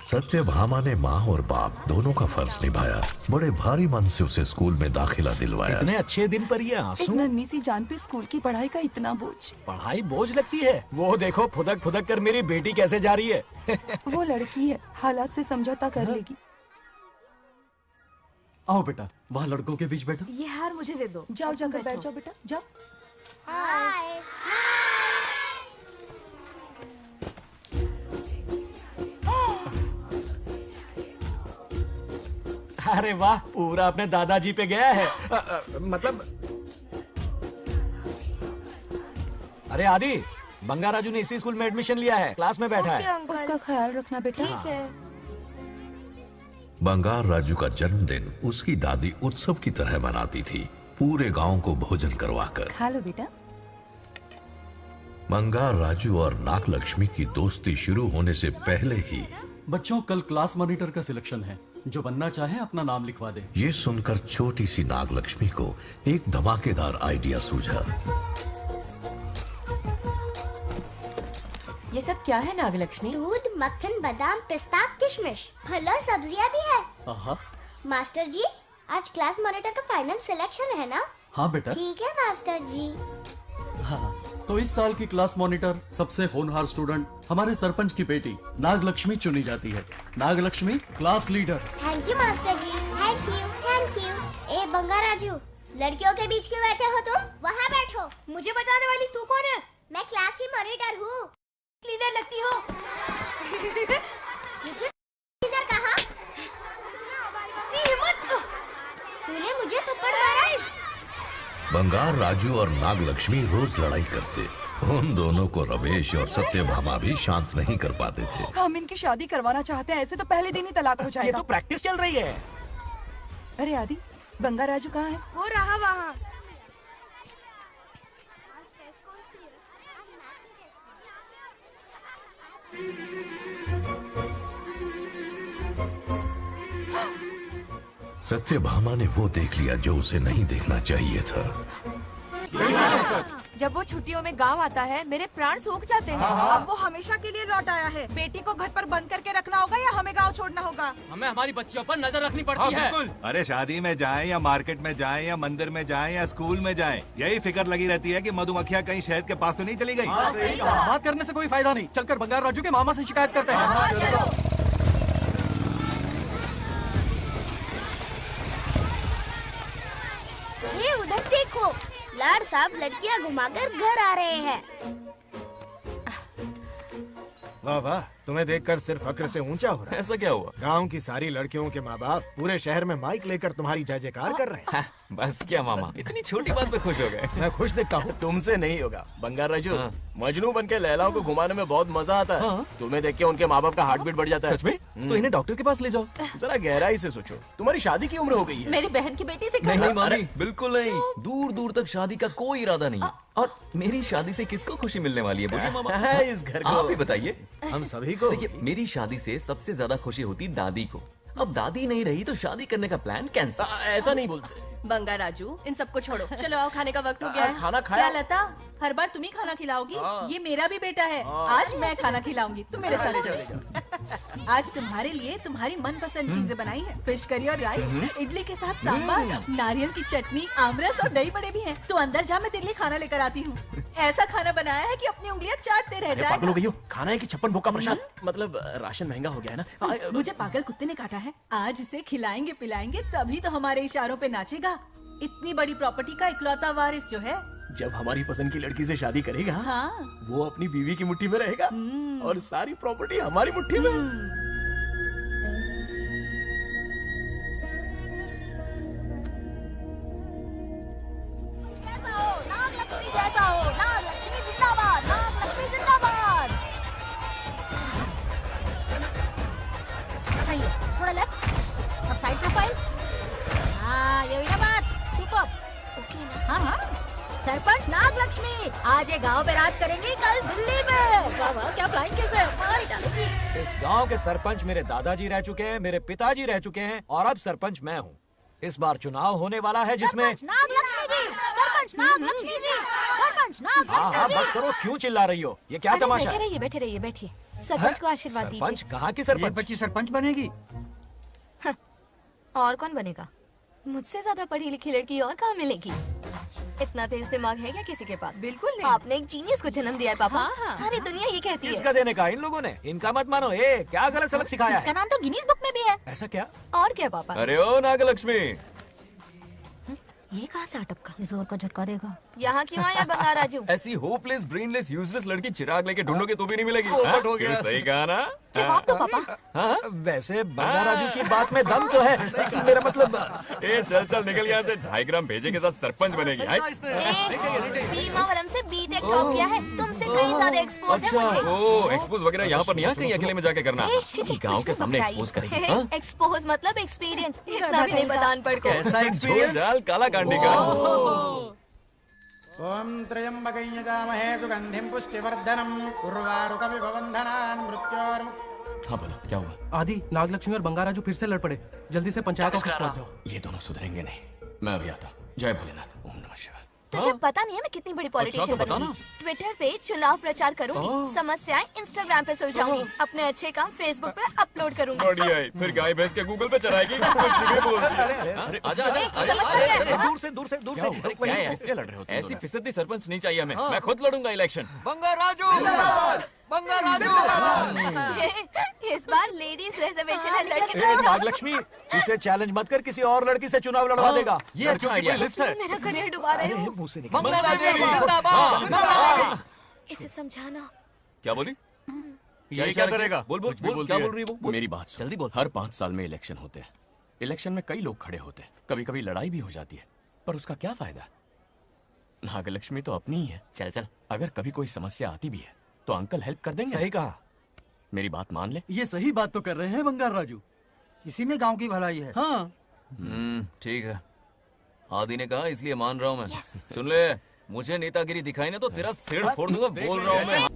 सत्यभामा ने माँ और बाप दोनों का फर्ज निभाया। बड़े भारी मन से उसे स्कूल में दाखिला दिलवाया। इतने अच्छे दिन पर ये आंसू। एक नन्ही सी जान पे स्कूल की पढ़ाई का इतना बोझ। पढ़ाई बोझ लगती है? वो देखो फुदक फुदक कर मेरी बेटी कैसे जा रही है। वो लड़की है, हालात से समझौता कर लेगी। आओ बेटा, वहाँ लड़कों के बीच बैठो। ये हार मुझे दे दो। जाओ जाकर बैठ जाओ बेटा, जाओ। हाय। अरे वाह, पूरा अपने दादाजी पे गया है। मतलब अरे आदि, बंगा राजू ने इसी स्कूल में एडमिशन लिया है, क्लास में बैठा है। उसका ख्याल रखना बेटा। ठीक है। बंगार राजू का जन्मदिन उसकी दादी उत्सव की तरह मनाती थी, पूरे गांव को भोजन करवाकर। खा लो बेटा। बंगार राजू और नागलक्ष्मी की दोस्ती शुरू होने से पहले ही बच्चों, कल क्लास मॉनिटर का सिलेक्शन है। जो बनना चाहे अपना नाम लिखवा दे। ये सुनकर छोटी सी नागलक्ष्मी को एक धमाकेदार आइडिया सूझा। ये सब क्या है नागलक्ष्मी? दूध, मक्खन, बादाम, पिस्ता, किशमिश, फल और सब्जियां भी है। आहा। मास्टर जी, आज क्लास मॉनिटर का फाइनल सिलेक्शन है ना? हाँ बेटा। ठीक है मास्टर जी। हाँ, तो इस साल की क्लास मॉनिटर सबसे होनहार स्टूडेंट हमारे सरपंच की बेटी नागलक्ष्मी चुनी जाती है। Nagalakshmi class leader. Thank you master ji, thank you, thank you. ए बंगा राजू, लड़कियों के बीच क्यों बैठे हो तुम? वहाँ बैठो। मुझे बताने वाली तू कौन है? मैं क्लास की मॉनिटर हूँ। लीडर लगती हो। मुझे लीडर कहा? तूने मुझे थप्पड़ मारा। बंगार राजू और नागलक्ष्मी रोज लड़ाई करते। उन दोनों को रमेश और सत्यभामा भी शांत नहीं कर पाते थे। हम इनकी शादी करवाना चाहते हैं, ऐसे तो पहले दिन ही तलाक हो ये जाएगा। तो प्रैक्टिस चल रही है। अरे आदि, बंगा राजू कहाँ है? वो रहा वहाँ। सत्यभामा ने वो देख लिया जो उसे नहीं देखना चाहिए था। जब वो छुट्टियों में गांव आता है, मेरे प्राण सूख जाते हैं। अब वो हमेशा के लिए लौट आया है। बेटी को घर पर बंद करके रखना होगा या हमें गांव छोड़ना होगा? हमें हमारी बच्चियों पर नजर रखनी पड़ती है। अरे शादी में जाएं या मार्केट में जाएं या मंदिर में जाएं या स्कूल में जाएं, यही फिक्र लगी रहती है कि मधुमक्खियाँ कहीं शहद के पास तो नहीं चली गई। बात करने से कोई फायदा नहीं, चलकर बंगार राजू के मामा से शिकायत करते हैं। ये उधर देखो, लाड साहब लड़कियां घुमाकर घर आ रहे हैं। वाह वाह, तुम्हें देखकर सिर्फ फक्र से ऊंचा हो रहा है। ऐसा क्या हुआ? गांव की सारी लड़कियों के माँ बाप पूरे शहर में माइक लेकर तुम्हारी जय जयकार कर रहे हैं। बस क्या मामा, इतनी छोटी बात पे खुश हो गए? मैं खुश दिखता हूँ। तुमसे नहीं होगा बंगार राजू। हाँ। मजनू बन के लैलाओं को घुमाने में बहुत मजा आता है। हाँ। तुम्हें देख के उनके माँ बाप का हार्ट बीट बढ़ जाता है। सच में? तो इन्हें डॉक्टर के पास ले जाओ। जरा गहराई से सोचो, तुम्हारी शादी की उम्र हो गई है। मेरी बहन की बेटी से नहीं मामी, बिल्कुल नहीं। दूर दूर तक शादी का कोई इरादा नहीं। और मेरी शादी से किसको खुशी मिलने वाली है? बोलिए मामा। है इस घर को। आप ही बताइए। हम सभी को। देखिए, मेरी शादी से सबसे ज्यादा खुशी होती दादी को। अब दादी नहीं रही तो शादी करने का प्लान कैंसिल। ऐसा नहीं बोलते। बंगा राजू, इन सबको छोड़ो, चलो आओ, खाने का वक्त हो गया है। खाना खाया? क्या लता, हर बार तुम ही खाना खिलाओगी? ये मेरा भी बेटा है। आज मैं खाना खिलाऊंगी, तुम मेरे साथ चलो। आज तुम्हारे लिए तुम्हारी मनपसंद चीजें बनाई है। फिश करी और राइस, इडली के साथ सांभर, नारियल की चटनी, आमरस और दही बड़े भी हैं। तू अंदर जा, मैं तेरे लिए खाना लेकर आती हूँ। ऐसा खाना बनाया है कि अपनी उंगलियां चाटते रह पागल हो जाएगा। गई हो? खाना है कि 56 भोग का प्रसाद? मतलब राशन महंगा हो गया है ना। मुझे पागल कुत्ते ने काटा है। आज इसे खिलाएंगे पिलाएंगे तभी तो हमारे इशारों पे नाचेगा। इतनी बड़ी प्रॉपर्टी का इकलौता वारिस जो है। जब हमारी पसंद की लड़की से शादी करेगा, हाँ। वो अपनी बीवी की मुट्ठी में रहेगा और सारी प्रॉपर्टी हमारी मुट्ठी में। नागलक्ष्मी जैसा हो, नागलक्ष्मी जिंदाबाद, नागलक्ष्मी जिंदाबाद। सही है, थोड़ा लेफ्ट, अब साइड प्रोफाइल। हाँ, ये हुई ना बात। सुपर। ओके ना? हाँ हाँ। सरपंच नागलक्ष्मी आज ये गांव पे राज करेंगी, कल दिल्ली में। वाह, क्या फ्लाइंग किस है, मार डालेंगी। इस गांव के सरपंच मेरे दादाजी रह चुके हैं, मेरे पिताजी रह चुके हैं और अब सरपंच मैं हूँ। इस बार चुनाव होने वाला है जिसमें नागलक्ष्मी जी, सरपंच सरपंच नाग लक्ष्मी जी, सरपंच नाग हाँ लक्ष्मी हाँ जी। बस करो, क्यों चिल्ला रही हो? ये क्या तमाशा है? बैठे रहिए बैठिए। सरपंच को आशीर्वाद सरपंच दीजिए। कहाँ की सरपंच? बच्ची सरपंच बनेगी। और कौन बनेगा? मुझसे ज्यादा पढ़ी लिखी लड़की और कहाँ मिलेगी? इतना तेज दिमाग है क्या किसी के पास? बिल्कुल नहीं। आपने एक जीनियस को जन्म दिया है पापा। हाँ, हाँ। सारी दुनिया ये कहती किसका है। देने का इन लोगों ने? इनका मत मानो। क्या गलत सलत सिखाया इसका है? नाम तो गिनीज बुक में भी है। ऐसा क्या? और क्या पापा? अरे ओ नागलक्ष्मी, ये कहाँ से अटपका? जोर का झटका देगा। यहाँ क्यों आया बंगार राजू? ऐसी होपलेस ब्रेनलेस यूजलेस लड़की चिराग लेके ढूंढोगे तो भी नहीं मिलेगी। पोपट हाँ? हो गया। क्यों, सही कहा ना? जवाब दो पापा। हाँ? वैसे बंगा राजू की बात में दम तो है, लेकिन मेरा मतलब ए चल चल निकल यहाँ से। 2.5 ग्राम भेजे के साथ सरपंच बनेगी। हाय। भीमावरम से बीटेक टॉप किया है। तुमसे कहीं ज्यादा एक्सपोज है मुझे। ओ एक्सपोज वगैरह यहाँ पर नहीं है, कहीं अकेले में जाके करना। ए, छी, छी, गांव कुछ के भी सामने मत एक्सपोज कराइए। करेगी। हाँ? एक्सपोज मतलब एक्सपीरियंस। इतना भी नहीं पता अनपढ़ को। ऐसा एक्सपीरियंस जाल काला कांडी का। ओम त्र्यंबकं यजामहे सुगंधिं पुष्टिवर्धनम् उर्वारुकमिव बन्धनान् मृत्योर्मुक्। हाँ बोलो क्या हुआ? आदि, नागलक्ष्मी और बंगा राजू फिर से लड़ पड़े। जल्दी से पंचायत ऑफिस पहुंच जाओ। ये दोनों सुधरेंगे नहीं। मैं अभी आता हूँ। जय भोलेनाथ। ओम नमः शिवाय। तुझे पता नहीं है मैं कितनी बड़ी पॉलिटिशियन तो बता बनूंगी। ट्विटर पे चुनाव प्रचार करूंगी, समस्याएं इंस्टाग्राम पे सुलझाऊंगी, अपने अच्छे काम फेसबुक पे अपलोड करूंगी। बढ़िया है। फिर गाय भैंस के गूगल पे चराएगी। कुछ भी बोलती है। अरे आजा ए, आजा। समझता क्या है? दूर से दूर से दूर से। क्या है? किससे लड़ रहे हो? ऐसी फिसदी सरपंच नहीं चाहिए हमें। मैं खुद लड़ूंगा इलेक्शन। बंगा राजू, बंगा राजू। इस बार लेडीज रिजर्वेशन है, लड़के तो ए, दिखाओ। नागलक्ष्मी, इसे चैलेंज मत कर, किसी और लड़की से चुनाव लड़वा देगा। ये अच्छा आइडिया है। लिस्ट है। मेरा करियर डुबा रहे हो। मुंह से निकल। इसे समझाना। क्या बोली? ये क्या करेगा? बोल बोल कुछ भी बोल। बोलती क्या है। बोल रही है वो? मेरी बात सुन। जल्दी बोल। हर 5 साल में इलेक्शन होते हैं। इलेक्शन में कई लोग खड़े होते हैं, कभी कभी लड़ाई भी हो जाती है, पर उसका क्या फायदा? नागलक्ष्मी तो अपनी ही है। चल चल, अगर कभी कोई समस्या आती भी है तो अंकल हेल्प कर देंगे। सही कहा। मेरी बात मान ले। ये सही बात तो कर रहे हैं बंगार राजू। इसी में गांव की भलाई है। हाँ, ठीक है। आदि ने कहा इसलिए मान रहा हूँ मैं। सुन ले, मुझे नेतागिरी दिखाई ना तो तेरा सिर फोड़ दूंगा। बोल रहा हूँ मैं।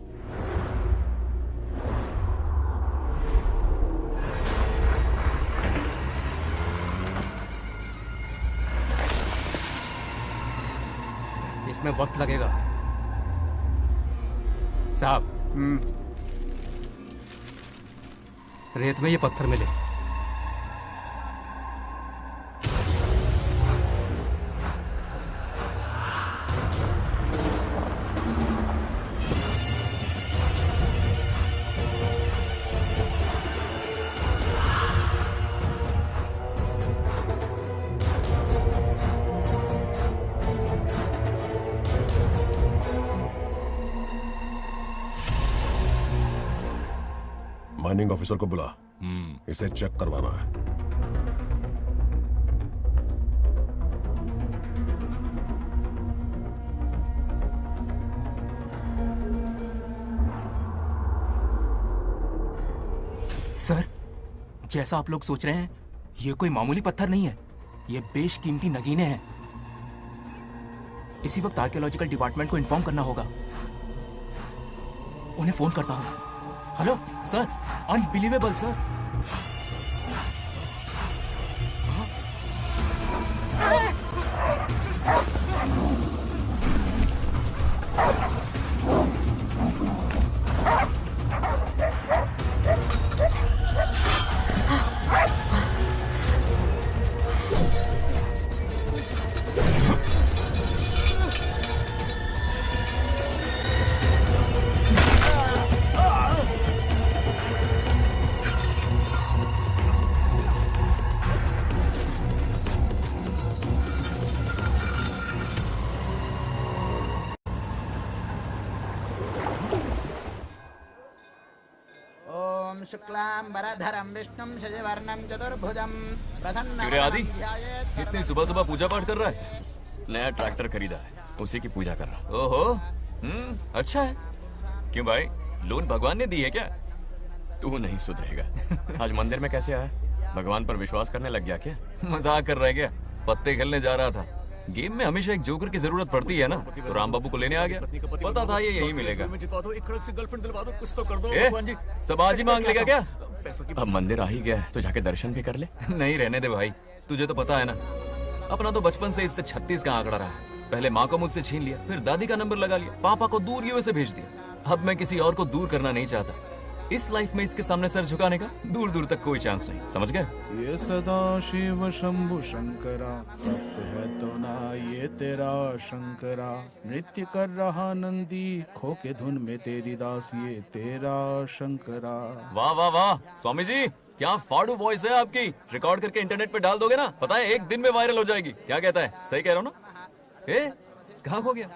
इसमें वक्त लगेगा साहब। रेत में ये पत्थर मिले। माइनिंग ऑफिसर को बुला, इसे चेक करवाना है। सर, जैसा आप लोग सोच रहे हैं, ये कोई मामूली पत्थर नहीं है। ये बेशकीमती नगीने हैं। इसी वक्त आर्कियोलॉजिकल डिपार्टमेंट को इन्फॉर्म करना होगा। उन्हें फोन करता हूँ। Hello sir, unbelievable sir. ओम शुक्लांबरधरं विष्णुं शशिवर्णं चतुर्भुजं प्रसन्नं क्यों रे आदि, इतनी सुबह सुबह पूजा पाठ कर रहा है? नया ट्रैक्टर खरीदा है, उसी की पूजा कर रहा हूँ। ओहो, अच्छा है। क्यों भाई, लोन भगवान ने दी है क्या? तू नहीं सुधरेगा। आज मंदिर में कैसे आया? भगवान पर विश्वास करने लग गया क्या? मजाक कर रहा है क्या? पत्ते खेलने जा रहा था। गेम में हमेशा एक जोकर की जरूरत पड़ती है ना, तो राम बाबू को लेने आ गया। पता था ये यही मिलेगा। सब आज ही मांग लेगा क्या? अब मंदिर आ ही गया है तो जाके दर्शन भी कर ले। नहीं रहने दे भाई, तुझे तो पता है ना, अपना तो बचपन से इससे 36 का आंकड़ा रहा है। पहले माँ को मुझसे छीन लिया, फिर दादी का नंबर लगा लिया, पापा को दूर यूएसए भेज दिया। अब मैं किसी और को दूर करना नहीं चाहता। इस लाइफ में इसके सामने सर झुकाने का दूर दूर तक कोई चांस नहीं, समझ गए? ये सदा शिव शंभु शंकरा, तप्त है तो ना ये तेरा शंकरा। नृत्य कर रहा नंदी, खो के धुन में तेरी दास, ये तेरा शंकरा। वाह वाह वाह स्वामी जी, क्या फाड़ू वॉइस है आपकी। रिकॉर्ड करके इंटरनेट पे डाल दोगे ना, पता है एक दिन में वायरल हो जाएगी। क्या कहता है, सही कह रहा हूँ ना? ए कहाँ खो गया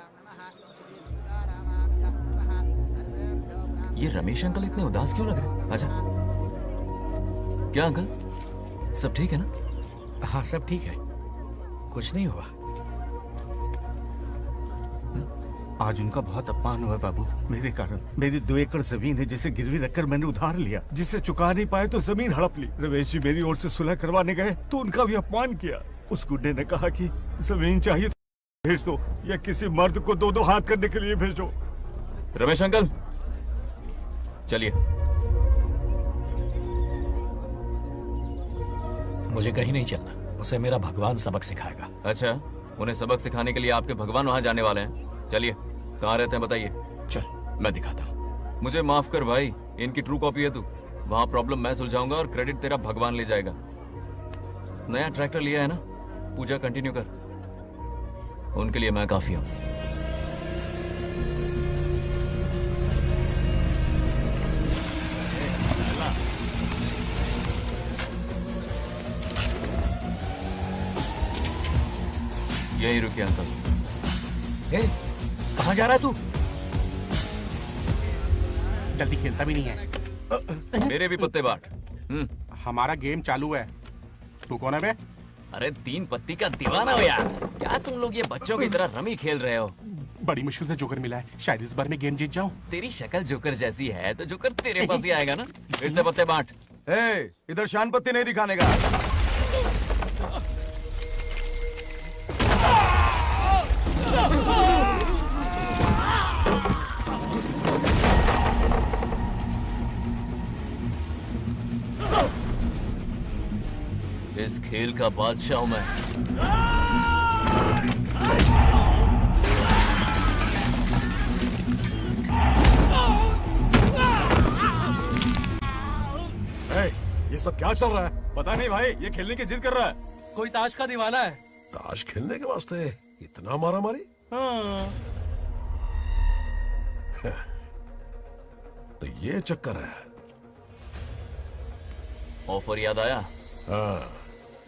ये रमेश अंकल? इतने उदास क्यों लग रहे? अच्छा क्या अंकल, सब ठीक है ना? हाँ सब ठीक है, कुछ नहीं हुआ। आज उनका बहुत अपमान हुआ बाबू, मेरे कारण। मेरी 2 एकड़ जमीन है जिसे गिरवी रखकर मैंने उधार लिया, जिसे चुका नहीं पाए तो जमीन हड़प ली। रमेश जी मेरी ओर से सुलह करवाने गए तो उनका भी अपमान किया। उस गुंडे ने कहा कि जमीन चाहिए तो भेज दो, या किसी मर्द को 2-2 हाथ करने के लिए भेजो। रमेश अंकल चलिए। मुझे कहीं नहीं चलना, उसे मेरा भगवान सबक सिखाएगा। अच्छा, उन्हें सबक सिखाने के लिए आपके भगवान वहां जाने वाले हैं? चलिए, कहाँ रहते हैं बताइए। चल मैं दिखाता हूँ। मुझे माफ कर भाई, इनकी ट्रू कॉपी है तू। वहां प्रॉब्लम मैं सुलझाऊंगा और क्रेडिट तेरा भगवान ले जाएगा। नया ट्रैक्टर लिया है ना, पूजा कंटिन्यू कर। उनके लिए मैं काफी हूँ। यही रुकिए अंकल। कहाँ जा रहा है तू? जल्दी खेलता भी नहीं है। मेरे भी पत्ते बांट। हमारा गेम चालू है। तू कौन है बे? अरे 3 पत्ती का दीवाना हो यार। क्या तुम लोग ये बच्चों की तरह रमी खेल रहे हो? बड़ी मुश्किल से जोकर मिला है, शायद इस बार में गेम जीत जाऊं। तेरी शक्ल जोकर जैसी है तो जोकर तेरे पास ही आएगा ना। फिर से पत्ते बांट। इधर शान पत्ती नहीं दिखाने का। इस खेल का बादशाह हूं मैं। ये सब क्या चल रहा है? पता नहीं भाई, ये खेलने की जिद कर रहा है। कोई ताश का दीवाना है। ताश खेलने के वास्ते इतना मारा मारी? तो ये चक्कर है। ऑफर याद आया?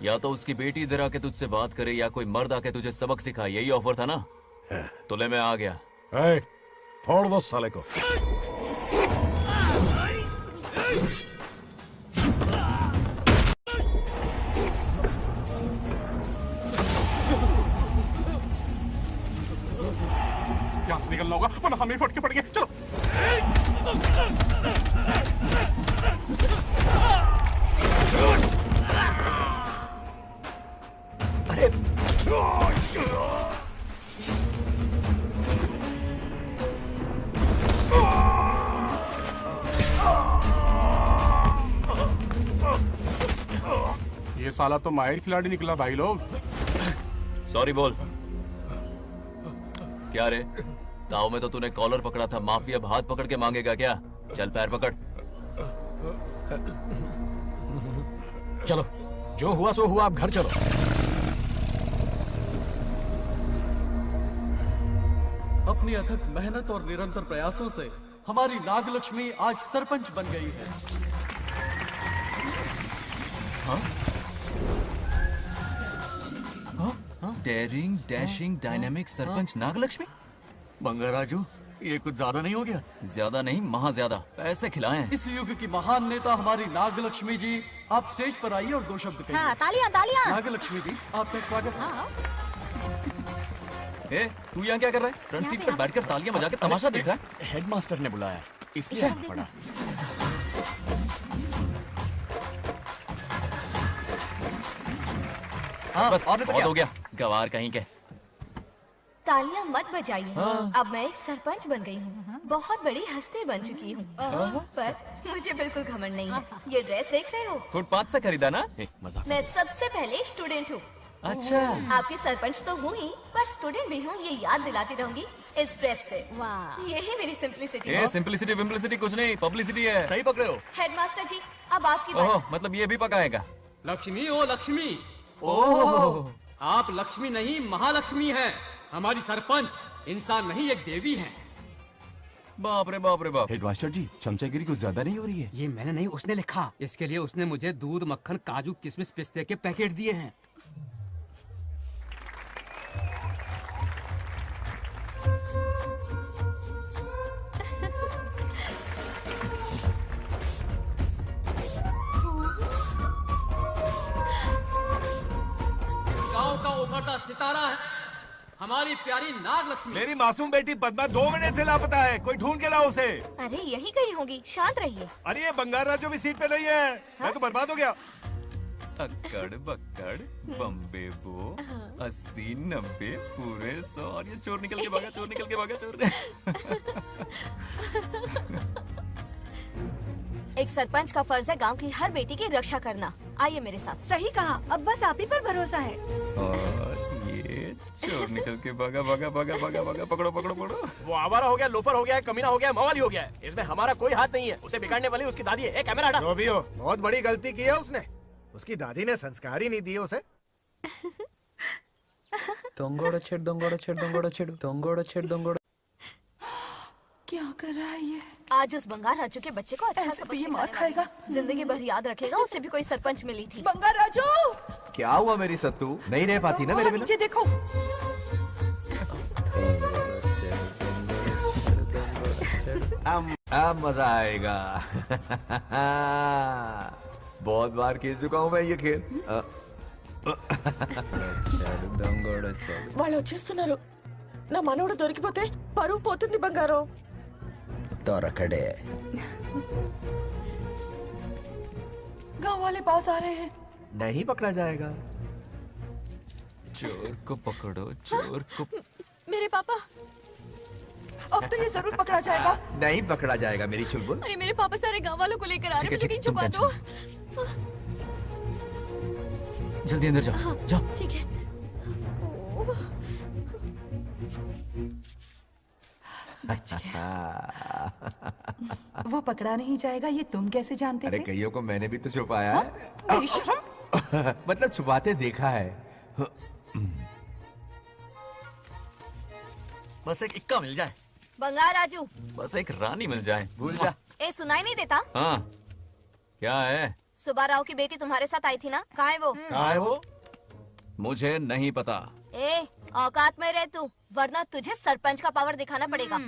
या तो उसकी बेटी इधर आके तुझसे बात करे, या कोई मर्द आके तुझे सबक सिखाए। यही ऑफर था ना? तो ले मैं आ गया। फोड़ दो साले को। यहाँ से निकलना होगा वरना हमें फटके पड़ेंगे। चलो। अरे ये साला तो माहिर खिलाड़ी निकला भाई लोग। सॉरी बोल। क्या रे, ताऊ में तो तूने कॉलर पकड़ा था, माफिया हाथ पकड़ के मांगेगा क्या? चल पैर पकड़। चलो, जो हुआ सो हुआ, आप घर चलो। अपनी अथक मेहनत और निरंतर प्रयासों से हमारी नागलक्ष्मी आज सरपंच बन गई है। Daring, dashing, dynamic sarpanch Nagalakshmi. Bangaraju, ये कुछ ज्यादा नहीं हो गया? ज्यादा नहीं, महा ज्यादा। पैसे खिलाएं। इस युग की महान नेता हमारी नागलक्ष्मी जी, आप स्टेज पर आइए और 2 शब्द कहिए। हाँ, तालियां तालियां। नागलक्ष्मी जी, आपका स्वागत है। तू यहाँ क्या कर रहा है? फ्रंट सीट पर बैठकर तालियां बजा के तमाशा देख रहा है? हेडमास्टर ने बुलाया, इसलिए आना पड़ा। बस बहुत हो गया, गवार कहीं के। तालियां मत बजाइए। अब मैं एक सरपंच बन गई हूँ, बहुत बड़ी हस्ती बन चुकी हूँ। पर मुझे बिल्कुल घमंड नहीं है। ये ड्रेस देख रहे हो? फुटपाथ से खरीदा ना? मजाक। मैं सबसे पहले एक स्टूडेंट हूँ, अच्छा। आपकी सरपंच तो हूँ ही, पर स्टूडेंट भी हूँ, ये याद दिलाती रहूंगी इस ड्रेस से। वाह, यही मेरी सिंपलिसिटी है। सिंपलिसिटी विम्पलिसिटी कुछ नहीं, पब्लिसिटी है। सही पकड़े हो। हेडमास्टर जी, अब आपकी बारी। ओह, मतलब ये भी पकाएगा। लक्ष्मी ओ लक्ष्मी, ओह, आप लक्ष्मी नहीं महालक्ष्मी हैं। हमारी सरपंच इंसान नहीं एक देवी हैं। बाप रे बाप रे बाप। हेडमास्टर जी, चमचागिरी कुछ ज्यादा नहीं हो रही है? ये मैंने नहीं, उसने लिखा। इसके लिए उसने मुझे दूध, मक्खन, काजू, किशमिश, पिस्ते के पैकेट दिए हैं। इस गांव का उभरता सितारा है हमारी प्यारी नाग लक्ष्मी। मेरी मासूम बेटी पद्मा 2 महीने से लापता है, कोई ढूंढ के लाओ उसे। अरे यही कहीं होगी, शांत रहिए। अरे ये बंगार राजू भी सीट पे नहीं है। मैं तो बर्बाद हो गया। अक्कड़ बक्कड़ बम्बे बो 80 90 पूरे 100 और ये चोर निकल के भागा, चोर निकल के भागा, चोर। एक सरपंच का फर्ज है गांव की हर बेटी की रक्षा करना। आइए मेरे साथ। सही कहा, अब बस आप ही पर भरोसा है। और ये चोर निकल के भागा भागा भागा भागा भागा, पकड़ो पकड़ो पकड़ो। वो आवारा हो गया, लोफर हो गया, कमीना हो गया, मवाली हो गया है। इसमें हमारा कोई हाथ नहीं है। उसे बिगाड़ने वाली उसकी दादी है। कैमरा हटा। जो भी हो, बहुत बड़ी गलती की है उसने। उसकी दादी ने संस्कार ही नहीं दिए उसे। दंगोड़ा छेड़ दंगोड़ा छेड़ दंगोड़ा छेड़ दंगोड़ा छेड़ दंगोड़ा। क्या कर रहा है ये? आज उस बंगार राजू के बच्चे को अच्छा ऐसे तो ये मार खाएगा। जिंदगी भर याद रखेगा। उसे भी कोई सरपंच मिली थी। बंगार राजू, क्या हुआ मेरी सत्तू? नहीं रह पाती ना मेरे बिना? नीचे देखो। अब मजा आएगा। बहुत बार खेल चुका हूँ मैं ये खेल। వాళ్ళు వచ్చేస్తున్నారు. నా మనవడు దొరికిపోతే పరువు పోతుంది బంగారం. दौरकड़े गांव वाले पास आ रहे हैं। नहीं पकड़ा जाएगा। चोर को पकड़ो, चोर को। मेरे पापा, अब तो ये जरूर पकड़ा जाएगा। नहीं पकड़ा जाएगा मेरी चुलबुल। अरे मेरे पापा सारे गांव वालों को लेकर आ रहे हैं, मुझे कहीं छुपा दो। जल्दी अंदर जाओ, जाओ। ठीक है। वो पकड़ा नहीं जाएगा, ये तुम कैसे जानते अरे थे? कईयों को मैंने भी तो छुपाया है। बेशरम। मतलब छुपाते देखा है। बस एक इक्का मिल जाए। बंगार राजू, बस एक रानी मिल जाए। भूल जा। ए सुनाई नहीं देता? हाँ, क्या है? सुबह राव की बेटी तुम्हारे साथ आई थी ना? कहाँ है वो? कहाँ है वो? मुझे नहीं पता। ए औकात में रह तू, वरना तुझे सरपंच का पावर दिखाना पड़ेगा।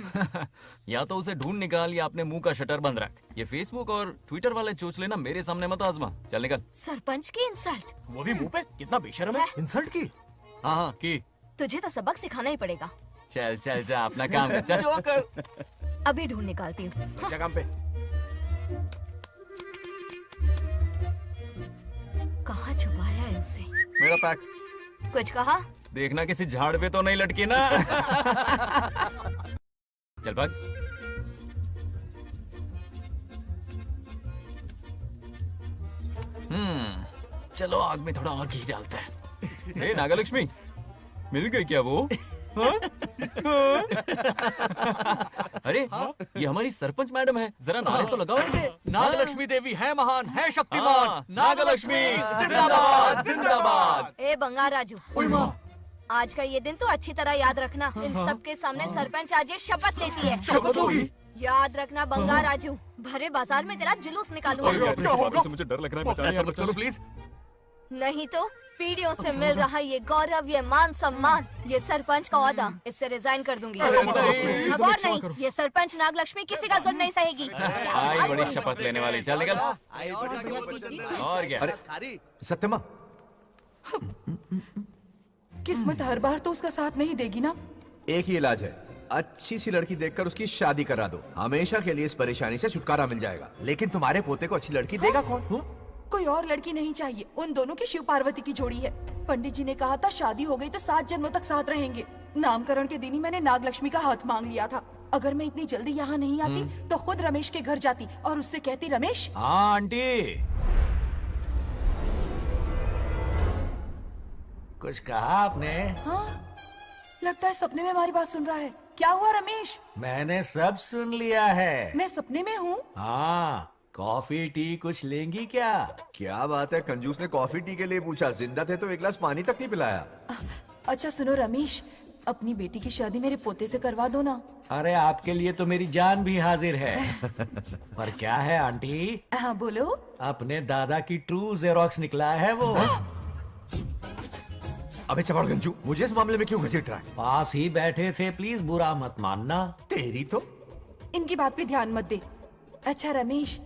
या तो उसे ढूंढ निकाल या अपने मुंह का शटर बंद रख। ये फेसबुक और ट्विटर वाले चोचले ना मेरे सामने मत आजमा। चल निकल। सरपंच की इंसल्ट। वो भी मुंह पे? कितना बेशर्म है। इंसल्ट की? हाँ हाँ की। तुझे तो सबक सिखाना ही पड़ेगा। चल चल जा, अपना काम कर। चल जो कर। अभी ढूंढ निकालती हूँ। काम पे। कहाँ छुपाया है उसे? मेरा पैक। कुछ कहा? देखना किसी झाड़ पे तो नहीं लटकी ना। चल भाग। चलो आग में थोड़ा और घी डालते हैं। हे नागलक्ष्मी, मिल गई क्या वो? हाँ? अरे ये हमारी सरपंच मैडम है, जरा नारे तो लगाओ इनके। नागलक्ष्मी देवी है महान, है शक्तिमान। नागलक्ष्मी जिंदाबाद जिंदाबाद। ए बंगार राजू, आज का ये दिन तो अच्छी तरह याद रखना। इन सब के सामने सरपंच आज ये शपथ लेती है। शपथ होगी? याद रखना बंगार राजू, भरे बाजार में तेरा जुलूस निकालूंगा। क्या होगा? मुझे डर लग रहा है, बचाइए, ऐसा मत करो प्लीज। नहीं तो पीढ़ियों से मिल रहा ये गौरव, ये मान सम्मान, ये सरपंच का ओहदा, इससे रिजाइन कर दूंगी। अब और नहीं, ये सरपंच नागलक्ष्मी किसी का जुल्म नहीं सहेगी। आई बड़ी शपथ लेने वाली। चल निकल। और क्या? अरे सत्यमा, किस्मत हर बार तो उसका साथ नहीं देगी ना। एक ही इलाज है, अच्छी सी लड़की देखकर उसकी शादी करा दो। हमेशा के लिए इस परेशानी से छुटकारा मिल जाएगा। लेकिन तुम्हारे पोते को अच्छी लड़की देगा कौन? कोई और लड़की नहीं चाहिए, उन दोनों की शिव पार्वती की जोड़ी है। पंडित जी ने कहा था शादी हो गई तो 7 जन्मों तक साथ रहेंगे। नामकरण के दिन ही मैंने नागलक्ष्मी का हाथ मांग लिया था। अगर मैं इतनी जल्दी यहाँ नहीं आती तो खुद रमेश के घर जाती और उससे कहती, रमेश। हाँ आंटी। कुछ कहा आपने? हाँ, लगता है सपने में हमारी बात सुन रहा है। क्या हुआ रमेश? मैंने सब सुन लिया है। मैं सपने में हूँ? हाँ, कॉफी टी कुछ लेंगी क्या? क्या बात है, कंजूस ने कॉफी टी के लिए पूछा, जिंदा थे तो एक गिलास पानी तक नहीं पिलाया। अच्छा सुनो रमेश, अपनी बेटी की शादी मेरे पोते से करवा दो ना। अरे आपके लिए तो मेरी जान भी हाजिर है। पर क्या है आंटी? हाँ बोलो। अपने दादा की ट्रू जेरोक्स निकला है वो। अबे चपड़ गंजू, मुझे इस मामले में क्यों घसीट रहा है? पास ही बैठे थे, प्लीज बुरा मत मानना। तेरी तो इनकी बात पे ध्यान मत दे। अच्छा रमेश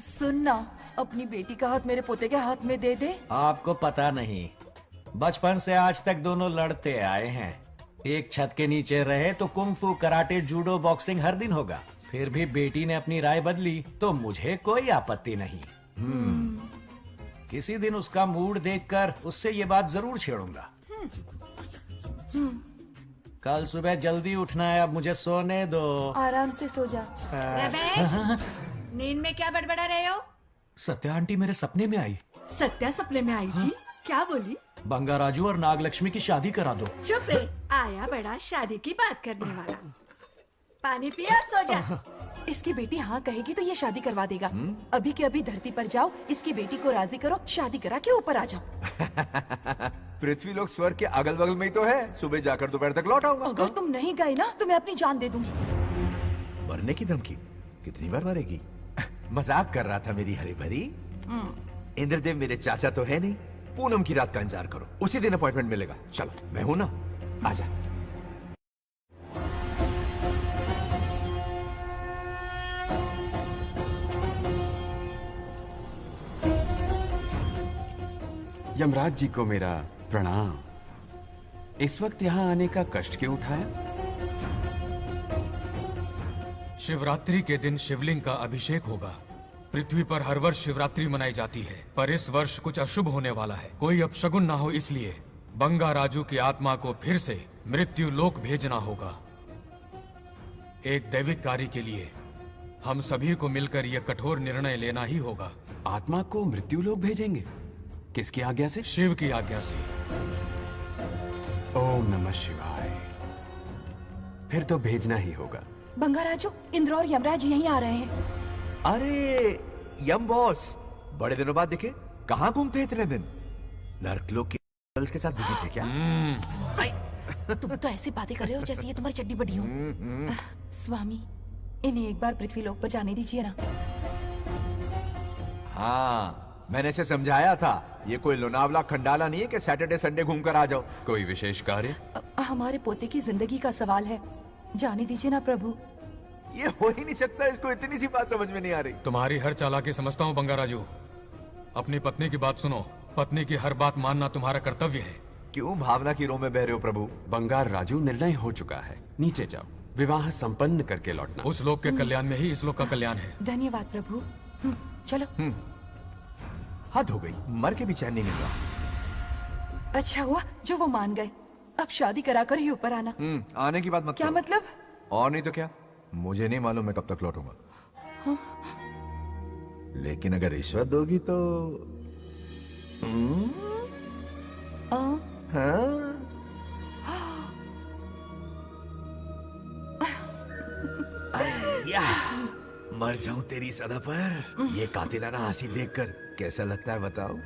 सुन ना, अपनी बेटी का हाथ मेरे पोते के हाथ में दे दे। आपको पता नहीं, बचपन से आज तक दोनों लड़ते आए हैं। एक छत के नीचे रहे तो कुंफू, कराटे, जूडो, बॉक्सिंग हर दिन होगा। फिर भी बेटी ने अपनी राय बदली तो मुझे कोई आपत्ति नहीं। किसी दिन उसका मूड देखकर उससे ये बात जरूर छेड़ूंगा। कल सुबह जल्दी उठना है, अब मुझे सोने दो। आराम से सो जा। रमेश, नींद में क्या बड़बड़ा रहे हो? सत्या आंटी मेरे सपने में आई। सत्या सपने में आई थी? क्या बोली? बंगाराजू और नागलक्ष्मी की शादी करा दो। चुप रे, आया बड़ा शादी की बात करने वाला। पानी पिया और सो जा। इसकी बेटी हाँ कहेगी तो ये शादी करवा देगा। अभी के अभी धरती पर जाओ, इसकी बेटी को राजी करो, शादी करा के ऊपर आ जाओ। पृथ्वी लोग स्वर्ग के अगल बगल में ही तो है, सुबह जाकर दोपहर तक लौट आऊंगा। अगर तुम नहीं गए ना तो मैं अपनी जान दे दूंगी। मरने की धमकी? कितनी बार मरेगी? मजाक कर रहा था मेरी हरी भरी। इंद्रदेव मेरे चाचा तो है नहीं। पूनम की रात का इंतजार करो, उसी दिन अपॉइंटमेंट मिलेगा। चलो मैं हूं ना, आजा। यमराज जी को मेरा प्रणाम। इस वक्त यहाँ आने का कष्ट क्यों उठाया? शिवरात्रि के दिन शिवलिंग का अभिषेक होगा। पृथ्वी पर हर वर्ष शिवरात्रि मनाई जाती है, पर इस वर्ष कुछ अशुभ होने वाला है। कोई अपशगुन ना हो, इसलिए बंगाराजू की आत्मा को फिर से मृत्यु लोक भेजना होगा। एक दैविक कार्य के लिए हम सभी को मिलकर यह कठोर निर्णय लेना ही होगा। आत्मा को मृत्यु लोक भेजेंगे? किसकी आज्ञा से? शिव की आज्ञा से। ओम नमः शिवाय। फिर तो भेजना ही होगा। बंगाराजू, इंद्र और यमराज यहीं आ रहे हैं। अरे यम बॉस, बड़े दिनों बाद दिखे। कहाँ घूमते इतने दिन? नर्कलोक के गर्ल्स के साथ बिजी थे क्या? तुम तो ऐसी बातें कर रहे हो जैसे ये तुम्हारी चड्डी बड़ी हो। स्वामी, इन्हें एक बार पृथ्वी लोक पर जाने दीजिए ना। हाँ, मैंने इसे समझाया था, ये कोई लोनावला खंडाला नहीं है कि सैटरडे संडे घूम कर आ जाओ। कोई विशेष कार्य? हमारे पोते की जिंदगी का सवाल है, जाने दीजिए ना प्रभु। ये हो ही नहीं सकता, इसको इतनी सी बात समझ में नहीं आ रही। तुम्हारी हर चालाकी समझता हूँ बंगाराजू। अपनी पत्नी की बात सुनो, पत्नी की हर बात मानना तुम्हारा कर्तव्य है। क्यों भावना की रो में बह रहे हो प्रभु? बंगार राजू, निर्णय हो चुका है, नीचे जाओ, विवाह संपन्न करके लौटना। उस लोक के कल्याण में ही इस लोक का कल्याण है। धन्यवाद प्रभु। चलो। हद हो गई, मर के भी चैन नहीं मिल रहा। अच्छा हुआ जो वो मान गए, अब शादी कराकर ही ऊपर आना। आने की बात मत क्या करो। मतलब? और नहीं तो क्या, मुझे नहीं मालूम मैं कब तक लौटूंगा। लेकिन अगर रिश्वत दोगी तो मर जाऊं तेरी सदा पर। ये कातिलाना हंसी देखकर कैसा लगता है बताओ?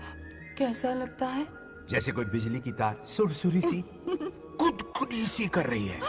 कैसा लगता है? जैसे कोई बिजली की तार सुरसुरी सी गुदगुदी सी कर रही है।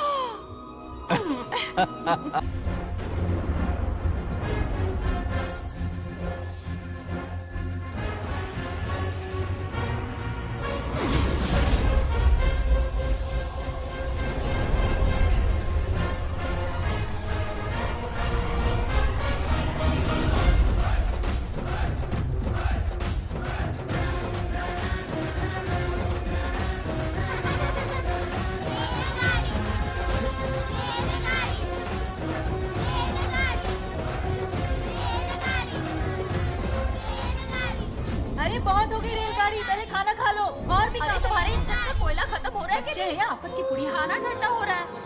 अरे बहुत हो गई रेलगाड़ी, पहले खाना खा लो। और भी अरे तुम्हारे इंजन में कोयला खत्म हो रहा है कि नहीं? आफत की पुड़ी। खाना ठंडा हो रहा है।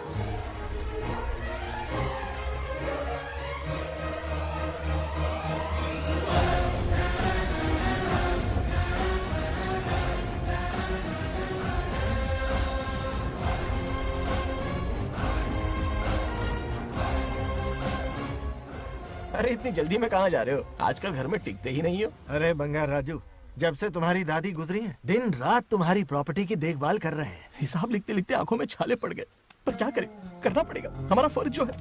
अरे इतनी जल्दी में कहाँ जा रहे हो? आजकल घर में टिकते ही नहीं हो। अरे बंगार राजू, जब से तुम्हारी दादी गुजरी है दिन रात तुम्हारी प्रॉपर्टी की देखभाल कर रहे हैं। हिसाब लिखते लिखते आंखों में छाले पड़ गए, पर क्या करें, करना पड़ेगा, हमारा फर्ज जो है।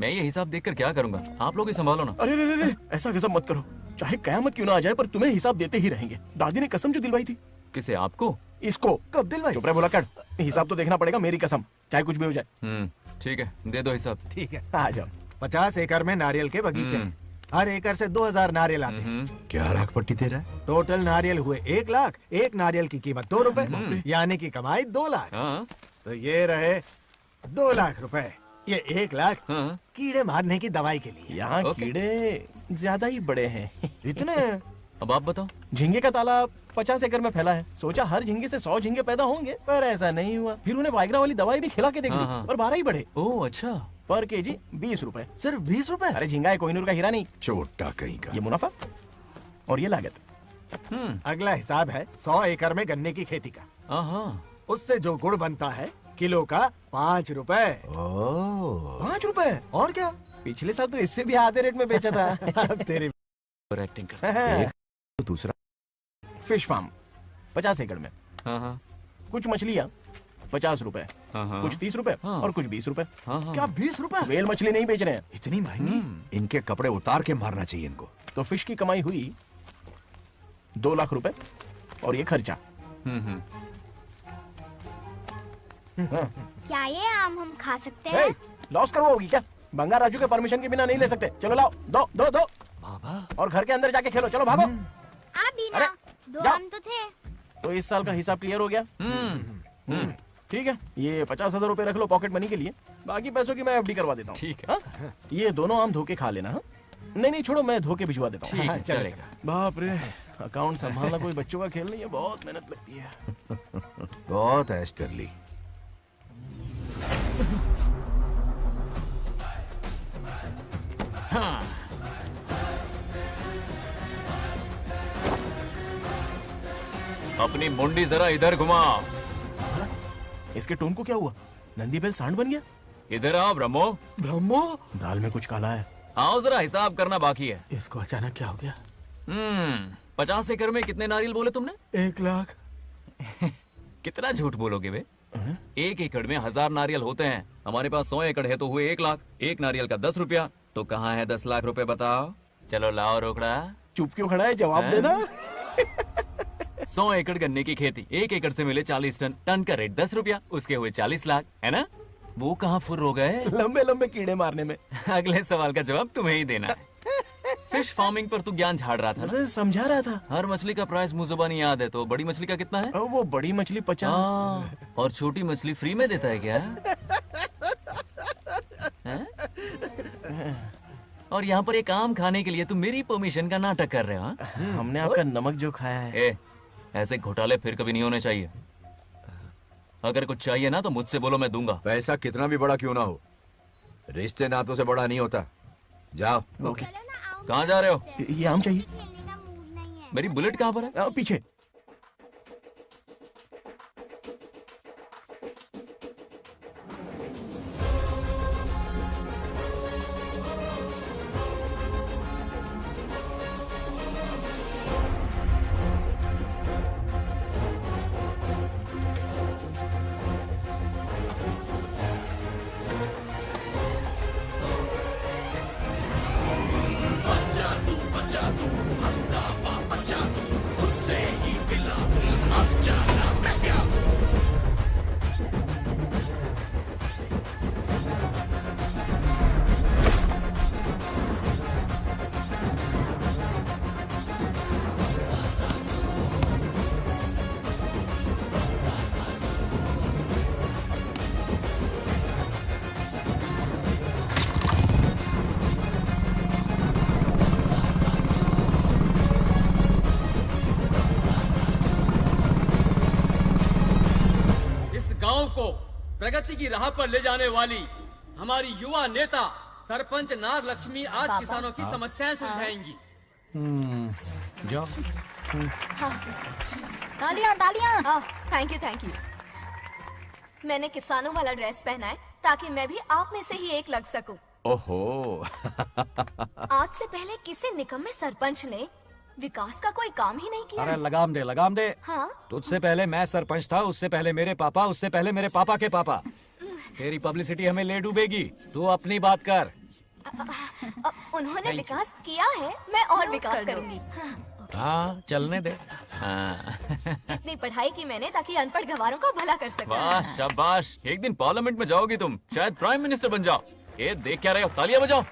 मैं ये हिसाब देखकर क्या करूंगा? आप लोग ही संभालो ना। अरे रे रे, ऐसा कसम मत करो, चाहे कयामत क्यों ना आ जाए पर तुम्हें हिसाब देते ही रहेंगे। दादी ने कसम जो दिलवाई थी। किसे? आपको? इसको। कब दिलवाई? चुप रहे बोला कर, हिसाब तो देखना पड़ेगा, मेरी कसम, चाहे कुछ भी हो जाए। ठीक है, दे दो हिसाब। ठीक है, आ जाओ। 50 एकड़ में नारियल के बगीचे हैं। हर एकड़ से 2000 नारियल आते हैं। क्या राख पट्टी दे रहा है? टोटल नारियल हुए 1 लाख। एक नारियल की कीमत 2 रुपए, यानी कि कमाई 2 लाख। तो ये रहे 2 लाख रुपए। ये 1 लाख कीड़े मारने की दवाई के लिए। यहाँ कीड़े ज्यादा ही बड़े हैं। इतने? अब आप बताओ। झींगे का तालाब 50 एकड़ में फैला है। सोचा हर झींगे से 100 झींगे पैदा होंगे, पर ऐसा नहीं हुआ। फिर उन्हें वाइग्रा वाली दवाई भी खिला के देख ली और 12 ही बढ़े। ओह अच्छा। पर केजी 20 रुपए। सिर्फ 20 रुपए? अरे झींगा है, कोहिनूर का हीरा नहीं। छोटा कहीं का। ये मुनाफा और ये लागत। अगला हिसाब है 100 एकड़ में गन्ने की खेती का। उससे जो गुड़ बनता है किलो का 5 रुपए। 5 रुपए? और क्या, पिछले साल तो इससे भी आधे रेट में बेचा था। तेरी एक्टिंग कर। दूसरा फिश फार्म 50 एकड़ में। कुछ मछलियाँ 50 रुपए, कुछ 30 रुपए और कुछ 20 रुपए। क्या 20 रुपए? वेल मछली नहीं बेच रहे हैं। इतनी महंगी? इनके कपड़े उतार के मारना चाहिए इनको। तो फिश की कमाई हुई 2 लाख रुपए और ये खर्चा। क्या ये आम हम खा सकते हैं? लॉस करवाओगी क्या? बंगार राजू के परमिशन के बिना नहीं ले सकते। चलो लाओ, दो दो दो बाबा, और घर के अंदर जाके खेलो। चलो भागो। अभी ना, 2 आम तो थे। तो इस साल का हिसाब क्लियर हो गया? ठीक है, ये 50,000 रुपए रख लो पॉकेट मनी के लिए, बाकी पैसों की मैं एफडी करवा देता हूँ। ठीक है। ये दोनों आम धोके खा लेना। नहीं नहीं छोड़ो, मैं धोके भिजवा देता हूँ। ठीक है, चलेगा। बाप रे, अकाउंट संभालना कोई बच्चों का खेल नहीं है, बहुत मेहनत लगती है। बहुत ऐश कर ली। अपनी मुंडी जरा इधर घुमा। इसके टोन को क्या हुआ? नंदी बैल सांड बन गया? इधर आओ ब्रह्मो। ब्रह्मो? दाल में कुछ काला है। आओ जरा, हिसाब करना बाकी है। इसको अचानक क्या हो गया? 50 एकड़ में कितने नारियल बोले तुमने? 1 लाख। कितना झूठ बोलोगे बे? 1 एकड़ में 1000 नारियल होते हैं। हमारे पास 100 एकड़ है तो हुए 1 लाख। एक नारियल का 10 रुपया, तो कहाँ है 10 लाख रुपए बताओ? चलो लाओ रोकड़ा। चुप क्यों खड़ा है, जवाब देना। 100 एकड़ गन्ने की खेती, 1 एकड़ से मिले 40 टन, टन का रेट 10 रुपया, उसके हुए 40 लाख, है ना? वो कहाँ फुर हो गए? लंबे लंबे कीड़े मारने में। अगले सवाल का जवाब तुम्हें ही देना है। फिश फार्मिंग पर तू ज्ञान झाड़ रहा था ना? समझा रहा था। हर मछली का प्राइस मुझे जुबानी याद है, तो बड़ी मछली का कितना है? वो बड़ी मछली 50 और छोटी मछली फ्री में देता है क्या? और यहाँ पर एक आम खाने के लिए तुम मेरी परमिशन का नाटक कर रहे हो? हमने आपका नमक जो खाया है। ऐसे घोटाले फिर कभी नहीं होने चाहिए। अगर कुछ चाहिए ना तो मुझसे बोलो, मैं दूंगा। पैसा कितना भी बड़ा क्यों ना हो, रिश्ते नातों से बड़ा नहीं होता। जाओ। ओके। कहाँ जा रहे हो? ये आम चाहिए। मेरी बुलेट कहाँ पर है? पीछे। गांव को प्रगति की राह पर ले जाने वाली हमारी युवा नेता सरपंच नाग लक्ष्मी आज किसानों की समस्याएं सुलझाएंगी। जाओ। तालियां तालियां। Thank you. मैंने किसानों वाला ड्रेस पहना है ताकि मैं भी आप में से ही एक लग सकूं। ओहो। आज से पहले किसी निकम्मे सरपंच ने विकास का कोई काम ही नहीं किया। अरे लगाम दे लगाम दे। हाँ? तुझसे पहले मैं सरपंच था, उससे पहले मेरे पापा, उससे पहले मेरे पापा के पापा। तेरी पब्लिसिटी हमें ले डूबेगी, तू अपनी बात कर। उन्होंने विकास किया है, मैं और विकास करूंगी। हाँ चलने दे। हाँ। इतनी पढ़ाई की मैंने ताकि अनपढ़ गंवारों का भला कर सकूं। वाह शाबाश, एक दिन पार्लियामेंट में जाओगी तुम, शायद प्राइम मिनिस्टर बन जाओ। ये देख क्या रहे हो, तालियां बजाओ।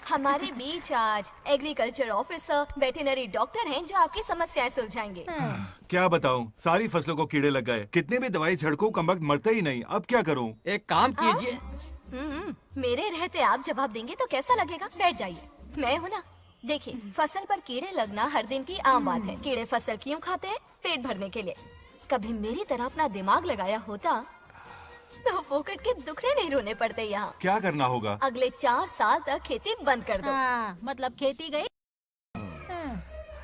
हमारे बीच आज एग्रीकल्चर ऑफिसर, वेटरनरी डॉक्टर हैं जो आपकी समस्याएं सुलझाएंगे। क्या बताऊं, सारी फसलों को कीड़े लग गए। कितनी भी दवाई छिड़कूं, कमबख्त मरते ही नहीं। अब क्या करूं? एक काम कीजिए। मेरे रहते आप जवाब देंगे तो कैसा लगेगा? बैठ जाइए, मैं हूँ ना। देखिए, फसल पर कीड़े लगना हर दिन की आम बात है। कीड़े फसल क्यों खाते हैं? पेट भरने के लिए। कभी मेरी तरह अपना दिमाग लगाया होता तो फोकट के दुखड़े नहीं रोने पड़ते यहाँ। क्या करना होगा? अगले 4 साल तक खेती बंद कर दो। मतलब खेती गई।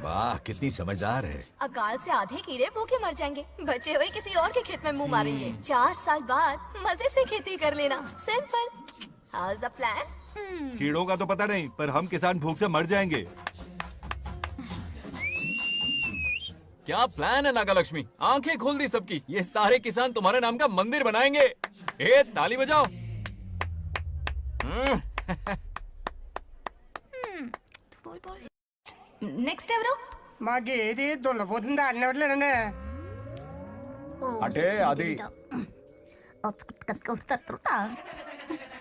वाह कितनी समझदार है। अकाल से आधे कीड़े भूखे मर जाएंगे, बचे हुए किसी और के खेत में मुंह मारेंगे। 4 साल बाद मजे से खेती कर लेना। Simple. How is the plan? कीड़ों का तो पता नहीं, पर हम किसान भूख से मर जाएंगे। क्या प्लान है नागालक्ष्मी? आंखें खोल दी सबकी। ये सारे किसान तुम्हारे नाम का मंदिर बनाएंगे। ए ताली बजाओ। నెక్స్ట్ ఎవరు? మాకు ఏది దున్నపోతుంది ఆడినట్లేదండి. అంటే అది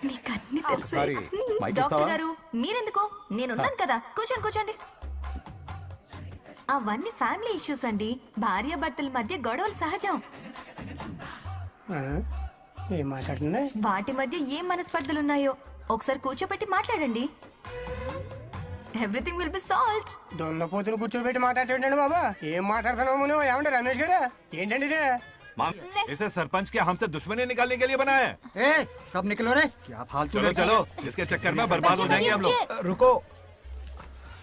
నీకన్నీ తెలుసు. సారీ, మైక్ డాక్టర్ ఇస్తావా? గారు మీరెందుకు? నేనున్నాను కదా, కూర్చోండి కూర్చోండి. అవన్నీ ఫ్యామిలీ ఇష్యూస్ అండి. భార్య భర్తల మధ్య గొడవలు సహజం. ఏం మాట్లాడుతుంది? వాటి మధ్య ఏం మనస్పర్ధలున్నాయో ఒకసారి కూర్చోబెట్టి మాట్లాడండి. Everything will be solved. దున్నపోతులు కూర్చోబెట్టి మాట్లాడేటండి బాబా. ఏం మాట్లాడుతున్నావు నువ్వు? ఏమంటే రమేష్ గారు ఏంటండి ఇది? इसे सरपंच क्या हमसे दुश्मनी निकालने के लिए बनाया है? सब निकलो रे, क्या फालतू। चलो चलो, इसके चक्कर में बर्बाद हो जाएंगे हम लोग। रुको।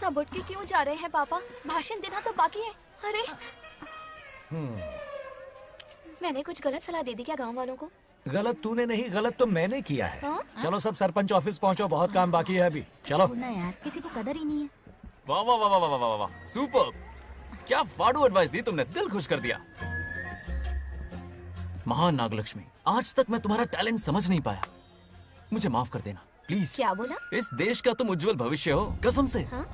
सब उठ के क्यों जा रहे हैं पापा? भाषण देना तो बाकी है। अरे मैंने कुछ गलत सलाह दे दी क्या गांव वालों को? गलत तूने नहीं, गलत तो मैंने किया है। हाँ? चलो सब सरपंच ऑफिस पहुंचो, बहुत काम बाकी है अभी। चलो ना यार, किसी को कदर ही नहीं है। वाह वाह वाह वाह वाह वाह, सुपर। क्या फाड़ू एडवाइस दी तुमने, दिल खुश कर दिया। महान नागलक्ष्मी, आज तक मैं तुम्हारा टैलेंट समझ नहीं पाया, मुझे माफ कर देना प्लीज। क्या बोला? इस देश का तुम उज्जवल भविष्य हो, कसम से। हाँ?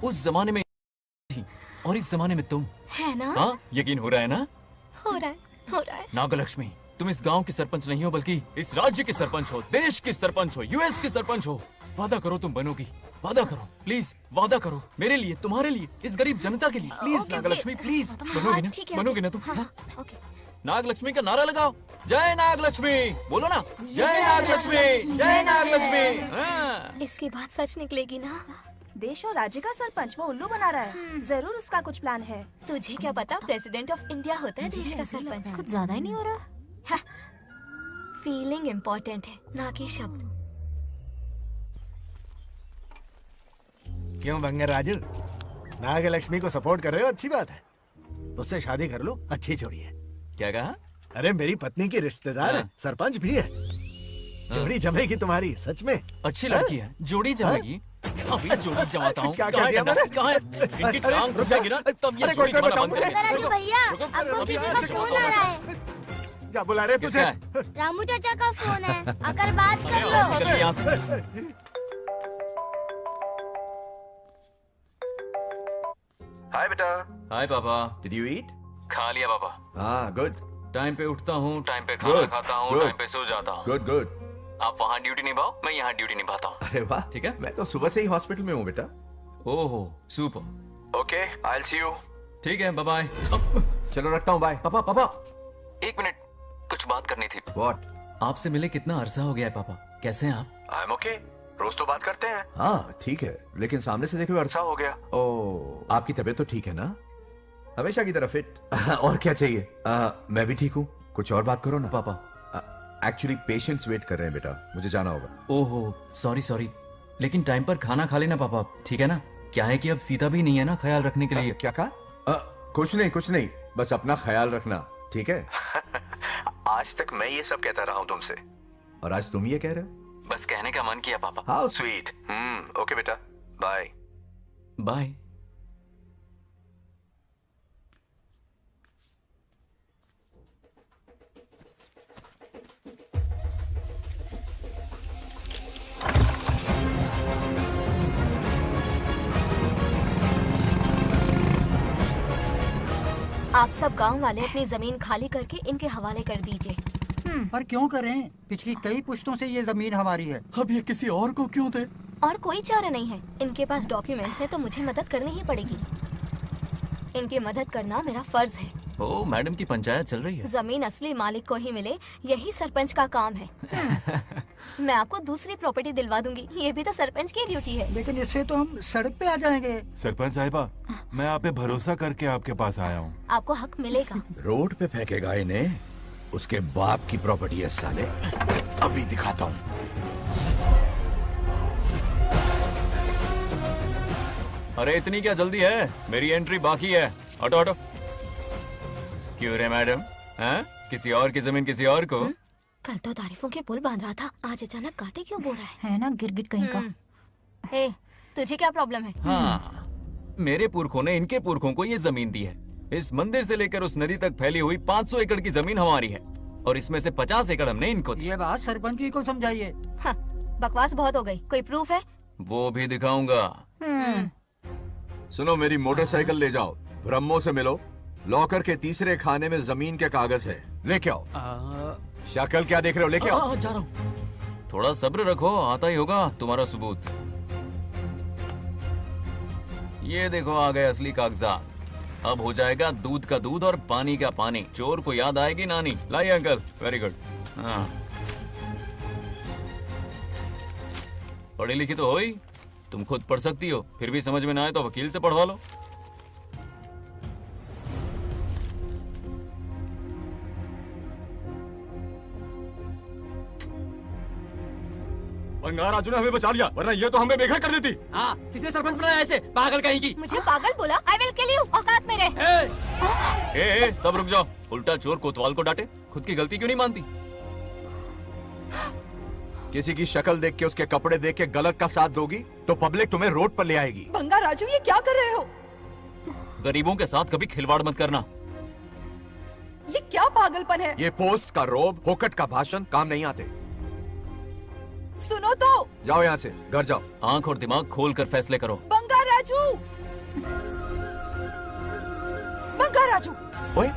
उस जमाने में थी और इस जमाने में तुम। है ना? हाँ, यकीन हो रहा है ना? हो रहा है, हो रहा है। नागलक्ष्मी, तुम इस गांव की सरपंच नहीं हो, बल्कि इस राज्य की सरपंच हो, देश की सरपंच हो, यूएस की सरपंच हो। वादा करो तुम बनोगी, वादा करो प्लीज, वादा करो मेरे लिए, तुम्हारे लिए, इस गरीब जनता के लिए, प्लीज नागलक्ष्मी प्लीज। बनोगी ना? ठीक है, बनोगी ना तुम? हाँ, ओके। नागलक्ष्मी का नारा लगाओ, जय नागलक्ष्मी बोलो ना, जय नागलक्ष्मी, जय नागलक्ष्मी। हाँ। इसकी बात सच निकलेगी ना? देश और राज्य का सरपंच वो उल्लू बना रहा है। जरूर उसका कुछ प्लान है। तुझे क्या पता, प्रेसिडेंट ऑफ इंडिया होता है देश का सरपंच। कुछ ज्यादा ही नहीं हो रहा? फीलिंग इम्पोर्टेंट है, ना कि शब्द। क्यों बंगर राजू, नागलक्ष्मी को सपोर्ट कर रहे हो? अच्छी बात है, उससे शादी कर लो। अच्छी जोड़ी है। क्या कहा? अरे मेरी पत्नी की रिश्तेदार है, सरपंच भी है। जोड़ी जमेगी तुम्हारी, सच में। अच्छी लड़की है, जोड़ी जमेगी। अभी जोड़ी जमाता हूँ। क्या कर दिया मैंने? कहाँ है? इनकी टांग टूट जाएगी ना, तब ये जोड़ी जमाना बंद करेंगे। भैया, आपको किसी का फोन आ रहा है। जा बुला रहे तुझे? रामू चाचा का फोन है, आकर बात कर लो। चलिए यहाँ से। हाय बेटा। हाय पापा। Did you eat? खा लिया पापा। हाँ गुड। टाइम पे उठता हूँ, टाइम पे खाना खाता हूँ, टाइम पे सो जाता हूँ। Good good. आप वहाँ ड्यूटी निभाओ, मैं यहाँ ड्यूटी निभाता हूँ। अरे वाह, ठीक है। मैं तो सुबह से ही हॉस्पिटल में हूँ बेटा। ओहो super. Okay, I will see you. ठीक है, बाय बाय। चलो रखता हूँ, बाय। पापा पापा, एक मिनट, कुछ बात करनी थी। व्हाट? आपसे मिले कितना अरसा हो गया है पापा, कैसे हैं आप? आई एम ओके, रोज तो बात करते हैं। हाँ ठीक है, लेकिन सामने से देखे हुए अरसा हो गया। ओ, आपकी तबीयत तो ठीक है ना? हमेशा की तरह फिट। और क्या चाहिए? मैं भी ठीक हूँ, कुछ और बात करो ना। पापा एक्चुअली पेशेंट्स वेट कर रहे हैं बेटा, मुझे जाना होगा। ओहो सॉरी सॉरी, लेकिन टाइम पर खाना खा लेना पापा, ठीक है ना? क्या है कि अब सीता भी नहीं है ना ख्याल रखने के लिए। क्या कहा? कुछ नहीं, बस अपना ख्याल रखना, ठीक है? आज तक मैं ये सब कहता रहा हूँ तुमसे, और आज तुम ये कह रहे हो? बस कहने का मन किया पापा। How sweet. ओके बेटा, बाय बाय। आप सब गांव वाले अपनी जमीन खाली करके इनके हवाले कर दीजिए। पर क्यों करें? पिछली कई पुश्तों से ये जमीन हमारी है। अब ये किसी और को क्यों दे? और कोई चारा नहीं है। इनके पास डॉक्यूमेंट्स है तो मुझे मदद करनी ही पड़ेगी। इनकी मदद करना मेरा फर्ज है। ओ, मैडम की पंचायत चल रही है। जमीन असली मालिक को ही मिले, यही सरपंच का काम है। मैं आपको दूसरी प्रॉपर्टी दिलवा दूंगी, ये भी तो सरपंच की ड्यूटी है। लेकिन इससे तो हम सड़क पे आ जाएंगे। सरपंच साहिबा, मैं आप पे भरोसा करके आपके पास आया हूँ। आपको हक मिलेगा। रोड पे फेंकेगा इन्हें, उसके बाप की प्रॉपर्टी है साले। अभी दिखाता हूँ। अरे इतनी क्या जल्दी है? मेरी एंट्री बाकी है। हटो हटो। क्यों रे मैडम? हाँ? किसी और की जमीन किसी और को? कल तो तारीफों के पुल बांध रहा था, आज अचानक कांटे क्यों बो रहा है ना गिरगिट कहीं का। हे, तुझे क्या प्रॉब्लम है? हाँ, मेरे पुरखों ने इनके पुरखों को ये जमीन दी है। इस मंदिर से लेकर उस नदी तक फैली हुई 500 एकड़ की जमीन हमारी है और इसमें से 50 एकड़ हमने इनको दी। ये बात सरपंच जी को समझाइए। हाँ, बकवास बहुत हो गई। कोई प्रूफ है? वो भी दिखाऊंगा। सुनो, मेरी मोटरसाइकिल ले जाओ, ब्रह्मो से मिलो, लॉकर के तीसरे खाने में जमीन के कागज है, लेके आओ। शक्ल क्या देख रहे हो, लेके आओ। जा रहा हूँ। थोड़ा सब्र रखो, आता ही होगा तुम्हारा सबूत। ये देखो आ गए असली कागजात। अब हो जाएगा दूध का दूध और पानी का पानी। चोर को याद आएगी नानी। लाइए अंकल, वेरी गुड। हाँ, पढ़ी लिखी तो हो ही, तुम खुद पढ़ सकती हो, फिर भी समझ में ना आए तो वकील से पढ़वा लो। बंगाराजू ने हमें बचा लिया, वरना ये तो हमें बेघर कर देती। हाँ, किसने सरपंच बनाया ऐसे पागल कहीं की? मुझे पागल बोला? I will kill you. औकात में रहे। ए, सब रुक जाओ। उल्टा चोर कोतवाल को डांटे, खुद की गलती क्यों नहीं मानती? किसी की शक्ल देख के, उसके कपड़े देख के गलत का साथ दोगी तो पब्लिक तुम्हें रोड पर ले आएगी। बंगा राजू, ये क्या कर रहे हो? गरीबों के साथ कभी खिलवाड़ मत करना। ये क्या पागलपन है? ये पोस्ट का रोब, फोकट का भाषण काम नहीं आते। सुनो तो। जाओ यहाँ से, घर जाओ। आंख और दिमाग खोल कर फैसले करो। बंगा राजू, बंगा राजू। ओए,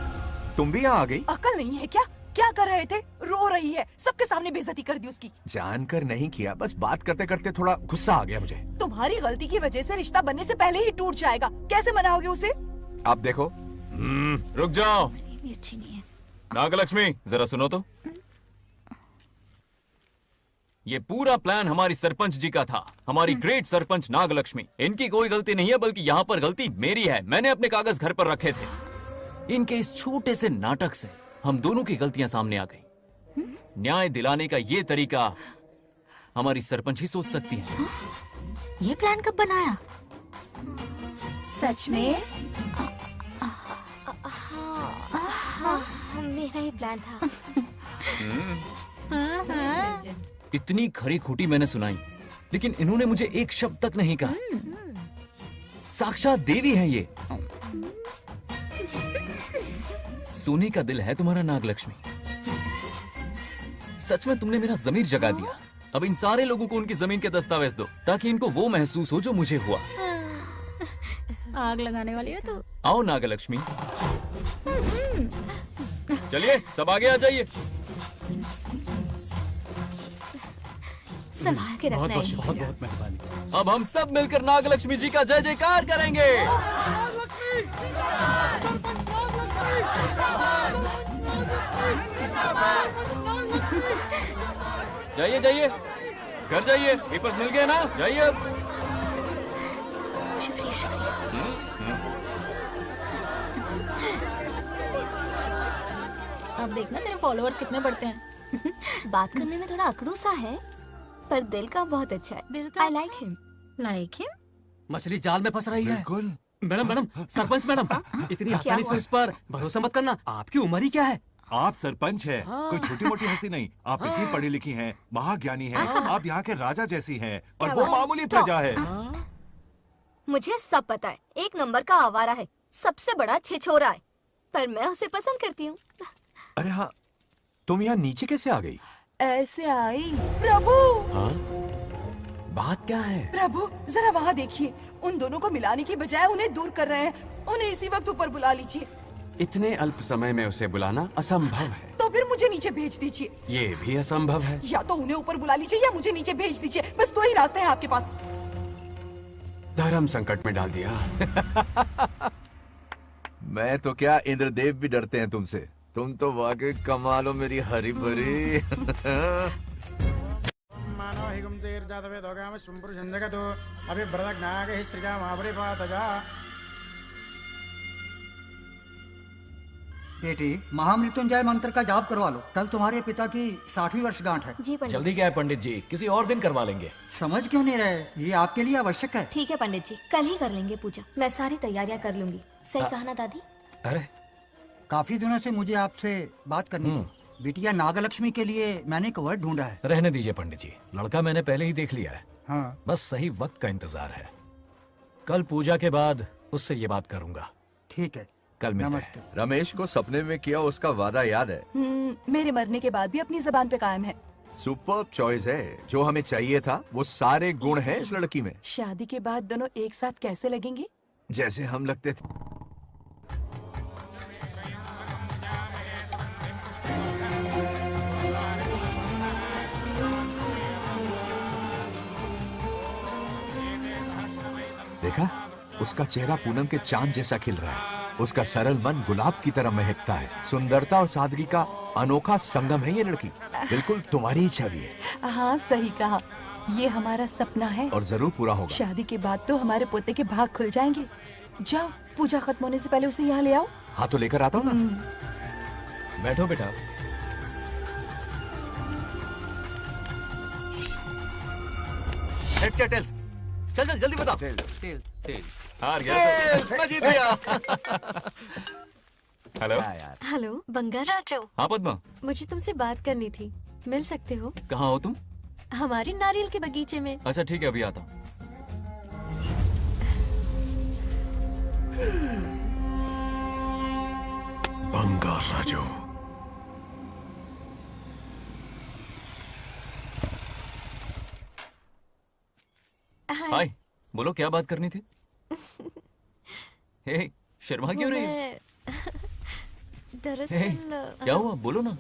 तुम भी यहाँ आ गई? अकल नहीं है क्या? क्या कर रहे थे? रो रही है, सबके सामने बेइज्जती कर दी उसकी। जानकर नहीं किया, बस बात करते करते थोड़ा गुस्सा आ गया मुझे। तुम्हारी गलती की वजह से रिश्ता बनने से पहले ही टूट जाएगा। कैसे मनाओगे उसे? आप देखो। रुक जाओ। अच्छी नहीं है। नागलक्ष्मी, जरा सुनो तो। ये पूरा प्लान हमारी सरपंच जी का था, हमारी ग्रेट सरपंच नागलक्ष्मी। इनकी कोई गलती नहीं है, बल्कि यहाँ पर गलती मेरी है। मैंने अपने कागज घर पर रखे थे। इनके इस छोटे से नाटक से हम दोनों की गलतियां सामने आ गई। न्याय दिलाने का ये तरीका हमारी सरपंच ही सोच सकती है। ये प्लान कब बनाया? सच में? हाँ, मेरा ही प्लान था। इतनी खरी खोटी मैंने सुनाई, लेकिन इन्होंने मुझे एक शब्द तक नहीं कहा। साक्षात देवी है ये। सोने का दिल है तुम्हारा नागलक्ष्मी। सच में तुमने मेरा ज़मीर जगा दिया। अब इन सारे लोगों को उनकी जमीन के दस्तावेज दो, ताकि इनको वो महसूस हो जो मुझे हुआ। आग लगाने वाली है तो। आओ नागलक्ष्मी, चलिए सब आगे आ जाइए। संभाल के रखना है। बहुत बहुत मेहरबानी। अब हम सब मिलकर नागलक्ष्मी जी का जय जयकार करेंगे। जाइए जाइए, घर जाइए। पेपर्स मिल गए ना? जाइए अब। शुक्रिया शुक्रिया। अब देखना तेरे फॉलोअर्स कितने बढ़ते हैं। बात करने में थोड़ा अकड़ू सा है, पर दिल का बहुत अच्छा है। I like him. Like him? मछली जाल में फंस रही है। मैडम मैडम, सरपंच मैडम, इतनी क्या आसानी से हुआ? उस पर भरोसा मत करना। आपकी उम्र ही क्या है? आप सरपंच हैं, कोई छोटी मोटी हंसी नहीं। आप इतनी पढ़ी लिखी हैं, महाज्ञानी हैं, आप यहाँ के राजा जैसी हैं, और वो मामूली प्रजा है। मुझे सब पता है, एक नंबर का आवारा है, सबसे बड़ा छिछोरा है, पर मैं उसे पसंद करती हूँ। अरे हाँ, तुम यहाँ नीचे कैसे आ गई? ऐसे आई। प्रभु, हाँ? बात क्या है? प्रभु जरा वहाँ देखिए, उन दोनों को मिलाने की बजाय उन्हें दूर कर रहे हैं। उन्हें इसी वक्त ऊपर बुला लीजिए। इतने अल्प समय में उसे बुलाना असंभव है। तो फिर मुझे नीचे भेज दीजिए। ये भी असंभव है। या तो उन्हें ऊपर बुला लीजिए या मुझे नीचे भेज दीजिए, बस दो ही रास्ते हैं आपके पास। धर्म संकट में डाल दिया। मैं तो क्या, इंद्रदेव भी डरते हैं तुमसे। तुम तो वाकई कमाल हो मेरी हरी भरी। मानव हिगम तेर जातवे दोगा में सुंपुर जंदगा तो अभी ब्रदक नाग ही श्रीगा महाबरी पातजा। बेटी, महामृत्युंजय मंत्र का जाप करवा लो, कल तुम्हारे पिता की 60वीं वर्षगांठ है। जी पंडित। जल्दी क्या है पंडित जी, किसी और दिन करवा लेंगे। समझ क्यों नहीं रहे, ये आपके लिए आवश्यक है। ठीक है पंडित जी, कल ही कर लेंगे पूजा। मैं सारी तैयारियां कर लूंगी। सही कहा ना दादी? अरे काफी दिनों से मुझे आपसे बात करनी थी। बिटिया नागलक्ष्मी के लिए मैंने एक वर्ड ढूंढा है। रहने दीजिए पंडित जी, लड़का मैंने पहले ही देख लिया है। हाँ। बस सही वक्त का इंतजार है। कल पूजा के बाद उससे ये बात करूंगा। ठीक है, कल मिलते नमस्ते। रमेश को सपने में किया उसका वादा याद है? मेरे मरने के बाद भी अपनी जबान पे कायम है। सुपर्ब चॉइस है, जो हमें चाहिए था वो सारे गुण हैं इस लड़की में। शादी के बाद दोनों एक साथ कैसे लगेंगे? जैसे हम लगते थे। देखा, उसका चेहरा पूनम के चांद जैसा खिल रहा है। उसका सरल मन गुलाब की तरह महकता है। सुंदरता और सादगी का अनोखा संगम है ये लड़की। बिल्कुल तुम्हारी ही छवि है। हाँ सही कहा, ये हमारा सपना है और जरूर पूरा होगा। शादी के बाद तो हमारे पोते के भाग खुल जाएंगे। जाओ, पूजा खत्म होने से पहले उसे यहाँ ले आओ। हाँ तो लेकर आता हूँ ना। बैठो बेटा। हेड्स या टेल्स? चल चल जल्दी बताओ। टेल्स। हार गया तो। मैं जीत गया। Hello hello Bangaraju. हाँ पद्मा, मुझे तुमसे बात करनी थी, मिल सकते हो? कहाँ हो तुम? हमारे नारियल के बगीचे में। अच्छा ठीक है, अभी आता हूँ। बंगाराजो। हाय, बोलो क्या बात करनी थी? हे, शर्मा क्यों रही है? हे, दरअसल क्या हुआ, बोलो ना।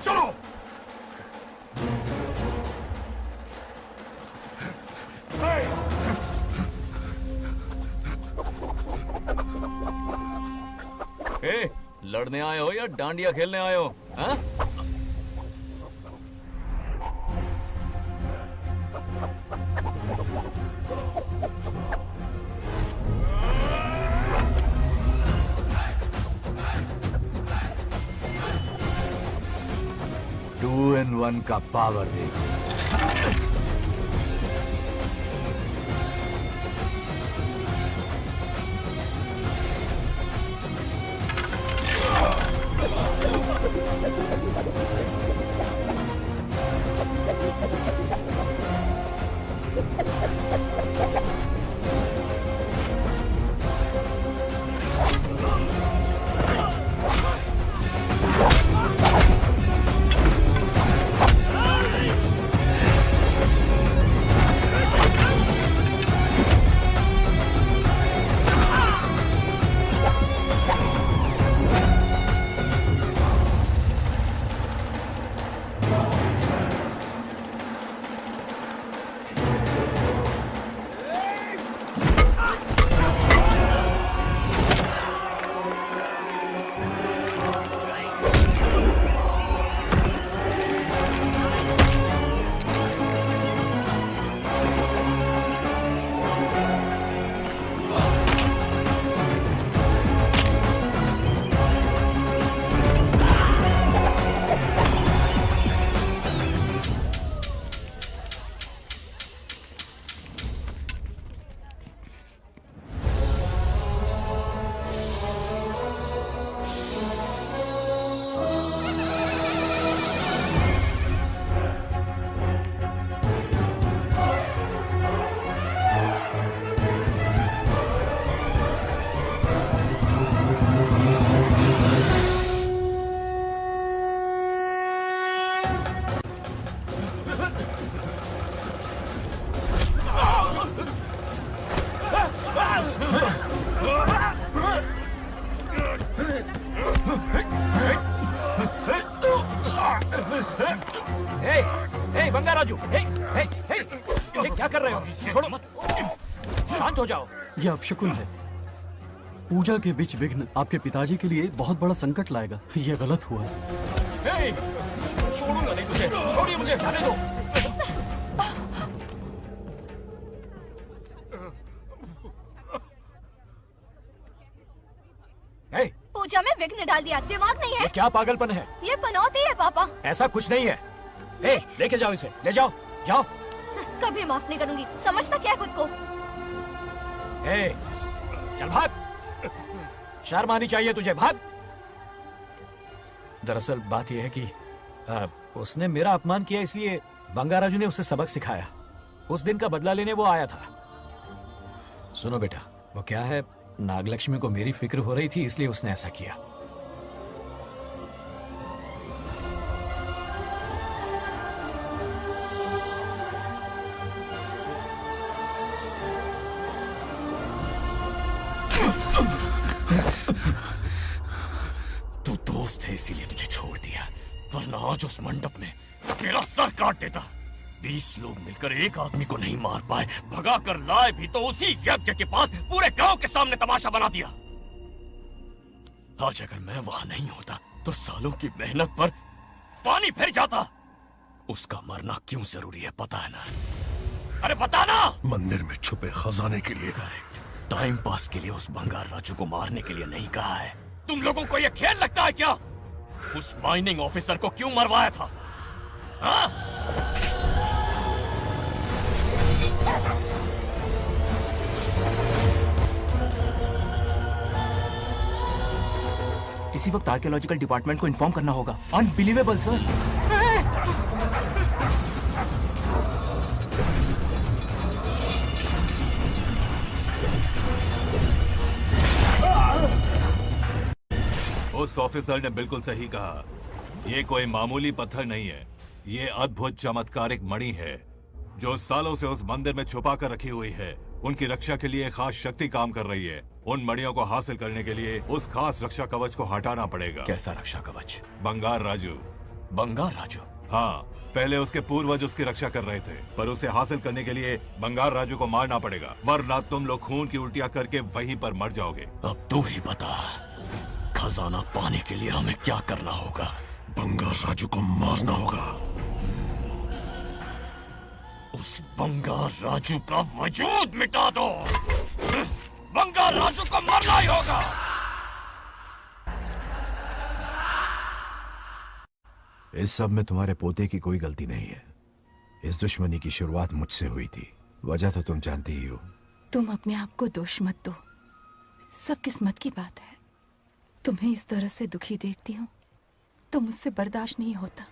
चलो। ए, लड़ने आए हो या डांडिया खेलने आए हो? हाँ? टू इन वन का पावर देखो। राजू, हे, हे, हे, हे, क्या कर रहे हो? छोड़ो मत, शांत हो जाओ। यह अपशकुन है। पूजा के बीच विघ्न आपके पिताजी के लिए बहुत बड़ा संकट लाएगा। यह गलत हुआ। हे, छोड़ूंगा नहीं तुझे, छोड़िए मुझे, जाने दो। हे, पूजा में विघ्न डाल दिया, दिमाग नहीं है। ये क्या पागलपन है? ये पनौती है पापा। ऐसा कुछ नहीं है। हे, लेके जाओ इसे, ले जाओ, जाओ। कभी माफ नहीं करूंगी, समझता क्या है खुद को? हे, चल भाग। शर्म आनी चाहिए तुझे, भाग। दरअसल बात यह है कि उसने मेरा अपमान किया, इसलिए बंगाराजू ने उसे सबक सिखाया। उस दिन का बदला लेने वो आया था। सुनो बेटा, वो क्या है, नागलक्ष्मी को मेरी फिक्र हो रही थी, इसलिए उसने ऐसा किया। तू दोस्त है इसीलिए तुझे छोड़ दिया, वरना आज उस मंडप में तेरा सर काट देता। 20 लोग मिलकर एक आदमी को नहीं मार पाए, भगा कर लाए भी तो उसी यज्ञ के पास पूरे गांव के सामने तमाशा बना दिया। आज अगर मैं वहां नहीं होता तो सालों की मेहनत पर पानी फिर जाता। उसका मरना क्यों जरूरी है पता है ना? अरे बता ना। मंदिर में छुपे खजाने के लिए। करेक्ट, टाइम पास के लिए उस बंगार राजू को मारने के लिए नहीं कहा है। तुम लोगों को यह खेल लगता है क्या? उस माइनिंग ऑफिसर को क्यों मरवाया था? हाँ? इसी वक्त आर्कियोलॉजिकल डिपार्टमेंट को इन्फॉर्म करना होगा। Unbelievable sir. उस ऑफिसर ने बिल्कुल सही कहा। ये कोई मामूली पत्थर नहीं है, ये अद्भुत चमत्कारिक मणि है जो सालों से उस मंदिर में छुपा कर रखी हुई है। उनकी रक्षा के लिए खास शक्ति काम कर रही है। उन मणियों को हासिल करने के लिए उस खास रक्षा कवच को हटाना पड़ेगा। कैसा रक्षा कवच? बंगार राजू। बंगार राजू? हाँ, पहले उसके पूर्वज उसकी रक्षा कर रहे थे, पर उसे हासिल करने के लिए बंगार राजू को मारना पड़ेगा, वरना तुम लोग खून की उल्टियां करके वहीं पर मर जाओगे। अब तू ही बता, खजाना पाने के लिए हमें क्या करना होगा? बंगार राजू को मारना होगा। उस बंगार राजू का वजूद मिटा दो। बंगार राजू को मरना ही होगा। इस सब में तुम्हारे पोते की कोई गलती नहीं है। इस दुश्मनी की शुरुआत मुझसे हुई थी, वजह तो तुम जानती ही हो। तुम अपने आप को दोष मत दो, सब किस्मत की बात है। तुम्हें इस तरह से दुखी देखती हूँ तो मुझसे बर्दाश्त नहीं होता।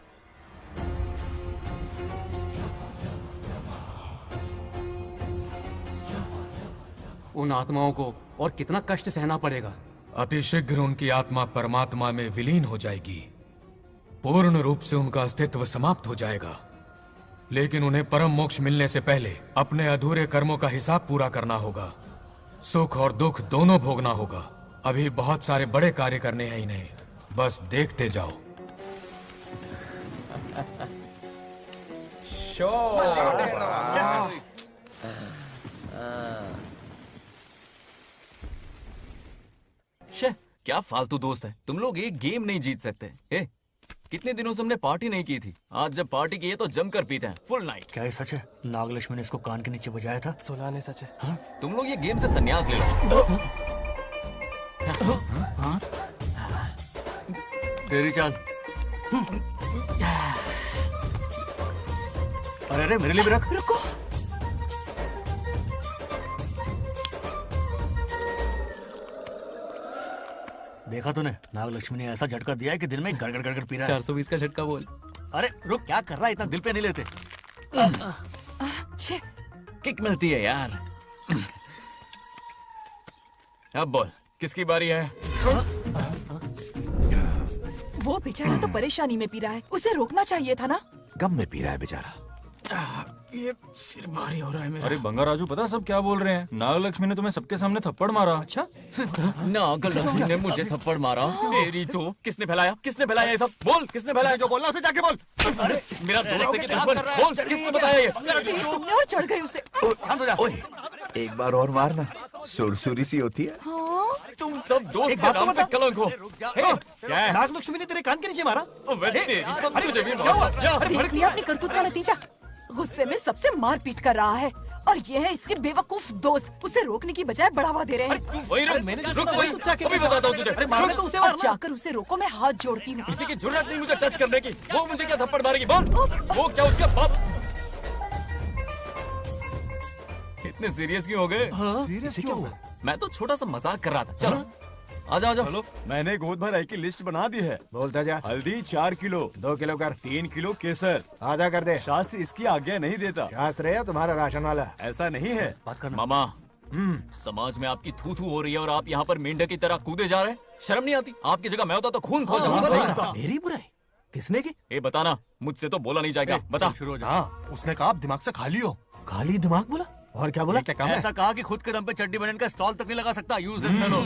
उन आत्माओं को और कितना कष्ट सहना पड़ेगा। अतिशीघ्र उनकी आत्मा परमात्मा में विलीन हो जाएगी, पूर्ण रूप से उनका अस्तित्व समाप्त हो जाएगा। लेकिन उन्हें परम मोक्ष मिलने से पहले अपने अधूरे कर्मों का हिसाब पूरा करना होगा। सुख और दुख दोनों भोगना होगा। अभी बहुत सारे बड़े कार्य करने हैं इन्हें, बस देखते जाओ। शे, क्या फालतू दोस्त है। तुम लोग एक गेम नहीं जीत सकते। ए, कितने दिनों से हमने पार्टी नहीं की थी, आज जब पार्टी की है तो जमकर पीते हैं, फुल नाइट। क्या ये सच है? नागलक्ष्मी ने इसको कान के नीचे बजाया था। सोलह ने सच है। हाँ? तुम लोग ये गेम से संन्यास ले लो। हाँ? तेरी चाल। अरे अरे, मेरे लिए भी रख। रुको, देखा तूने, नागलक्ष्मी ने ऐसा झटका दिया है कि दिन में गड़गड़ गड़गड़ पी रहा है। 420 का झटका बोल। अरे रुक, क्या कर रहा है? इतना दिल पे नहीं लेते। किक मिलती है यार। अब बोल, किसकी बारी है? वो बेचारा तो परेशानी में पी रहा है, उसे रोकना चाहिए था ना। गम में पी रहा है बेचारा। ये सिर भारी हो रहा है मेरा। अरे बंगा राजू, पता सब क्या बोल रहे हैं? नागलक्ष्मी ने तुम्हें सबके सामने थप्पड़ मारा। अच्छा? नागलक्ष्मी ने मुझे थप्पड़ मारा? तेरी तो किसने फैलाया? किसने फैलाया ये सब? बोल, किसने फैलाया? जो बोलना उसे जाके बोल। अरे मेरा दोस्त है कि दुश्मन? बोल, किसने बताया ये? तुमने और चढ़ गई उसे। ओए, एक बार और मारना, सुरसुरी सी होती है। तुम सब दोस्त के नाम पे कलंक हो। क्या है? नागलक्ष्मी ने तेरे कान के नीचे मारा? देख लिया अपनी करतूत का नतीजा। गुस्से में सबसे मारपीट कर रहा है और ये है इसके बेवकूफ दोस्त, उसे रोकने की बजाय बढ़ावा दे रहे हैं। तू वही रुक, अभी बताता हूँ तुझे। अरे मारने तो उसे मारना। जाकर उसे रोको, मैं हाथ जोड़ती हूँ। किसी की जुर्रत नहीं मुझे टच करने की। वो मुझे क्या थप्पड़ मारेगी? बोल, वो क्या उसका बाप? इतने सीरियस क्यों हो गए? सीरियस क्यों हुआ? मैं तो छोटा सा मजाक कर रहा था। चलो आजा आजा। चलो, मैंने गोद भराई की लिस्ट बना दी है। बोलता जा। हल्दी 4 किलो, 2 किलो कर, 3 किलो केसर। आधा कर दे। शास्त्र इसकी आज्ञा नहीं देता। शास्त्र है या तुम्हारा राशन वाला? ऐसा नहीं है। मामा, समाज में आपकी थू थू हो रही है और आप यहाँ पर मेंढक की तरह कूदे जा रहे हैं। शर्म नहीं आती? आपकी जगह मैं होता तो खून खो जाता। मेरी बुराई किसने की? ए बताना, मुझसे तो बोला नहीं जाएगा। बता। हाँ, उसने कहा आप दिमाग से खाली हो। खाली दिमाग बोला? और क्या बोला? क्या काम है? ऐसा कहा कि खुद के दम पे चड्डी बनियान का स्टॉल तक नहीं लगा सकता। Use this fellow.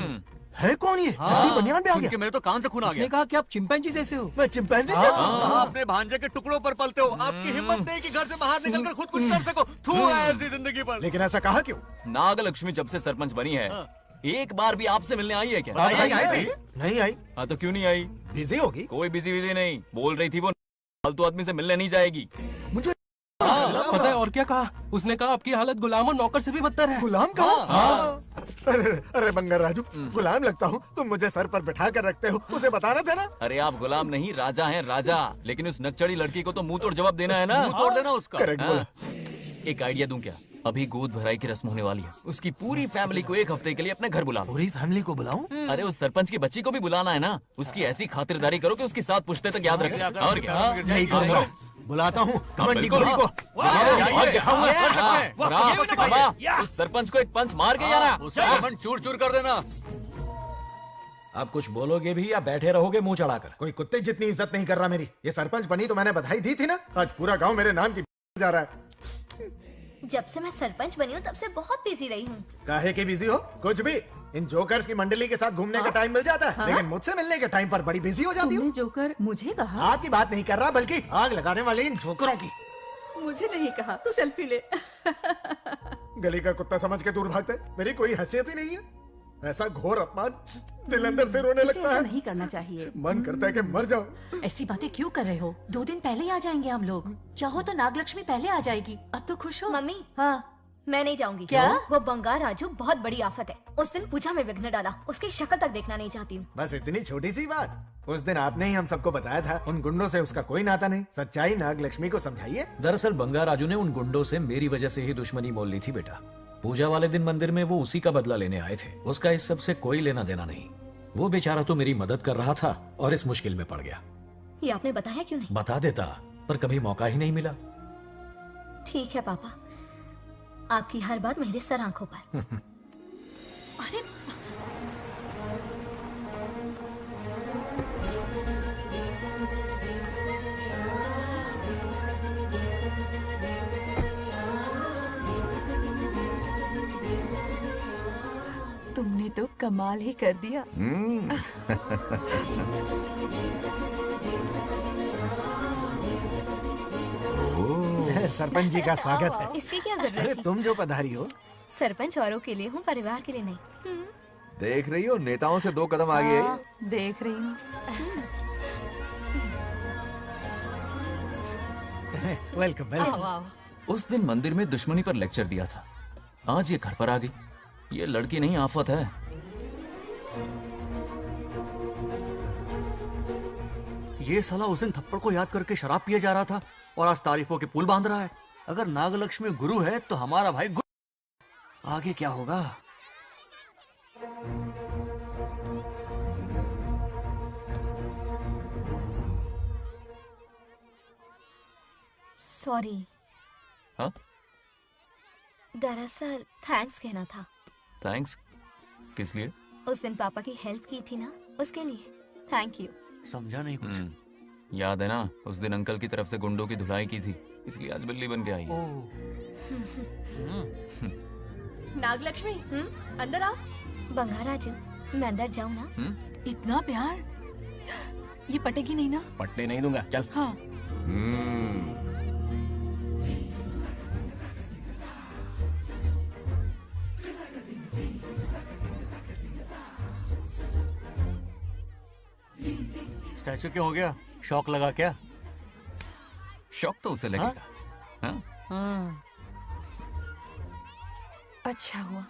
है कौन ये? चड्डी बनियान पे आ गया? मेरे तो कान से खून आ गया। उसने कहा कि आप चिंपैंजी जैसे हो। मैं चिंपैंजी जैसा हूँ? आप अपने भांजे के टुकड़ों पर पलते हो। आपकी हिम्मत नहीं कि घर से बाहर निकलकर खुद कुछ कर सको। थू है ऐसी जिंदगी पर। लेकिन ऐसा कहा क्यों? नागलक्ष्मी जब से सरपंच बनी है, एक बार भी आपसे मिलने आई है क्या? नहीं आई। हाँ तो क्यों नहीं आई? बिजी होगी। कोई बिजी नहीं, बोल रही थी वो फालतू आदमी से मिलने नहीं जाएगी। मुझे पता है और क्या कहा? उसने कहा आपकी हालत गुलाम और नौकर से भी बदतर है। गुलाम कहा? अरे बंगर राजू, गुलाम लगता हूँ? तुम मुझे सर पर बिठा कर रखते हो, उसे बताना था ना। अरे आप गुलाम नहीं, राजा हैं राजा। लेकिन उस नकचड़ी लड़की को तो मुंह तोड़ जवाब देना है ना। मुंह तोड़ देना उसका। करेक्ट बोला। एक आइडिया दूं क्या? अभी गोद भराई की रस्म होने वाली है, उसकी पूरी फैमिली को एक हफ्ते के लिए अपने घर बुला लो। पूरी फैमिली को बुलाऊं? अरे उस सरपंच की बच्ची को भी बुलाना है ना। उसकी ऐसी खातिरदारी करो कि उसकी 7 पुश्ते तक याद रखे। और क्या? यही करूंगा। बुलाता हूँ कमंडी घोड़ी को। उस सरपंच को एक पंच मार के जाना। उसका चूर चूर कर देना। आप कुछ बोलोगे भी या बैठे रहोगे मुंह चढ़ाकर? कोई कुत्ते जितनी इज्जत नहीं कर रहा मेरी। ये सरपंच बनी तो मैंने बधाई दी थी ना। आज पूरा गांव मेरे नाम की जा रहा है। जब से मैं सरपंच बनी हूँ तब से बहुत बिजी रही हूँ। काहे के बिजी हो? कुछ भी। इन जोकर्स की मंडली के साथ घूमने का टाइम मिल जाता है, लेकिन मुझसे मिलने के टाइम पर बड़ी बिजी हो जाती हूँ। जोकर मुझे कहा? आपकी बात नहीं कर रहा, बल्कि आग लगाने वाले इन जोकरों की। मुझे नहीं कहा। तू सेल्फी ले। गली का कुत्ता समझ के दूर भागते। मेरी कोई हैसियत ही नहीं है। ऐसा घोर अपमान, दिल अंदर से रोने लगता है। नहीं करना चाहिए। मन करता है कि मर जाऊं। ऐसी बातें क्यों कर रहे हो? 2 दिन पहले ही आ जाएंगे हम लोग। चाहो तो नागलक्ष्मी पहले आ जाएगी। अब तो खुश हो? मम्मी, हाँ। मैं नहीं जाऊंगी। क्या? वो बंगार राजू बहुत बड़ी आफत है। उस दिन पूजा में विघ्न डाला। उसकी शक्ल तक देखना नहीं चाहती हूँ। बस इतनी छोटी सी बात। उस दिन आपने ही हम सबको बताया था, उन गुंडों से उसका कोई नाता नहीं। सच्चाई नागलक्ष्मी को समझाइए। दरअसल बंगार राजू ने उन गुंडों से मेरी वजह से ही दुश्मनी मोल ली थी बेटा। पूजा वाले दिन मंदिर में वो उसी का बदला लेने आए थे। उसका इस सब से कोई लेना देना नहीं। वो बेचारा तो मेरी मदद कर रहा था और इस मुश्किल में पड़ गया। ये आपने बताया क्यों नहीं? बता देता, पर कभी मौका ही नहीं मिला। ठीक है पापा, आपकी हर बात मेरे सर आंखों पर। अरे तुमने तो कमाल ही कर दिया। सरपंच जी का स्वागत है। इसकी क्या जरूरत थी? तुम जो पधारी हो। सरपंच औरों के लिए हूँ, परिवार के लिए नहीं। देख रही हो, नेताओं से 2 कदम आगे है। हाँ, देख रही हूँ। Welcome welcome. उस दिन मंदिर में दुश्मनी पर लेक्चर दिया था, आज ये घर पर आ गई। ये लड़की नहीं, आफत है। ये साला उस दिन थप्पड़ को याद करके शराब पिए जा रहा था और आज तारीफों के पुल बांध रहा है। अगर नागलक्ष्मी गुरु है तो हमारा भाई गुरु। आगे क्या होगा? सॉरी। हाँ? दरअसल थैंक्स कहना था। थैंक्स किस लिए? उस दिन पापा की हेल्प की थी ना, उसके लिए थैंक यू। समझा नहीं कुछ। याद है ना, उस दिन अंकल की तरफ से गुंडों की धुलाई की थी। इसलिए आज बिल्ली बन के आई है। नागलक्ष्मी अंदर आओ। बंगाराजू, मैं अंदर जाऊँ ना? इतना प्यार, ये पटेगी नहीं ना? पट्टे नहीं दूंगा, चल। हाँ। स्टैचू क्यों हो गया? शौक लगा क्या? शौक तो उसे लगेगा। हाँ। अच्छा हुआ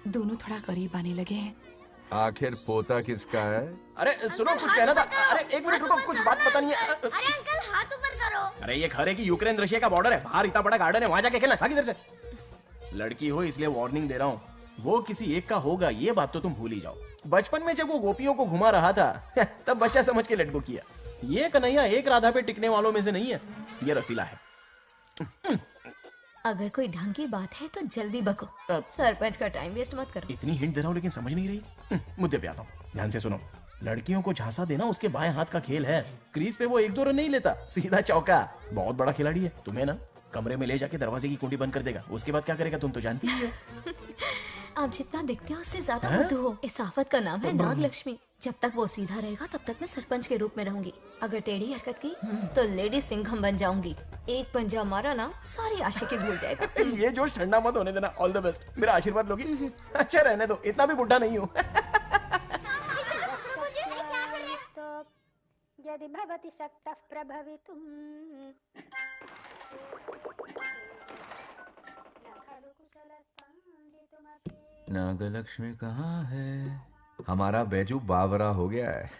दोनों थोड़ा करीब आने लगे हैं। आखिर पोता किसका है? अरे सुनो, कुछ कहना था। अरे एक मिनट रुको, कुछ बात पता नहीं है। अरे अंकल हाथ ऊपर करो। अरे ये खरे की यूक्रेन रशिया का बॉर्डर है, बाहर इतना बड़ा गार्डन है, वहां जाके खेलना। भाग इधर से। लड़की हो इसलिए वार्निंग दे रहा हूँ, वो किसी एक का होगा ये बात तो तुम भूल ही जाओ। बचपन में जब वो गोपियों को घुमा रहा था तब बच्चा समझ के लड़को किया। ये कन्हैया एक राधा पे टिकने वालों में से नहीं है, ये रसीला है। अगर कोई ढंग की बात है तो जल्दी बको, सरपंच का टाइम वेस्ट मत करो। इतनी हिंट दे रहा हूँ लेकिन समझ नहीं रही। मुद्दे पे आता हूँ, ध्यान से सुनो। लड़कियों को झांसा देना उसके बाएं हाथ का खेल है। क्रीज पे वो 1-2 रन नहीं लेता, सीधा चौका। बहुत बड़ा खिलाड़ी है। तुम्हें ना कमरे में ले जाके दरवाजे की कुंडी बंद कर देगा, उसके बाद क्या करेगा तुम तो जानती ही हो। आप जितना दिखते हो उससे ज्यादा बुद्धू हो। इस आफत का नाम है नागलक्ष्मी। जब तक वो सीधा रहेगा तब तक मैं सरपंच के रूप में रहूंगी। अगर टेढ़ी हरकत की तो लेडी सिंघम बन जाऊंगी। एक पंजा मारा ना सारी आशिकी भूल जाएगा। ये जोश ठंडा मत होने देना। All the best. मेरा आशीर्वाद लोगी? अच्छा रहने दो, इतना भी बुढ़ा नहीं हूँ। यदि भवति शक्तः प्रभवितुम्। नागलक्ष्मी कहाँ है? हमारा बैजू बावरा हो गया है।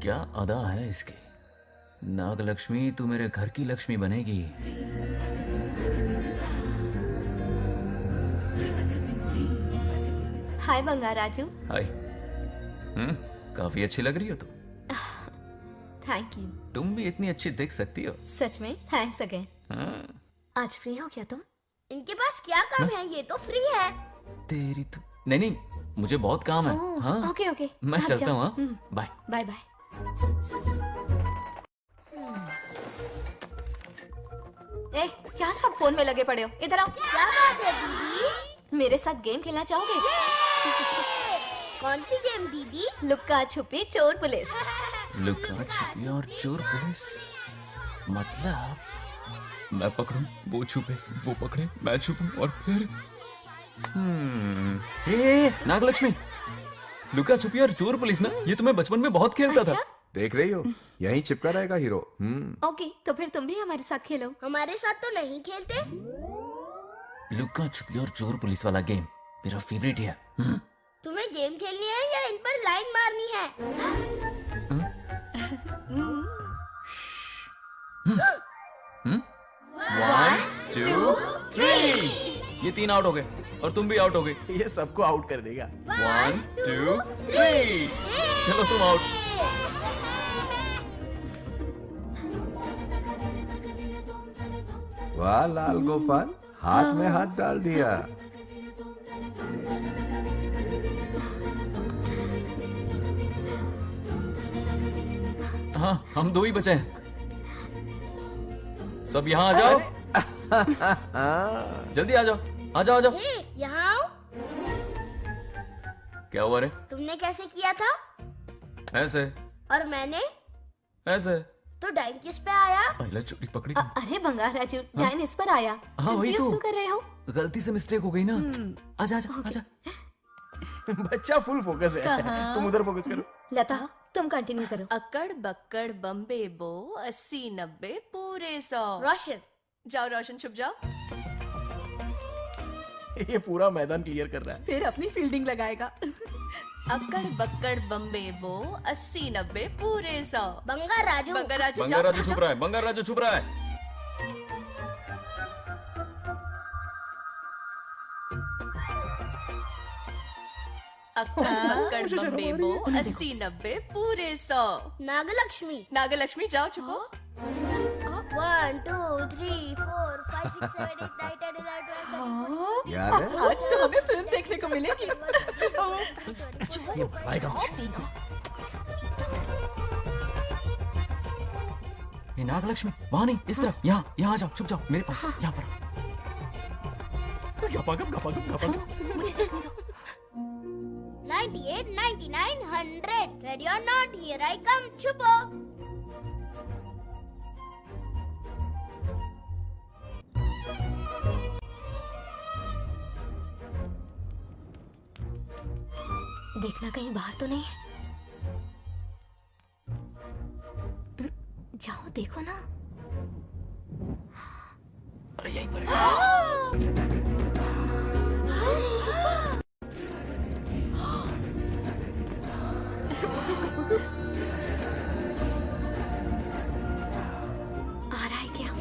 क्या अदा है इसकी। नागलक्ष्मी तू मेरे घर की लक्ष्मी बनेगी। हाय बंगाराजू। हाय। काफी अच्छी लग रही हो तुम। Thank you. तुम भी इतनी अच्छी दिख सकती हो। सच में थैंक्स अगेन। आज फ्री हो क्या तुम? इनके पास क्या काम है, ये तो फ्री है। तेरी तो नहीं नहीं, मुझे बहुत काम है। हाँ ओके ओके, मैं चलता हूँ। Bye bye bye. ए, क्या सब फोन में लगे पड़े हो? इधर आओ। क्या बात है दीदी? मेरे साथ गेम खेलना चाहोगे? कौन सी गेम दीदी? लुक्का छुपी चोर पुलिस। लुक्का छुपी और चोर पुलिस मतलब मैं पकड़ूं, वो छुपे, वो पकड़े, मैं छुपूं और फिर नागलक्ष्मी, लुका छुपी और चोर पुलिस ना, ये तो मैं बचपन में बहुत खेलता था। देख रही हो, यहीं चिपका रहेगा हीरो। ओके, तो फिर तुम भी हमारे साथ खेलो। हमारे साथ तो नहीं खेलते। लुका छुपी और चोर पुलिस वाला गेम मेरा फेवरेट है। तुम्हें गेम खेलनी है या इन पर लाइन मारनी है? 1 2 3 ये 3 आउट हो गए और तुम भी आउट हो गए। ये सबको आउट कर देगा। 1 2 3 चलो तुम आउट। वाह लाल गोपाल, हाथ में हाथ डाल दिया। हाँ, हम 2 ही बचे हैं। सब यहाँ आ जाओ। जल्दी आ जाओ, आ जाओ, आ जाओ। यहाँ आओ। क्या हुआ रे? तुमने कैसे किया था? ऐसे। और मैंने? ऐसे। तो डाइन किस पे आया? पहले चोरी पकड़ी। अरे बंगाराजू, डाइन इस पर आया। हाँ वही तो। क्यों कर रहे हो? गलती से मिस्टेक हो गई ना। आजा आजा आजा। बच्चा फुल फोकस है, तुम उधर फोकस करो। लता, तुम कंटिन्यू करो। अकड़ बक्कड़ बम्बे बो 80-90 पूरे 100। रोशन जाओ, रोशन छुप जाओ। ये पूरा मैदान क्लियर कर रहा है। फिर अपनी फील्डिंग लगाएगा। अकड़ बक्कड़ बम्बे बो 80-90 पूरे 100। बंगाराजू, बंगाराजू बंगाराजू छुप रहा है, बंगाराजू छुप रहा है। अक्कड़ बक्कड़ बम्बे बो 80-90 पूरे 100। नागलक्ष्मी, नागलक्ष्मी जाओ छुपो। 1, 2, 3, 4, 5, 6, 7, 8, 9, 10, 11, 12, 13, याद है? आज तो हमें फिल्म देखने को मिलेगी। ये नागलक्ष्मी वहां नहीं, इस तरफ, यहाँ आ जाओ, छुप जाओ मेरे पास, यहाँ पर। मुझे देखने दो। 98, 99, 100. Ready or not? Here I come. छुपो. देखना कहीं बाहर तो नहीं है। जाओ देखो ना। अरे यहीं पर आ रहा है क्या?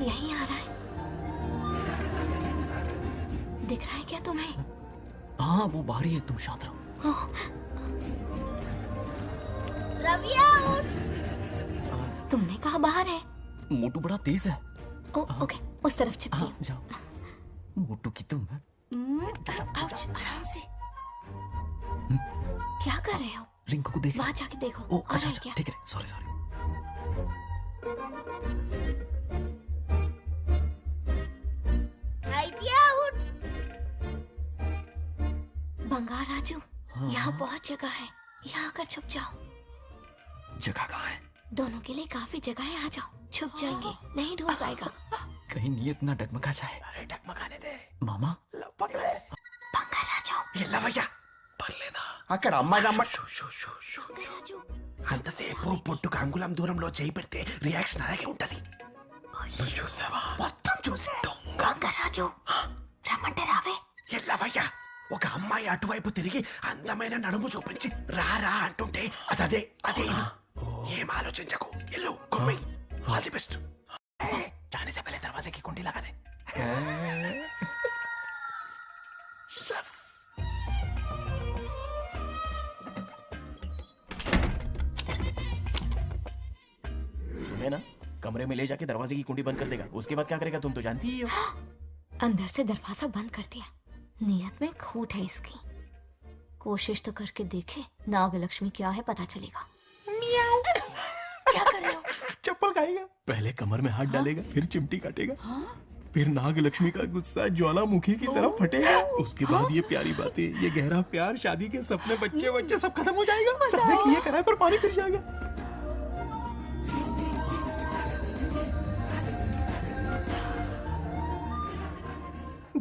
यहीं आ रहा है। दिख रहा है क्या तुम्हें? हाँ वो बाहर ही है, तुम शांत रहो। रविया उठ। तुमने कहा बाहर है? मोटू बड़ा तेज है। ओके, उस तरफ चिपकी हूँ। जाओ। मोटू की तुम है। आउच, आराम से। क्या कर रहे हो? रिंकू को देख। वहाँ जाके देखो। ओ आ रहा है क्या? ठीक है, सॉरी। उठ। बंगार राजू, यहाँ बहुत जगह है, यहाँ आकर छुप जाओ। जगह कहाँ है? दोनों के लिए काफी जगह है, आ जाओ, छुप जाएंगे, नहीं ढूंढ पाएगा। कहीं नीयत ना डगमगा जाए। अरे डगमगाने दे मामा। बंगार राजू, ये लवయ్యా పర్లేదా? అక్కడ అమ్మాయి రమ్మ రాజు అంతసేపు పొట్టుకు అంగుళం దూరంలో చేయి పెడితే రియాక్షన్ అలాగే ఉంటది. చూసావా? మొత్తం చూసా. బొంగర్ రాజు, రమ్మంటే రావే. ఎల్లవయ్యా, ఒక అమ్మాయి అటువైపు తిరిగి అందమైన నడుము చూపించి రారా అంటుంటే అదే ఇది. ఏం ఆలోచించకు, ఎల్లు కొమ్మి. All the best. जाने से पहले दरवाजे की कुंडी लगा दे। यस। तुम्हें ना कमरे में ले जाके दरवाजे की कुंडी बंद कर देगा, उसके बाद क्या करेगा तुम तो जानती ही हो। अंदर से दरवाजा बंद कर दिया, नियत में खोट है इसकी। कोशिश तो करके देखे, नागलक्ष्मी क्या है पता चलेगा। क्या कर रहे हो? चप्पल खाएगा। पहले कमर में हाथ डालेगा, फिर चिमटी काटेगा, फिर नागलक्ष्मी का गुस्सा ज्वालामुखी की तरह फटेगा। उसके बाद ये प्यारी बातें, ये गहरा प्यार, शादी के सपने, बच्चे सब खत्म हो जाएगा। सबने किए कराए पर पानी फिर जाएगा।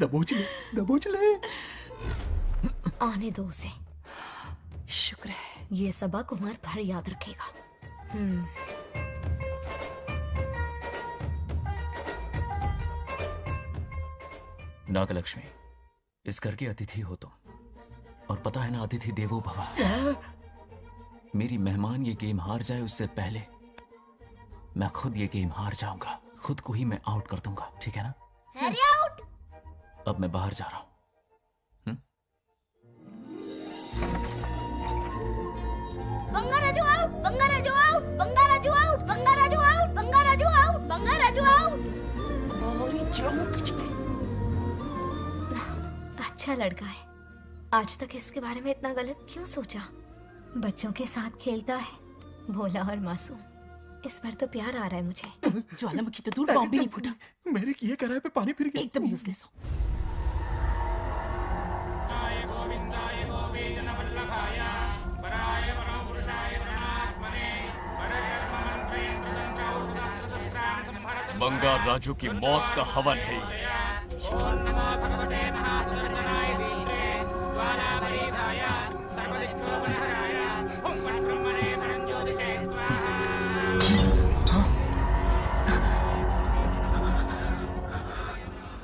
दबोच ले। आने दो उसे। शुक्र है। ये सबक उम्र भर याद रखेगा। नागलक्ष्मी, इस घर के अतिथि हो तुम, और पता है ना, अतिथि देवो भव। मेरी मेहमान ये गेम हार जाए उससे पहले मैं खुद ये गेम हार जाऊंगा, खुद को ही मैं आउट कर दूंगा, ठीक है ना? Harry out. अब मैं बाहर जा रहा हूं। Bangaraju out, Bangaraju out, Bangaraju out, Bangaraju out, Bangaraju out, Bangaraju out. अच्छा लड़का है, आज तक इसके बारे में इतना गलत क्यों सोचा? बच्चों के साथ खेलता है, भोला और मासूम। इस पर तो प्यार आ रहा है मुझे। ज्वालामुखी तो दूर, बॉम्ब भी नहीं फूटा। मेरे किए कराए पे पानी फिर गया। एकदम यूजलेस हो। बंगार राजू की मौत का हवन है ये।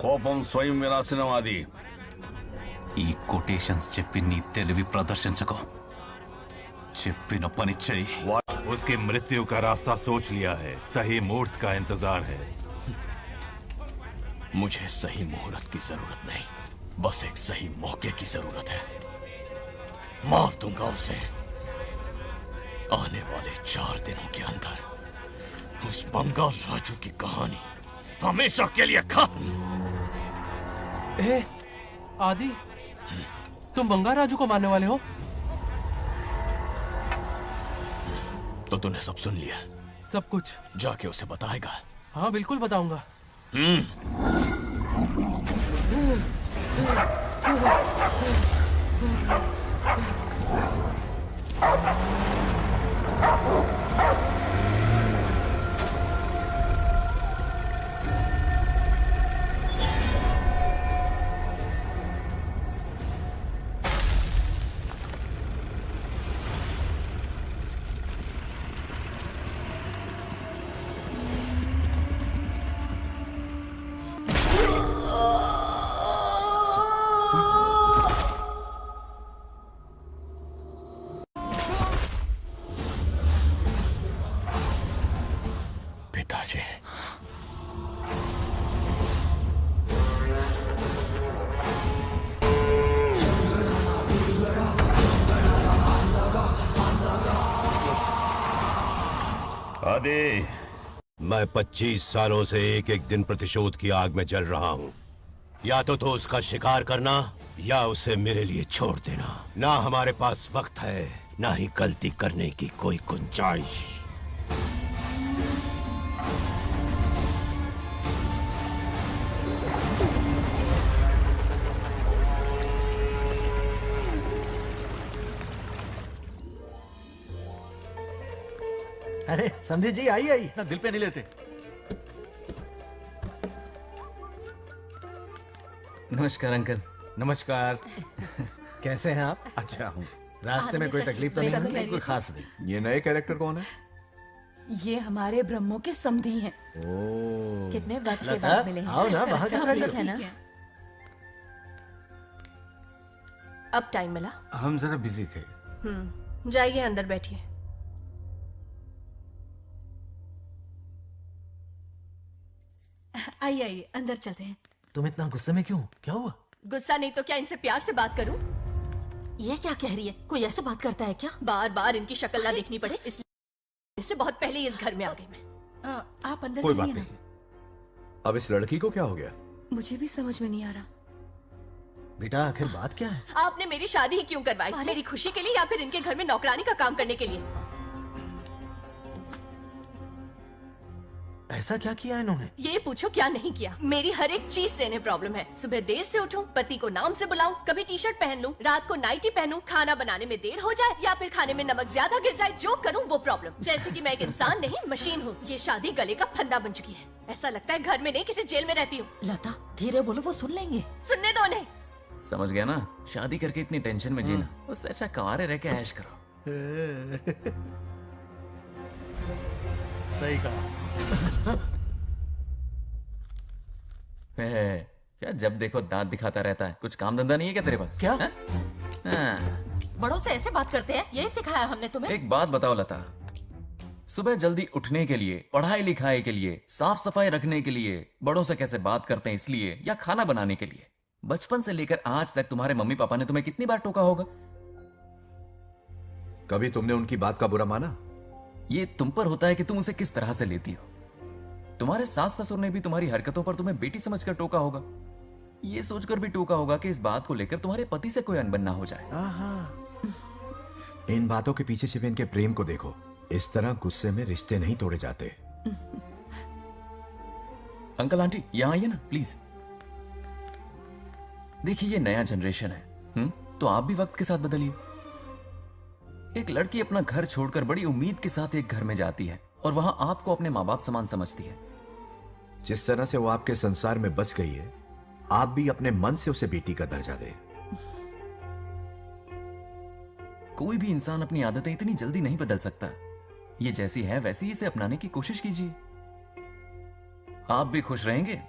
కోపం స్వయం వినాశనవాది. ఈ కొటేషన్స్ చెప్పి నీ తెలివి ప్రదర్శించకు, చెప్పిన పని చెయ్యి. उसकी मृत्यु का रास्ता सोच लिया है, सही मुहूर्त का इंतजार है। मुझे सही मुहूर्त की जरूरत नहीं, बस एक सही मौके की जरूरत है। मार दूंगा उसे आने वाले 4 दिनों के अंदर। उस बंगाल राजू की कहानी हमेशा के लिए खत्म। ए, आदि, तुम बंगाल राजू को मारने वाले हो? तो तूने सब सुन लिया? सब कुछ। जाके उसे बताएगा? हाँ बिल्कुल बताऊंगा। पिताजी, आदि, मैं 25 सालों से एक एक दिन प्रतिशोध की आग में जल रहा हूँ। या तो उसका शिकार करना या उसे मेरे लिए छोड़ देना। ना हमारे पास वक्त है, ना ही गलती करने की कोई गुंजाइश। अरे समझे जी, आई आई। ना दिल पे नहीं लेते। नमस्कार अंकल। नमस्कार। कैसे हैं आप? अच्छा हूँ। रास्ते में कोई तकलीफ तो सब नहीं? खैरियत। कोई खास नहीं। ये नए कैरेक्टर कौन है? ये हमारे ब्रह्मों के समधी हैं। ओ, कितने वक्त के लता, बाद मिले हैं। आओ ना, बाहर अच्छा, क्या सब कर रही है हो? ना? अब टाइम मिला? हम जरा बिजी थे। जाइए अंदर बैठिए। आइए आइए, अंदर चलते हैं। तुम इतना गुस्से में क्यों? क्या हुआ? गुस्सा नहीं तो क्या इनसे प्यार से बात करूं? ये क्या कह रही है? कोई ऐसे बात करता है क्या? बार बार इनकी शक्ल ना देखनी पड़े इसलिए से बहुत पहले ही इस घर में आ गई मैं। आप अंदर कोई चलिए बात ना। नहीं। अब इस लड़की को क्या हो गया? मुझे भी समझ में नहीं आ रहा। बेटा आखिर बात क्या है? आपने मेरी शादी ही क्यों करवाई? मेरी खुशी के लिए या फिर इनके घर में नौकरानी का काम करने के लिए? ऐसा क्या किया इन्होंने? ये पूछो क्या नहीं किया। मेरी हर एक चीज से इन्हें प्रॉब्लम है। सुबह देर से उठूं, पति को नाम से बुलाऊं, कभी टी शर्ट पहन लूं, रात को नाइटी पहनूं, खाना बनाने में देर हो जाए या फिर खाने में नमक ज्यादा गिर जाए, जो करूं वो प्रॉब्लम। जैसे कि मैं एक इंसान नहीं मशीन हूँ। ये शादी गले का फंदा बन चुकी है। ऐसा लगता है घर में नहीं किसी जेल में रहती हूँ। लता धीरे बोलो, वो सुन लेंगे। सुनने दो उन्हें। समझ गया ना? शादी करके इतनी टेंशन में जीना, उससे अच्छा कंवारे रह के ऐश करो। सही कहा। क्या जब देखो दांत दिखाता रहता है? कुछ काम धंधा नहीं है क्या तेरे पास? क्या? बड़ों से ऐसे बात करते हैं? यही सिखाया हमने तुम्हें? एक बात बताओ लता, सुबह जल्दी उठने के लिए, पढ़ाई लिखाई के लिए, साफ सफाई रखने के लिए बड़ों से कैसे बात करते हैं इसलिए, या खाना बनाने के लिए? बचपन से लेकर आज तक तुम्हारे मम्मी पापा ने तुम्हें कितनी बार टोका होगा? कभी तुमने उनकी बात का बुरा माना? ये तुम पर होता है कि तुम उसे किस तरह से लेती हो। तुम्हारे सास ससुर ने भी तुम्हारी हरकतों पर तुम्हें बेटी समझकर टोका होगा। ये सोचकर भी टोका होगा कि इस बात को लेकर तुम्हारे पति से कोई अनबन ना हो जाए। इन बातों के पीछे छिपे इनके प्रेम को देखो। इस तरह गुस्से में रिश्ते नहीं तोड़े जाते। अंकल आंटी यहां आइए ना प्लीज। देखिए ये नया जनरेशन है, तो आप भी वक्त के साथ बदलिए। एक लड़की अपना घर छोड़कर बड़ी उम्मीद के साथ एक घर में जाती है और वहां आपको अपने माँ बाप समान समझती है। जिस तरह से वो आपके संसार में बस गई है, आप भी अपने मन से उसे बेटी का दर्जा दें। कोई भी इंसान अपनी आदतें इतनी जल्दी नहीं बदल सकता। ये जैसी है वैसी इसे अपनाने की कोशिश कीजिए। आप भी खुश रहेंगे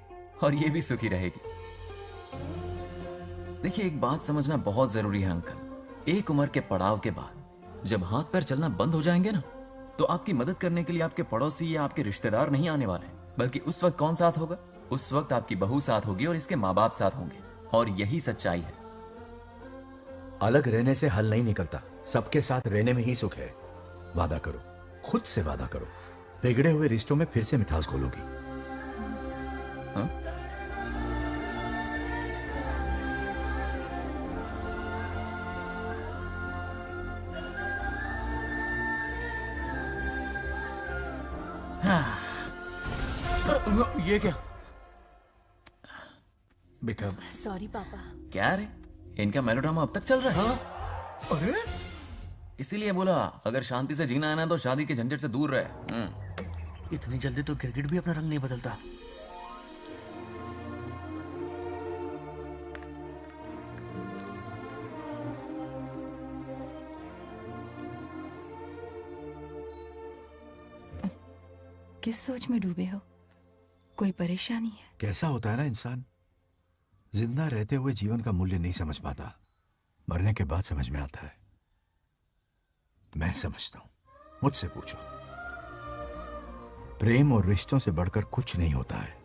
और ये भी सुखी रहेगी। देखिए एक बात समझना बहुत जरूरी है अंकल। एक उम्र के पड़ाव के बाद जब हाथ पैर चलना बंद हो जाएंगे ना, तो आपकी मदद करने के लिए आपके पड़ोसी या आपके रिश्तेदार नहीं आने वाले, बल्कि उस वक्त कौन साथ होगा? उस वक्त आपकी बहू साथ होगी और इसके माँ बाप साथ होंगे। और यही सच्चाई है। अलग रहने से हल नहीं निकलता, सबके साथ रहने में ही सुख है। वादा करो, खुद से वादा करो बिगड़े हुए रिश्तों में फिर से मिठास घोलोगी। हाँ? ये क्या? बेटा सॉरी पापा। क्या रे, इनका मेलोड्रामा अब तक चल रहा है? अरे इसीलिए बोला अगर शांति से जीना है ना तो शादी के झंझट से दूर रहे। इतनी जल्दी तो क्रिकेट भी अपना रंग नहीं बदलता। किस सोच में डूबे हो? कोई परेशानी है? कैसा होता है ना इंसान, जिंदा रहते हुए जीवन का मूल्य नहीं समझ पाता, मरने के बाद समझ में आता है। मैं समझता हूं, मुझसे पूछो। प्रेम और रिश्तों से बढ़कर कुछ नहीं होता है।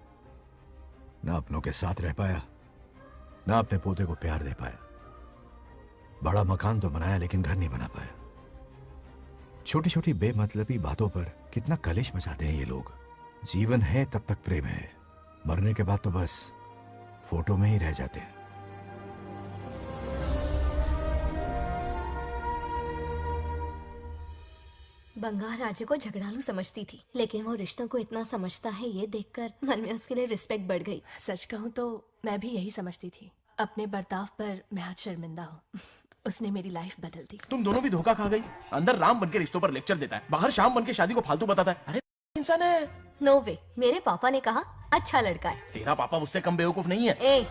ना अपनों के साथ रह पाया, ना अपने पोते को प्यार दे पाया। बड़ा मकान तो बनाया लेकिन घर नहीं बना पाया। छोटी छोटी बेमतलबी बातों पर कितना कलेश मचाते हैं ये लोग। जीवन है तब तक प्रेम है, मरने के बाद तो बस फोटो में ही रह जाते हैं। बंगार राजू को झगड़ालू समझती थी, लेकिन वो रिश्तों को इतना समझता है ये देखकर मन में उसके लिए रिस्पेक्ट बढ़ गई। सच कहूँ तो मैं भी यही समझती थी। अपने बर्ताव पर मैं आज शर्मिंदा हूँ। उसने मेरी लाइफ बदल दी। तुम दोनों भी धोखा खा गई। अंदर राम बनके रिश्तों पर लेक्चर देता है, बाहर शाम बनके शादी को फालतू बताता है। अरे इंसान है। नो वे, मेरे पापा ने कहा अच्छा लड़का है। तेरा पापा मुझसे कम बेवकूफ नहीं है।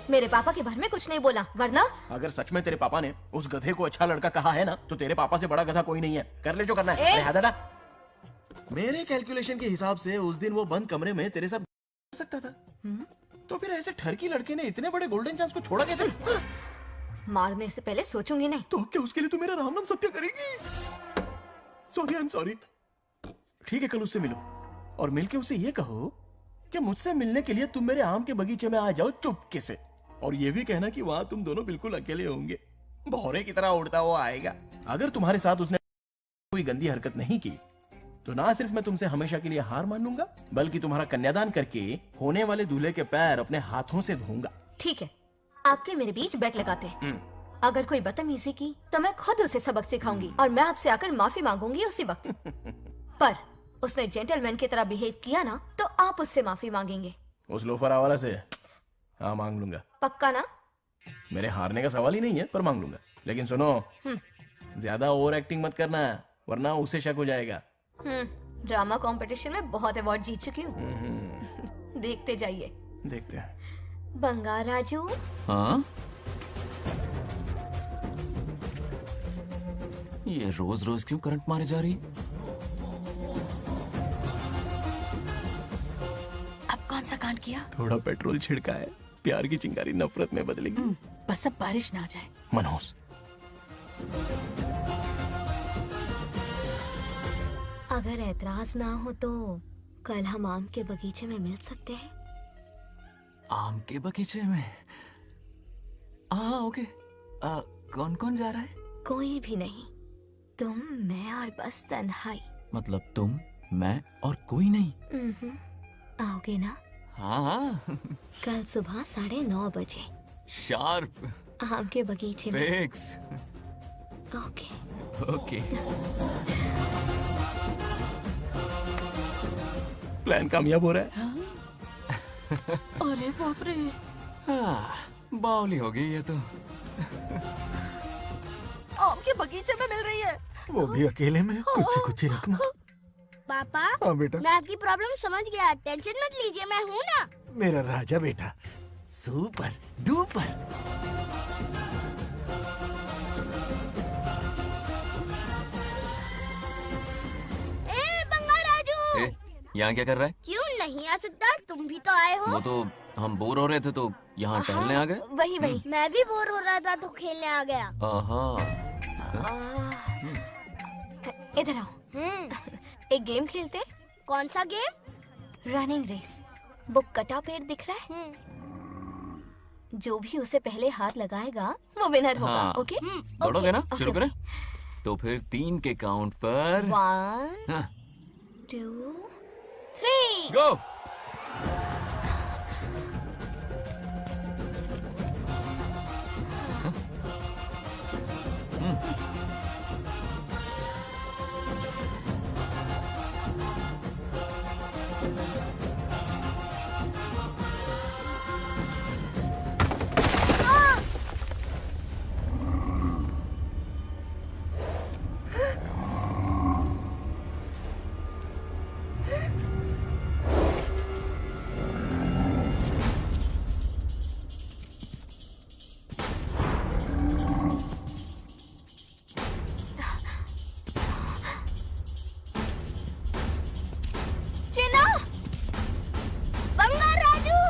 मेरे पापा के बारे में कुछ नहीं बोला, वरना अगर सच में तेरे पापा ने उस गधे को अच्छा लड़का कहा है ना, तो तेरे पापा से बड़ा गधा कोई नहीं है। कर ले जो करना है। अरे हाथ हटा। मेरे कैलकुलेशन के हिसाब से उस दिन वो बंद कमरे में तेरे साथ कर सकता था। तो फिर ऐसे ठरकी लड़के ने इतने बड़े गोल्डन चांस को छोड़ा कैसे? मारने से पहले सोचूंगी नहीं। तो क्या उसके लिए तू मेरा राम नाम सत्य करेगी? Sorry, I am sorry. ठीक है, कल उससे मिलो और मिलके उसे ये कहो कि मुझसे मिलने के लिए तुम मेरे आम के बगीचे में आ जाओ चुपके से। और ये भी कहना कि वहां तुम दोनों बिल्कुल अकेले होंगे। भौरे की तरह उड़ता हुआ आएगा। अगर तुम्हारे साथ उसने कोई गंदी हरकत नहीं की तो ना सिर्फ मैं तुमसे हमेशा के लिए हार मान लूंगा, बल्कि तुम्हारा कन्यादान करके होने वाले दूल्हे के पैर अपने हाथों से धोऊंगा। ठीक है, आपके मेरे बीच बेट लगाते हैं। अगर कोई बदतमीजी की तो मैं खुद उसे सबक सिखाऊंगी और मैं आपसे आकर माफी मांगूंगी उसी वक्त। पर उसने जेंटलमैन की तरह बिहेव किया ना, तो आप उससे माफी मांगेंगे। उस लोफर आवारा से हाँ मांग लूंगा। पक्का ना? मेरे हारने का सवाल ही नहीं है, पर मांग लूंगा। लेकिन सुनो, ज्यादा ओवर एक्टिंग मत करना, वरना उसे शक हो जाएगा। ड्रामा कंपटीशन में बहुत अवार्ड जीत चुकी हूँ। देखते जाइए। देखते हैं। बंगार राजू। हाँ? ये रोज रोज क्यों करंट मारे जा रही? अब कौन सा कांड किया? थोड़ा पेट्रोल छिड़का है। प्यार की चिंगारी नफरत में बदलेगी। बस अब बारिश ना आ जाए। मनोज, अगर ऐतराज ना हो तो कल हम आम के बगीचे में मिल सकते हैं। आम के बगीचे में? हाँ ओके। कौन कौन जा रहा है? कोई भी नहीं, तुम, मैं और बस तन्हाई। मतलब तुम, मैं और कोई नहीं? आओगे ना? हाँ हाँ। कल सुबह 9:30 बजे शार्प। आम के बगीचे में। फिक्स। Okay okay. प्लान कामयाब हो रहा है। अरे बाप रे। बावली हो गई ये तो। आम के बगीचे में मिल रही है। वो भी अकेले में। कुछ से कुछ ही रखना। पापा, हाँ बेटा। मैं आपकी प्रॉब्लम समझ गया, टेंशन मत लीजिए, मैं हूँ ना। मेरा राजा बेटा, सुपर डुपर। बंगार राजू, यहाँ क्या कर रहा है? क्यों नहीं आ सकता? तुम भी तो आए हो। वो तो हम बोर हो रहे थे तो यहाँ टहलने आ गए। वही वही। मैं भी बोर हो रहा था तो खेलने आ गया। इधर आओ। एक गेम खेलते। कौन सा गेम? Running race. वो कटा पेड़ दिख रहा है? जो भी उसे पहले हाथ लगाएगा वो विनर होगा। हाँ। ओके? दौड़ोगे ना? शुरू करें? तो फिर 3 के काउंट पर 1 2, 3. गो। चिन्ना, बंगाराजू।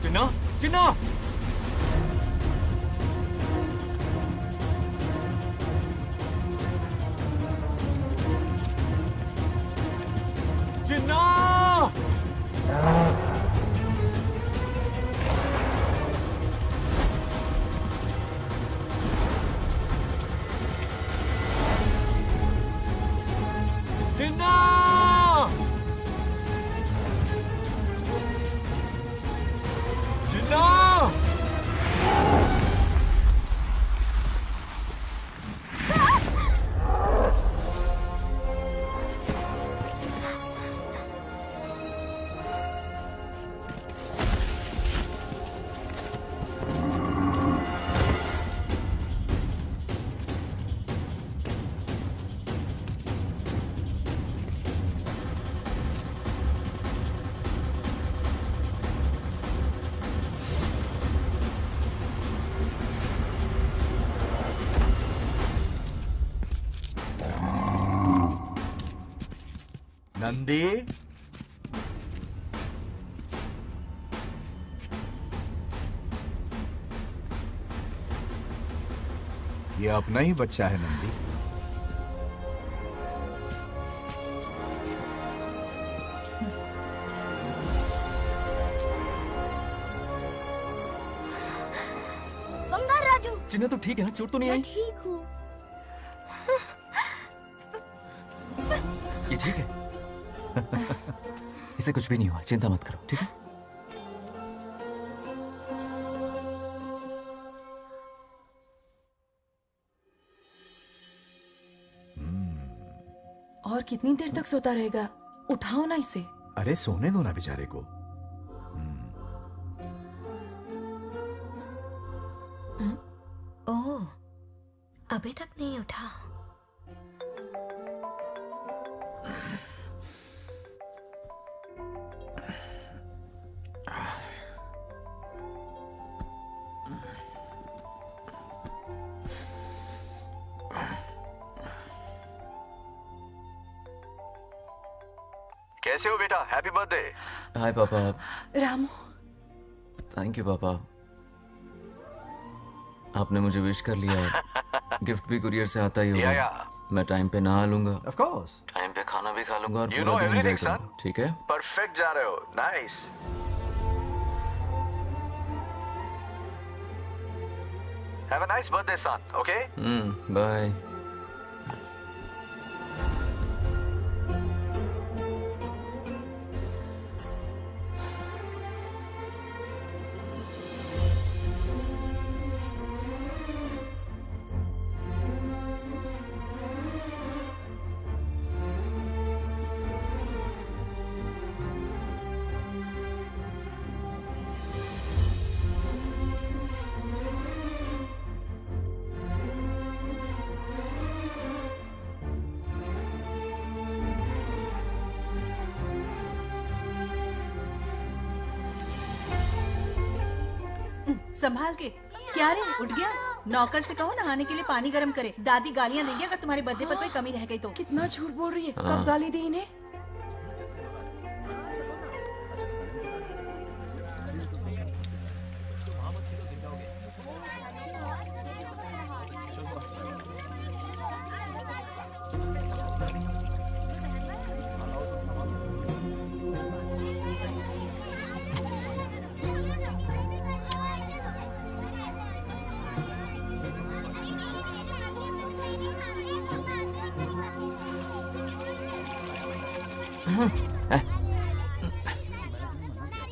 चिन्ना, चिन्ना। चिन्ना। चिन्ना। चिन्ना। नंदी, ये अपना ही बच्चा है नंदी। बंगाराजू। चिन्ना तो ठीक है ना? चोट तो नहीं आई? ठीक हूँ। ये ठीक है? इसे कुछ भी नहीं हुआ, चिंता मत करो, ठीक है? और कितनी देर तक सोता रहेगा? उठाओ ना इसे। अरे सोने दो ना बेचारे को। ओह, अभी तक नहीं उठा। कैसे हो बेटा? Happy birthday. हाय पापा। रामू। थैंक यू पापा, आपने मुझे विश कर लिया। गिफ्ट भी कुरियर से आता ही होगा। मैं टाइम पे नहा लूंगा। Of course. टाइम पे खाना भी खा लूंगा और You पूरा know दिन everything, enjoy करूंगा, ठीक है? परफेक्ट जा रहे हो। Nice. Have a nice birthday son, okay? Bye. संभाल के। क्या रे, उठ गया? नौकर से कहो नहाने के लिए पानी गर्म करे। दादी गालियां देंगे अगर तुम्हारे बर्थडे पर कोई कमी रह गई तो। कितना झूठ बोल रही है। हाँ। कब गाली दी इन्हें?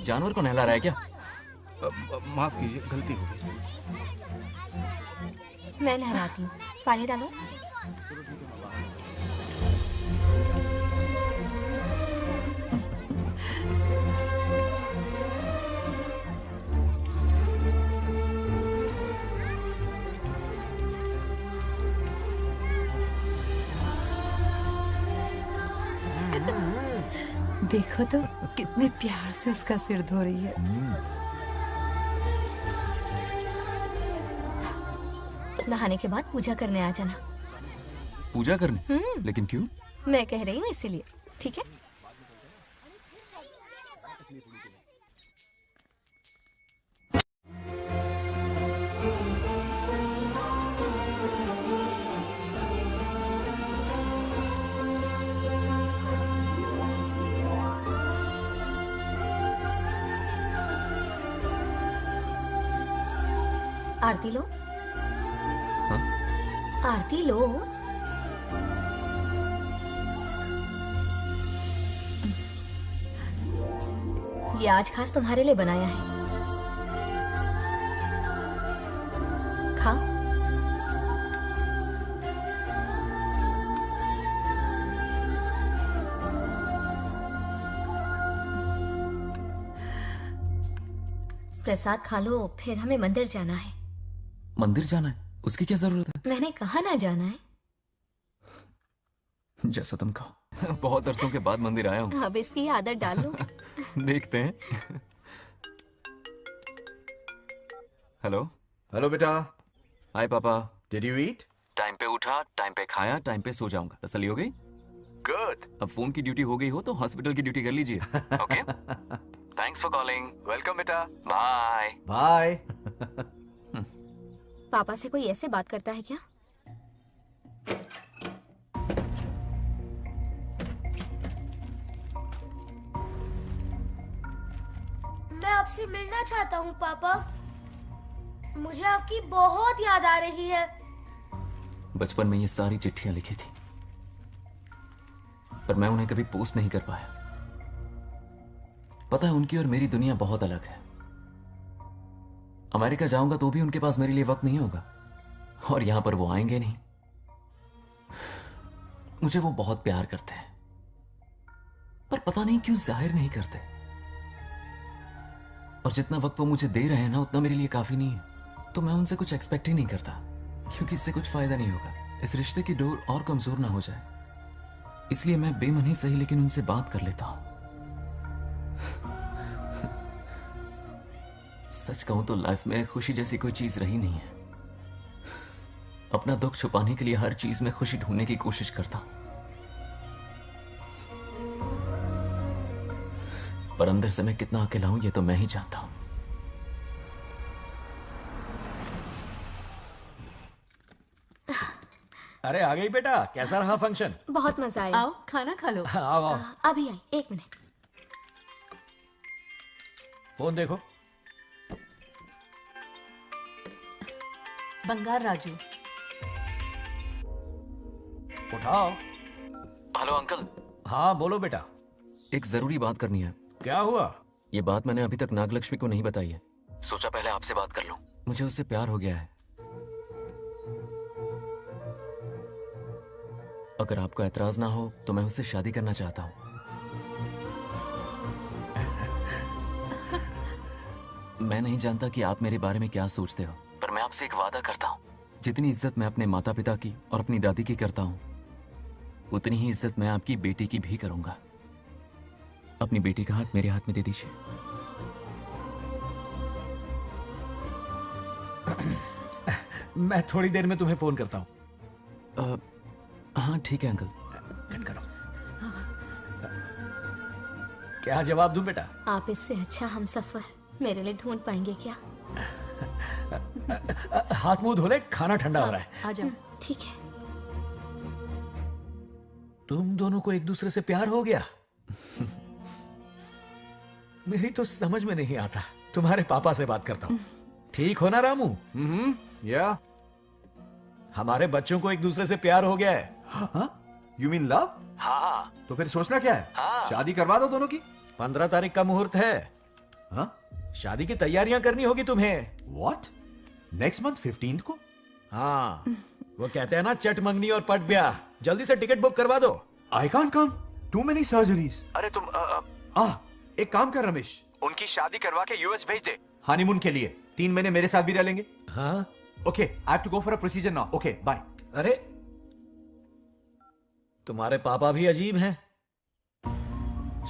जानवर को नहला रहा है क्या? माफ कीजिए, गलती हो गई। मैं नहलाती हूँ, पानी डालो। देखो तो कितने प्यार से उसका सिर धो रही है। नहाने के बाद पूजा करने आ जाना। पूजा करने? लेकिन क्यों? मैं कह रही हूँ इसीलिए, ठीक है? आरती लो। हाँ? आरती लो। ये आज खास तुम्हारे लिए बनाया है, खाओ। प्रसाद खा लो, फिर हमें मंदिर जाना है। मंदिर जाना है? उसकी क्या जरूरत है? मैंने कहा ना जाना है। जैसा तुम कहो। बहुत अरसों के बाद मंदिर आया हूँ। अब इसकी आदत डाल लो। देखते हैं। हेलो। हेलो बेटा। हाय पापा। Did you eat? टाइम पे उठा, टाइम पे खाया, टाइम पे सो जाऊंगा। तसल्ली हो गई? गुड। अब फोन की ड्यूटी हो गई हो तो हॉस्पिटल की ड्यूटी कर लीजिए। Okay? Thanks for calling. Welcome बेटा। बाय। बाय। पापा से कोई ऐसे बात करता है क्या? मैं आपसे मिलना चाहता हूँ पापा। मुझे आपकी बहुत याद आ रही है। बचपन में ये सारी चिट्ठियां लिखी थी, पर मैं उन्हें कभी पोस्ट नहीं कर पाया। पता है, उनकी और मेरी दुनिया बहुत अलग है। अमेरिका जाऊंगा तो भी उनके पास मेरे लिए वक्त नहीं होगा, और यहां पर वो आएंगे नहीं। मुझे वो बहुत प्यार करते हैं, पर पता नहीं क्यों जाहिर नहीं करते। और जितना वक्त वो मुझे दे रहे हैं ना, उतना मेरे लिए काफी नहीं है। तो मैं उनसे कुछ एक्सपेक्ट ही नहीं करता, क्योंकि इससे कुछ फायदा नहीं होगा। इस रिश्ते की डोर और कमजोर ना हो जाए, इसलिए मैं बेमन ही सही लेकिन उनसे बात कर लेता हूं। सच कहूं तो लाइफ में खुशी जैसी कोई चीज रही नहीं है। अपना दुख छुपाने के लिए हर चीज में खुशी ढूंढने की कोशिश करता हूं, पर अंदर से मैं कितना अकेला हूं ये तो मैं ही जानता हूं। अरे आ गई बेटा, कैसा रहा फंक्शन? बहुत मजा आया। आओ खाना खा लो। आओ आओ। अभी आई, एक मिनट। फोन देखो। बंगार राजू। उठाओ। Hello uncle. हाँ बोलो बेटा। एक जरूरी बात करनी है। क्या हुआ? ये बात मैंने अभी तक नागलक्ष्मी को नहीं बताई है। सोचा पहले आपसे बात कर लूं। मुझे उससे प्यार हो गया है। अगर आपको ऐतराज ना हो तो मैं उससे शादी करना चाहता हूं। मैं नहीं जानता कि आप मेरे बारे में क्या सोचते हो, पर मैं आपसे एक वादा करता हूं। जितनी इज्जत मैं अपने माता पिता की और अपनी दादी की करता हूं, उतनी ही इज्जत मैं आपकी बेटी की भी करूंगा। अपनी बेटी का हाथ मेरे हाथ में दे दीजिए। मैं थोड़ी देर में तुम्हें फोन करता हूं। हाँ ठीक है अंकल। कट करो। क्या जवाब दूं बेटा? आप इससे अच्छा हम सफर मेरे लिए ढूंढ पाएंगे क्या? हाथ मुंह धो ले, खाना ठंडा हो रहा है। आ जाओ। ठीक है। तुम दोनों को एक दूसरे से प्यार हो गया? मेरी तो समझ में नहीं आता। तुम्हारे पापा से बात करता हूँ। ठीक हो ना रामू? या हमारे बच्चों को एक दूसरे से प्यार हो गया है। हाँ? You mean love? हाँ। तो फिर सोचना क्या है? हाँ। शादी करवा दो दोनों की। 15 तारीख का मुहूर्त है। हाँ? शादी की तैयारियां करनी होगी तुम्हें। What? नेक्स्ट मंथ 15 को? हाँ, वो कहते हैं ना चट मंगनी और पट ब्याह। जल्दी से टिकट बुक करवा दो। I can't come. Too many surgeries. अरे तुम एक काम कर रमेश, उनकी शादी करवा के यूएस भेज दे। हनीमून के लिए 3 महीने मेरे साथ भी रह लेंगे। हाँ? Okay, I have to go for a procedure now. Okay, bye. अरे तुम्हारे पापा भी अजीब हैं।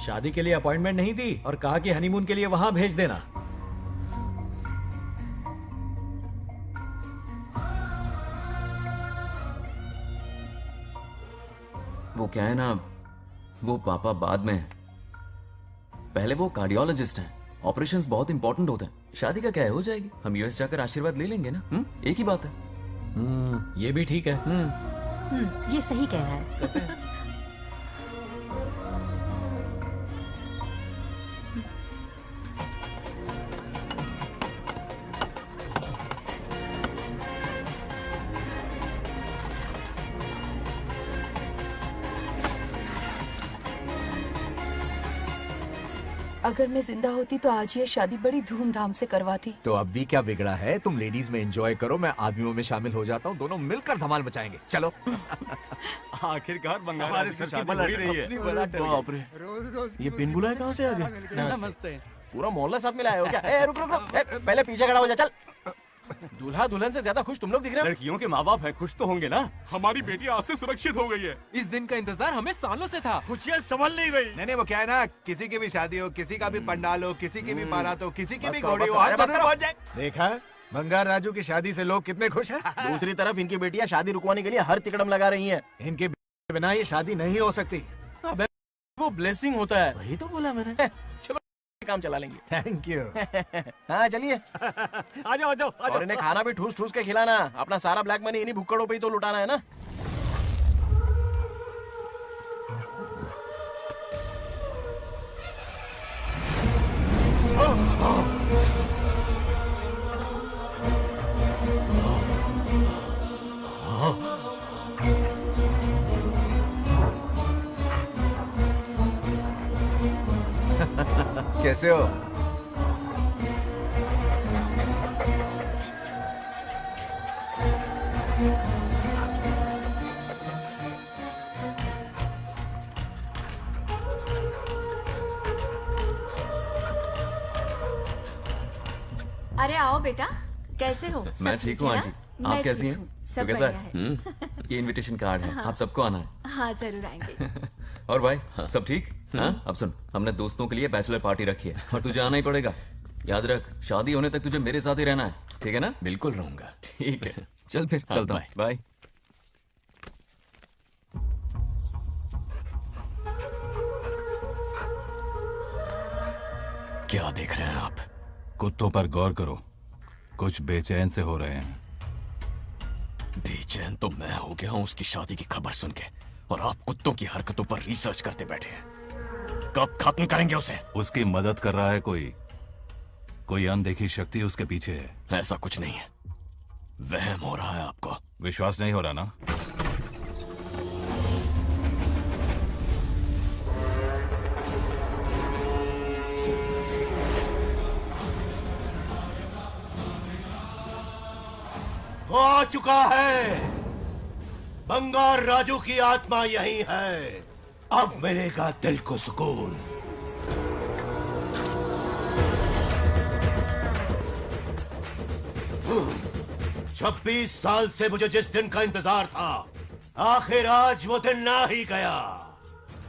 शादी के लिए अपॉइंटमेंट नहीं दी और कहा कि हनीमून के लिए वहां भेज देना। वो क्या है ना, वो पापा बाद में, पहले वो कार्डियोलॉजिस्ट हैं। ऑपरेशंस बहुत इंपॉर्टेंट होते हैं। शादी का क्या है, हो जाएगी। हम यूएस जाकर आशीर्वाद ले लेंगे ना। एक ही बात है। ये भी ठीक है। ये सही कह रहा है। अगर मैं जिंदा होती तो आज ये शादी बड़ी धूमधाम से करवाती। तो अब भी क्या बिगड़ा है? तुम लेडीज में एंजॉय करो, मैं आदमियों में शामिल हो जाता हूँ। दोनों मिलकर धमाल मचाएंगे। चलो। आखिरकार बंगाल हमारे की सबकी शादी बला हो ही रही है। अपनी बला टल गई। बाप रे, ये पिन बुलाए कहाँ से आ गए? नमस्ते। पूरा मोहल्ला साथ में लाए हो क्या? ए, रुक रुक रुक, ए, पहले पीछे खड़ा हो जा, चल। दूल्हा दुल्हन से ज्यादा खुश तुम लोग दिख रहे हो। लड़कियों के माँ बाप है, खुश तो होंगे ना। हमारी बेटी आज से सुरक्षित हो गई है। इस दिन का इंतजार हमें सालों से था। खुशियाँ संभल नहीं रही। नहीं वो क्या है ना, किसी की भी शादी हो, किसी का भी पंडाल हो, किसी की भी बारात हो, किसी की बस भी करो, घोड़ी बस हो, करो, आज अरे बस जरूर करो। पहुंच जाए। देखा बंगार राजू की शादी से लोग कितने खुश हैं। दूसरी तरफ इनकी बेटियां शादी रुकवाने के लिए हर तिकड़म लगा रही हैं। इनके बिना ये शादी नहीं हो सकती। अबे वो ब्लेसिंग होता है। वही तो बोला मैंने। चलो काम चला लेंगे। Thank you. हाँ चलिए। आ जाओ आ जाओ। और इन्हें खाना भी ठूस ठूस के खिलाना। अपना सारा ब्लैक मनी इन्हीं भुक्कड़ों पे ही तो लुटाना है ना। कैसे हो? अरे आओ बेटा, कैसे हो? सब मैं ठीक हूँ है ना? आंटी। मैं आप कैसी ठीक हैं? हूँ, तो सब कैसा बढ़िया है। ये इनविटेशन कार्ड है, हाँ। आप सबको आना है। हाँ जरूर आएंगे। और भाई सब ठीक? हाँ? अब सुन, हमने दोस्तों के लिए बैचलर पार्टी रखी है और तुझे आना ही पड़ेगा। याद रख, शादी होने तक तुझे मेरे साथ ही रहना है, ठीक है ना? बिल्कुल रहूंगा। ठीक है, चल फिर चलता हूँ। बाय। क्या देख रहे हैं आप? कुत्तों पर गौर करो, कुछ बेचैन से हो रहे हैं। बेचैन तो मैं हो गया हूं उसकी शादी की खबर सुन के, और आप कुत्तों की हरकतों पर रिसर्च करते बैठे हैं। कब खत्म करेंगे उसे? उसकी मदद कर रहा है कोई अनदेखी शक्ति उसके पीछे है। ऐसा कुछ नहीं है, वहम हो रहा है आपको। विश्वास नहीं हो रहा ना? वो आ चुका है। बंगार राजू की आत्मा यही है। अब मिलेगा दिल को सुकून। छब्बीस साल से मुझे जिस दिन का इंतजार था, आखिर आज वो दिन ना ही गया।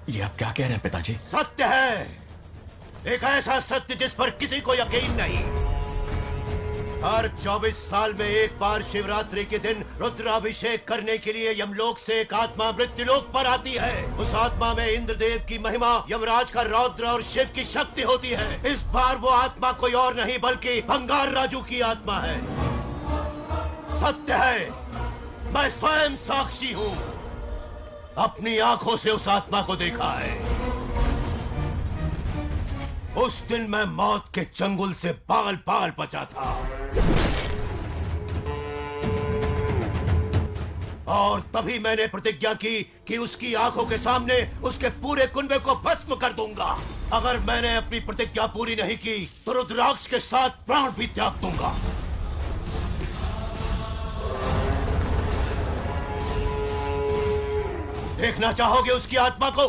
ये आप क्या कह रहे हैं पिताजी? सत्य है, एक ऐसा सत्य जिस पर किसी को यकीन नहीं। हर 24 साल में एक बार शिवरात्रि के दिन रुद्राभिषेक करने के लिए यमलोक से एक आत्मा मृत्युलोक पर आती है। उस आत्मा में इंद्रदेव की महिमा, यमराज का रौद्र और शिव की शक्ति होती है। इस बार वो आत्मा कोई और नहीं बल्कि बंगार राजू की आत्मा है। सत्य है, मैं स्वयं साक्षी हूँ। अपनी आंखों से उस आत्मा को देखा है। उस दिन मैं मौत के चंगुल से बाल बाल बचा था। और तभी मैंने प्रतिज्ञा की कि उसकी आंखों के सामने उसके पूरे कुनबे को भस्म कर दूंगा। अगर मैंने अपनी प्रतिज्ञा पूरी नहीं की तो रुद्राक्ष के साथ प्राण भी त्याग दूंगा। देखना चाहोगे उसकी आत्मा को?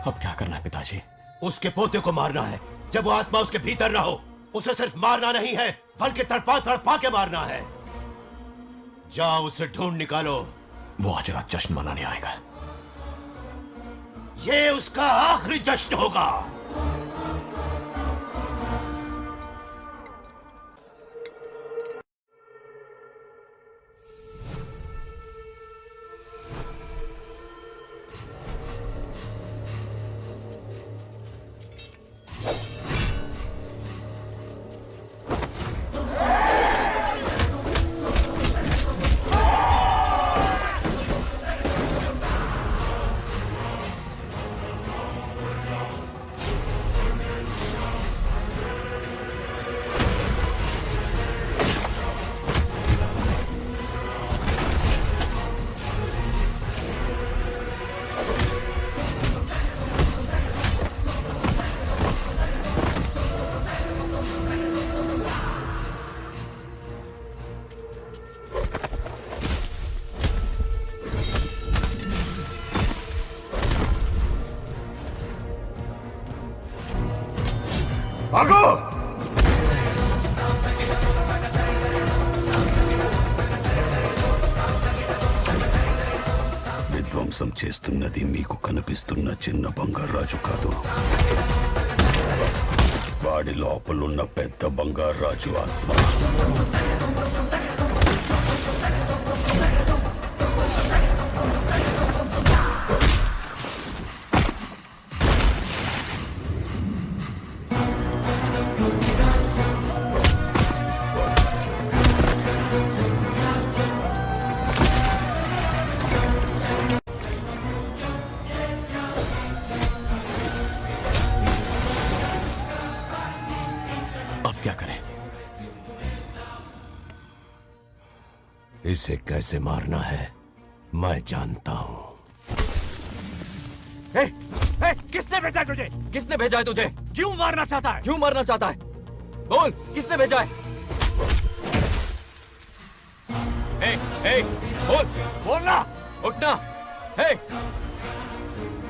अब क्या करना है पिताजी? उसके पोते को मारना है। जब वो आत्मा उसके भीतर ना हो, उसे सिर्फ मारना नहीं है बल्कि तड़पा तड़पा के मारना है। जाओ उसे ढूंढ निकालो। वो आज रात जश्न मनाने आएगा। ये उसका आखिरी जश्न होगा। भागो! విధ్వంసం చేస్తున్నది మీకు కనిపిస్తున్న చిన్న బంగారాజు కాదు, వాడి లోపలున్న పెద్ద బంగారాజు ఆత్మ. इसे कैसे मारना है मैं जानता हूं। किसने भेजा है तुझे? किसने भेजा है तुझे? क्यों मारना चाहता है? क्यों मारना चाहता है? बोल, किसने भेजा है? बोल, बोलना, उठना।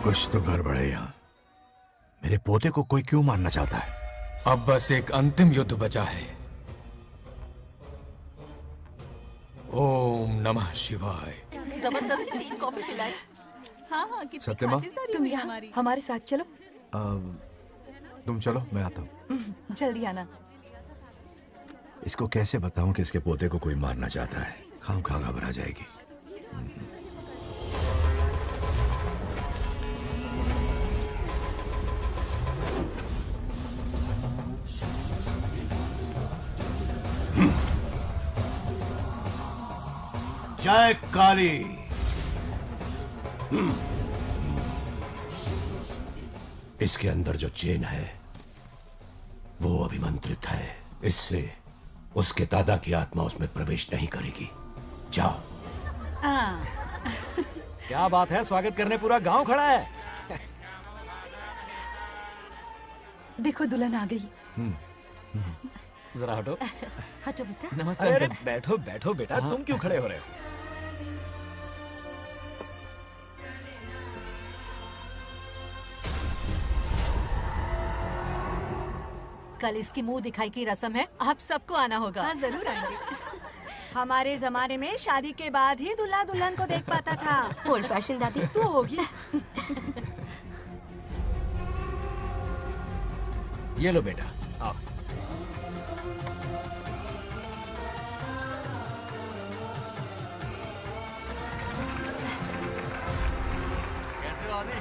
कुछ तो गड़बड़ है यहाँ। मेरे पोते को कोई क्यों मारना चाहता है? अब बस एक अंतिम युद्ध बचा है। ओम नमः शिवाय। जबरदस्ती 3 कॉफी पिलाई। हाँ हाँ, कितनी सत्यमा? खातिरदारी तुम हुई यहाँ हमारी। हमारे साथ चलो। तुम चलो, मैं आता हूँ। जल्दी आना। इसको कैसे बताऊं कि इसके पोते को कोई मारना चाहता है? खाम खा घबरा जाएगी। जय काली। इसके अंदर जो चेन है वो अभिमंत्रित है। इससे उसके दादा की आत्मा उसमें प्रवेश नहीं करेगी। जाओ। क्या बात है, स्वागत करने पूरा गांव खड़ा है। देखो दुल्हन आ गई। जरा हटो। हटो बेटा। नमस्ते अरे अंकल। बैठो बैठो बेटा, तुम क्यों खड़े हो रहे हो? कल इसकी मुंह दिखाई की रस्म है, आप सबको आना होगा। हाँ जरूर आएंगे। हमारे जमाने में शादी के बाद ही दूल्हा दुल्हन को देख पाता था। ओल्ड फैशन दादी तू होगी। ये लो बेटा, आओ। कैसे हो आदि?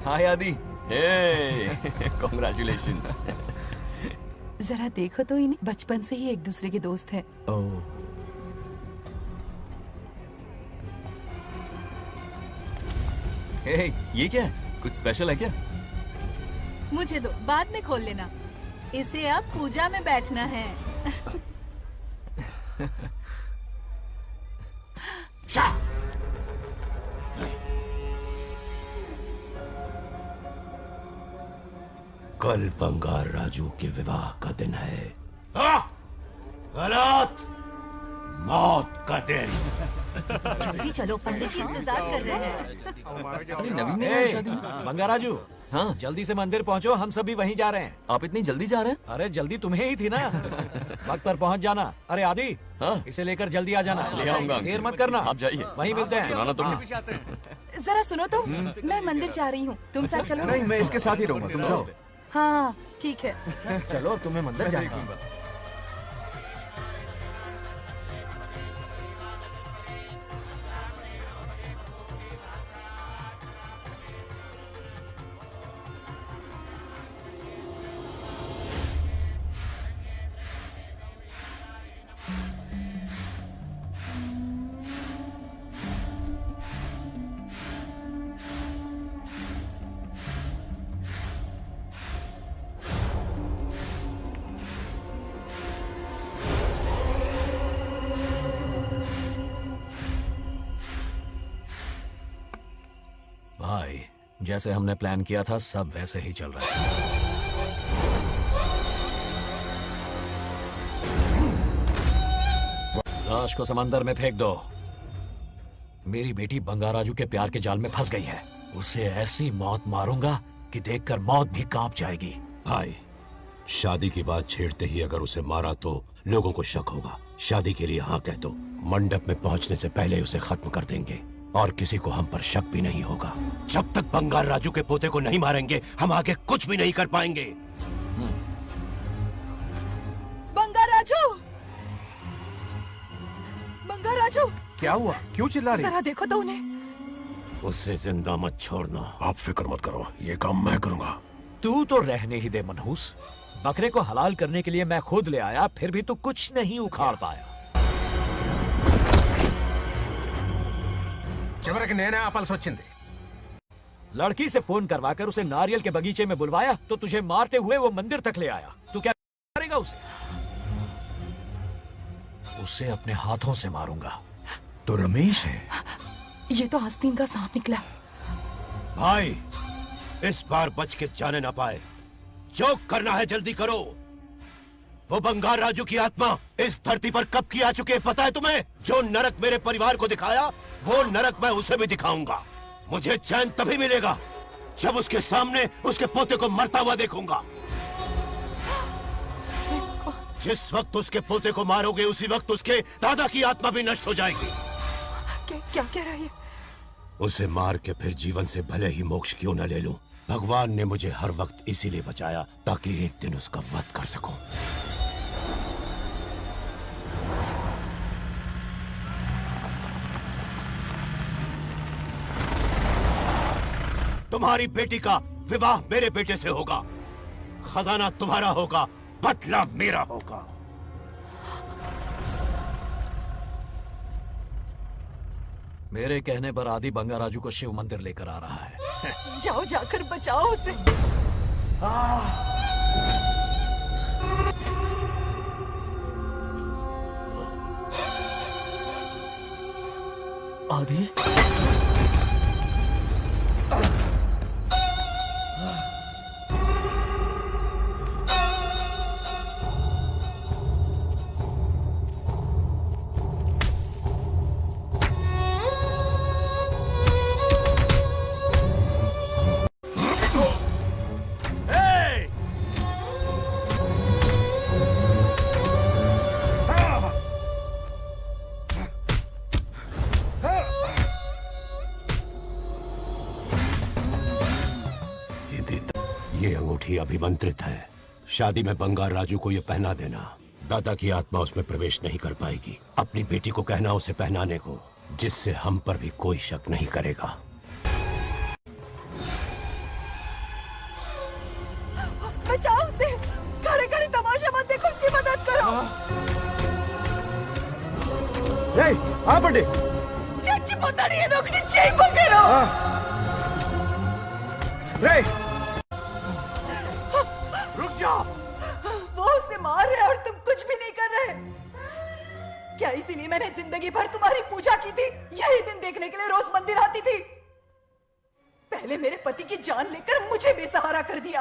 हाय आदि। हे कॉन्ग्रेचुलेशंस। जरा देखो तो इन्हें, बचपन से ही एक दूसरे के दोस्त हैं। ओह, हे ये क्या है? कुछ स्पेशल है क्या? मुझे दो, बाद में खोल लेना। इसे अब पूजा में बैठना है। कल बंगार राजू के विवाह का दिन है। गलत, मौत का दिन। जल्दी चलो, पंडित जी इंतजार कर रहे हैं। अरे नवीन ने ए, शादी में। बंगाराजू, हाँ जल्दी से मंदिर पहुंचो, हम सभी वहीं जा रहे हैं। आप इतनी जल्दी जा रहे हैं? अरे जल्दी तुम्हें ही थी ना। वक्त पर पहुंच जाना। अरे आदि, हाँ इसे लेकर जल्दी आ जाना। ले आऊंगा। देर मत करना। आप जाइए, वहीं मिलते हैं। सुनाना तो। जरा सुनो तो, मैं मंदिर जा रही हूँ, तुम साथ चलो। नहीं, मैं इसके साथ ही रहूंगा, तुम जाओ। हाँ ठीक है। चलो, अब तुम्हें मंदिर जाना है। भाई, जैसे हमने प्लान किया था सब वैसे ही चल रहा है। लाश को समंदर में फेंक दो। मेरी बेटी बंगाराजू के प्यार के जाल में फंस गई है। उसे ऐसी मौत मारूंगा कि देखकर मौत भी कांप जाएगी। भाई, शादी की बात छेड़ते ही अगर उसे मारा तो लोगों को शक होगा। शादी के लिए हाँ कह दो, मंडप में पहुंचने से पहले उसे खत्म कर देंगे और किसी को हम पर शक भी नहीं होगा। जब तक बंगार राजू के पोते को नहीं मारेंगे, हम आगे कुछ भी नहीं कर पाएंगे। बंगार राजू, बंगार राजू, क्या हुआ? क्यों चिल्ला रही? जरा देखो तो उन्हें। उसे जिंदा मत छोड़ना। आप फिक्र मत करो, ये काम मैं करूंगा। तू तो रहने ही दे मनहूस। बकरे को हलाल करने के लिए मैं खुद ले आया, फिर भी तू कुछ नहीं उखाड़ पाया। చివరికి నేనే ఆపాల్సి వచ్చింది। लड़की से फोन करवाकर उसे नारियल के बगीचे में बुलवाया तो तुझे मारते हुए वो मंदिर तक ले आया। तू क्या करेगा उसे? उसे अपने हाथों से मारूंगा। तो रमेश है। ये तो आस्तीन का सांप निकला। भाई, इस बार बच के जाने ना पाए। जो करना है जल्दी करो। वो बंगार राजू की आत्मा इस धरती पर कब की आ चुकी है पता है तुम्हें? जो नरक मेरे परिवार को दिखाया, वो नरक मैं उसे भी दिखाऊंगा। मुझे चैन तभी मिलेगा जब उसके सामने उसके पोते को मरता हुआ देखूंगा। जिस वक्त उसके पोते को मारोगे, उसी वक्त उसके दादा की आत्मा भी नष्ट हो जाएगी। क्या कह रहा है? उसे मार के फिर जीवन से भले ही मोक्ष क्यों न ले लूं, भगवान ने मुझे हर वक्त इसीलिए बचाया ताकि एक दिन उसका वध कर सकूं। तुम्हारी बेटी का विवाह मेरे बेटे से होगा। खजाना तुम्हारा होगा, बदला मेरा होगा। मेरे कहने पर आदि बंगाराजू को शिव मंदिर लेकर आ रहा है। जाओ, जाकर बचाओ उसे। आदि ये अंगूठी अभिमंत्रित है। शादी में बंगार राजू को ये पहना देना। दादा की आत्मा उसमें प्रवेश नहीं कर पाएगी। अपनी बेटी को कहना उसे पहनाने को, जिससे हम पर भी कोई शक नहीं करेगा। बचाओ उसे, खड़े खड़े तमाशा मत देखो, उसकी मदद करो। पंडे चच्ची पोतानी ये दोगटी चेई पकड़ो। रुक जाओ। वो उसे मार रहे और तुम कुछ भी नहीं कर रहे। क्या इसीलिए मैंने जिंदगी भर तुम्हारी पूजा की थी? यही दिन देखने के लिए रोज मंदिर आती थी। पहले मेरे पति की जान लेकर मुझे बेसहारा कर दिया।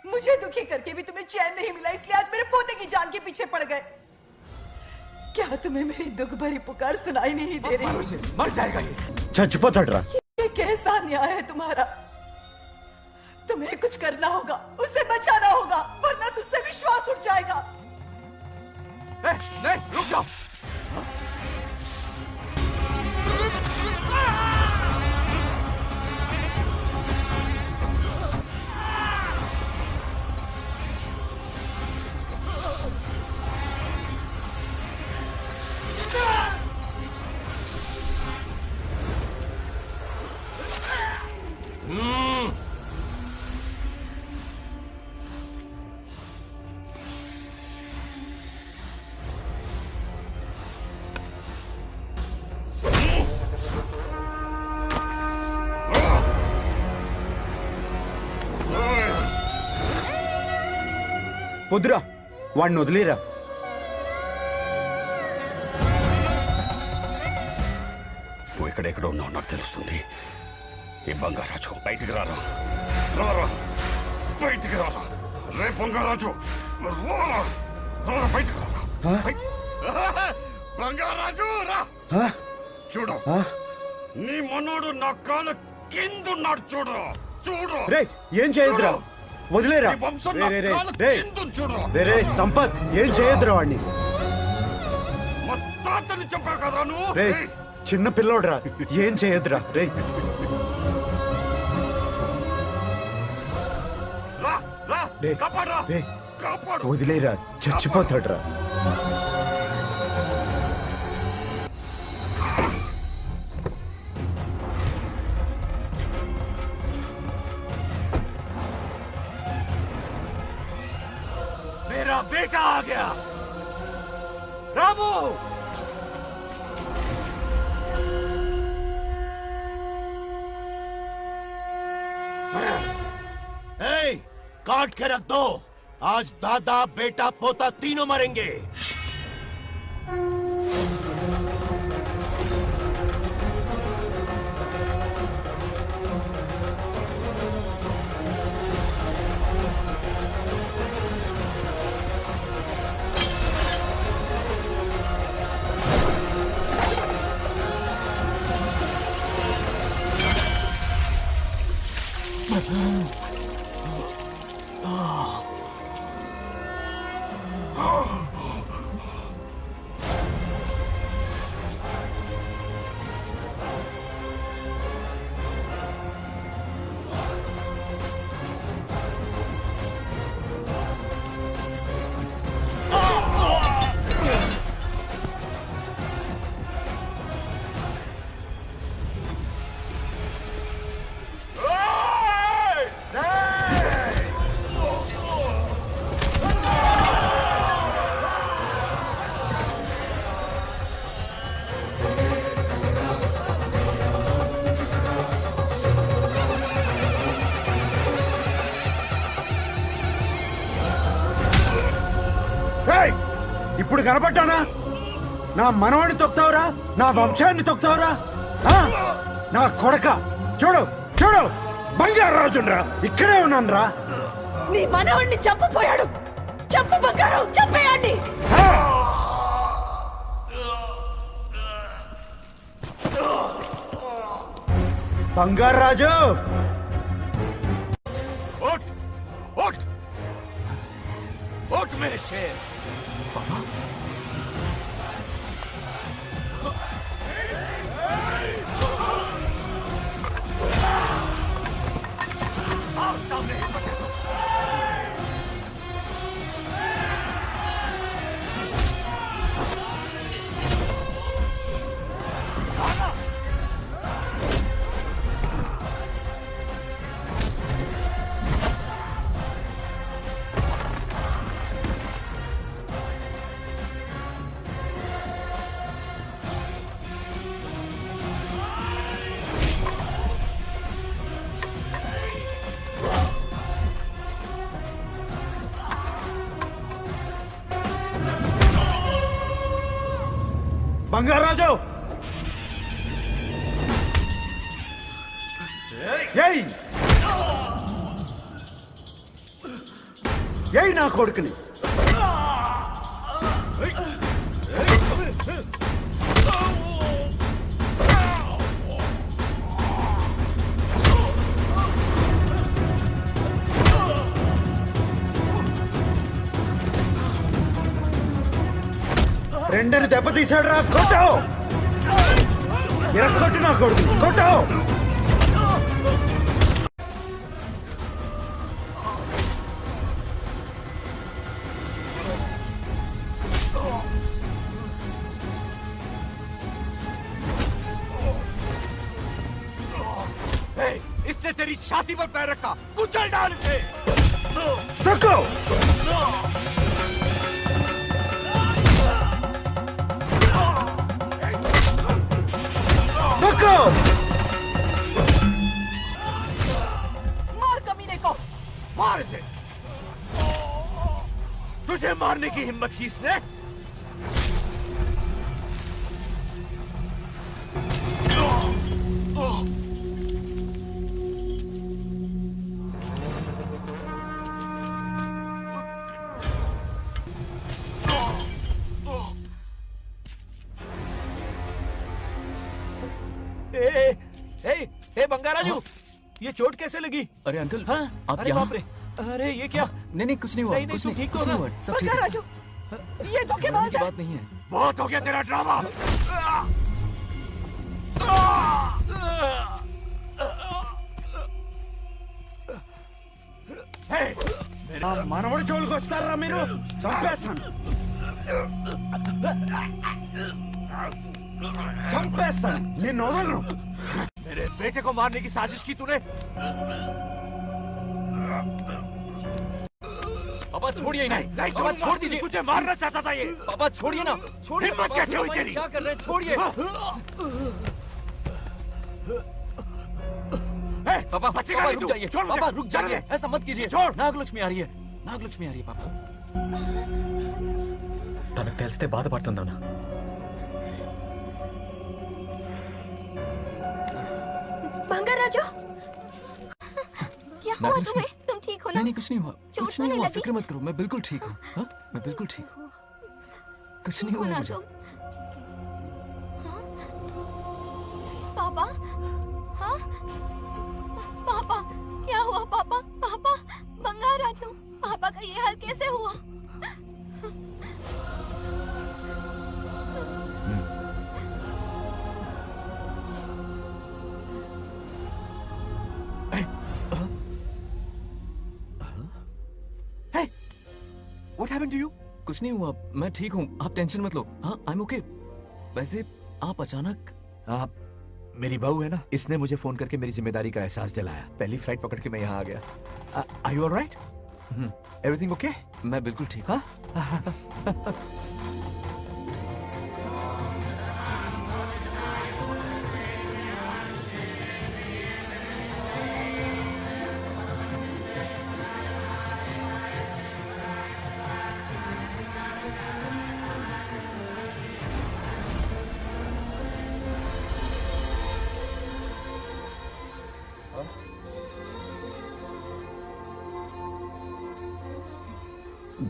मुझे दुखी करके भी तुम्हें चैन नहीं मिला, इसलिए आज मेरे पोते की जान के पीछे पड़ गए। क्या तुम्हें मेरी दुख भरी पुकार सुनाई नहीं दे रही? मर जाएगा ये। चुप हट रहा। ये कैसा न्याय है तुम्हारा? तुम्हें कुछ करना होगा, उसे बचाना होगा, वरना तुझसे विश्वास उठ जाएगा। नहीं, रुक जाओ। వద్దురా, వాడిని వదిలేరా. నువ్వు ఎక్కడెక్కడ ఉన్నావు నాకు తెలుస్తుంది. ఈ బంగారాజు బయటికి రారా, రారా బయటికి రారా. రే బంగారాజు, రారా రారా బయటికి రారా. బంగారాజు రా. చూడు, నీ మనోడు నా కాళ్ళ కిందున్నాడు. చూడు చూడు. రే ఏం చేయొద్దురా, వదిలేరా. రే సంపత్, ఏం చేయొద్దురా వాడిని. తాతని చెప్పా కదరా నువ్వు. రే చిన్న పిల్లోడ్రా, ఏం చేయొద్దురా. రే వదిలేరా, చచ్చిపోతాడ్రా. मेरा बेटा आ गया। रामू, काट के रख दो। आज दादा बेटा पोता तीनों मरेंगे। ఇప్పుడు కనపడ్డానా? నా మనవాడిని తొక్తావురా, నా వంశాన్ని తొక్తావురా. నా కొడక చూడు చూడు బంగారాజునరా ఇక్కడే ఉన్నానురా నీ మనవణ్ణి చంపపోయాడు. చంపు బంగారం, చంపేయండి. బంగారాజు उठ उठ उठ मेरे शेर। आओ सामने బంగారాజు ఏయ్ ఏయ్ నా కొడుకుని రెండని దెబ్బతీశాడు రా కొట్టావు కొట్టు నా కొడుకు కొట్టావు इसने तेरी छाती पर पैर रखा, कुचल डाल इसे। देखो देखो मार कमीने को, मार इसे। तुझे मारने की हिम्मत की इसने? ए बंगाराजू, ये चोट कैसे लगी? अरे अंकल, हाँ? आप अरे यहाँ? बाप रे, अरे ये क्या? नहीं कुछ नहीं हुआ, नहीं, कुछ तुम नहीं, ठीक हो कुछ ना? नहीं हुआ, सब ठीक है। बंगाराजू, ये धोखेबाज है। बात नहीं है। बहुत हो गया तेरा ड्रामा। మనవడి జోలికి వస్తారా మీరు? చంపేస్తాను చంపేస్తాను, నిన్ను వదలను. मेरे बेटे को मारने की साजिश की तूने? पापा छोड़िए नहीं, नहीं पापा छोड़ दीजिए। तुझे मारना चाहता था ये। पापा छोड़िए ना, छोड़िए। हिम्मत पापा, कैसे हुई पापा, तेरी? क्या कर रहे हैं? छोड़िए। पापा बचेगा पापा नहीं रुक तू। जाइए, छोड़ मुझे। पापा रुक चल जाइए, दे। ऐसा मत कीजिए। छोड़। नागलक्ष्मी आ रही है, नागलक्ष्मी आ रही है पापा। తనకు తెలిస్తే బాధపడుతుందన్నా. बंगाराजू, क्या हुआ नागलक्ष्मी। तुम्हें? तुम ठीक हो ना? नहीं कुछ नहीं हुआ, चोट कुछ तो नहीं नहीं हुआ, लगी? फिक्र मत करो, मैं बिल्कुल ठीक हूँ। हाँ? मैं बिल्कुल ठीक हूँ, कुछ नहीं हो हुआ ना मुझे। तुम? हाँ? पापा, हाँ? पापा, क्या हुआ पापा? पापा, बंगाराजू, पापा का ये हाल कैसे हुआ? What happened to you? कुछ नहीं हुआ, मैं ठीक हूँ, आप टेंशन मत लो। हाँ, I'm okay। वैसे आप अचानक आप मेरी बहू है ना, इसने मुझे फोन करके मेरी जिम्मेदारी का एहसास दिलाया। पहली फ्लाइट पकड़ के मैं यहाँ आ गया। Are you all right? Everything okay? मैं बिल्कुल ठीक हूँ।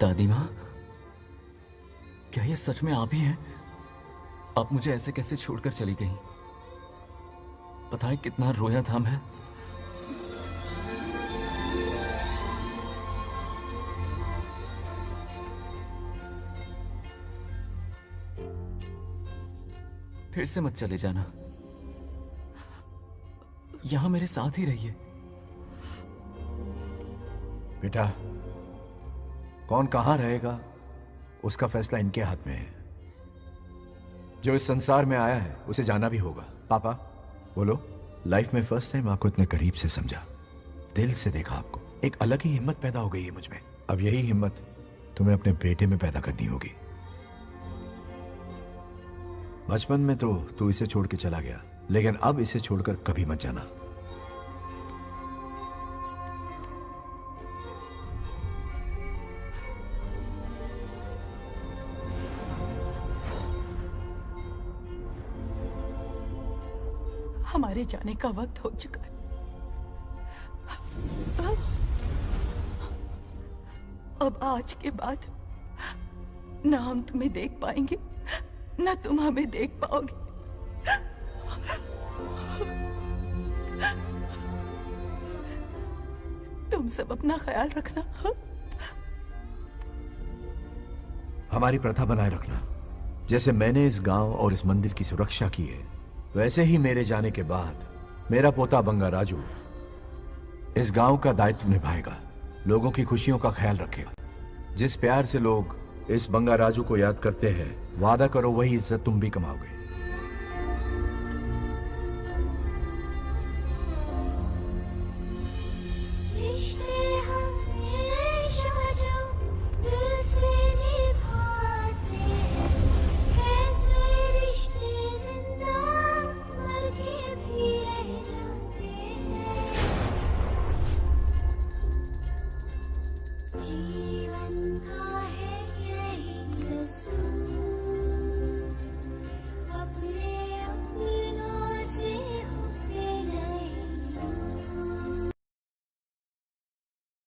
दादी माँ, क्या ये सच में आप ही हैं? आप मुझे ऐसे कैसे छोड़कर चली गई? पता है कितना रोया था मैं। फिर से मत चले जाना, यहां मेरे साथ ही रहिए। बेटा, कौन कहां रहेगा उसका फैसला इनके हाथ में है। जो इस संसार में आया है उसे जाना भी होगा। पापा बोलो, लाइफ में फर्स्ट टाइम आपको इतने करीब से समझा, दिल से देखा आपको, एक अलग ही हिम्मत पैदा हो गई है मुझ में। अब यही हिम्मत तुम्हें अपने बेटे में पैदा करनी होगी। बचपन में तो तू इसे छोड़ के चला गया, लेकिन अब इसे छोड़कर कभी मत जाना। हमारे जाने का वक्त हो चुका है। अब आज के बाद ना हम तुम्हें देख पाएंगे, ना तुम हमें देख पाओगे। तुम सब अपना ख्याल रखना। हमारी प्रथा बनाए रखना। जैसे मैंने इस गांव और इस मंदिर की सुरक्षा की है, वैसे ही मेरे जाने के बाद मेरा पोता बंगा राजू इस गांव का दायित्व निभाएगा, लोगों की खुशियों का ख्याल रखेगा। जिस प्यार से लोग इस बंगा राजू को याद करते हैं, वादा करो वही इज्जत तुम भी कमाओगे।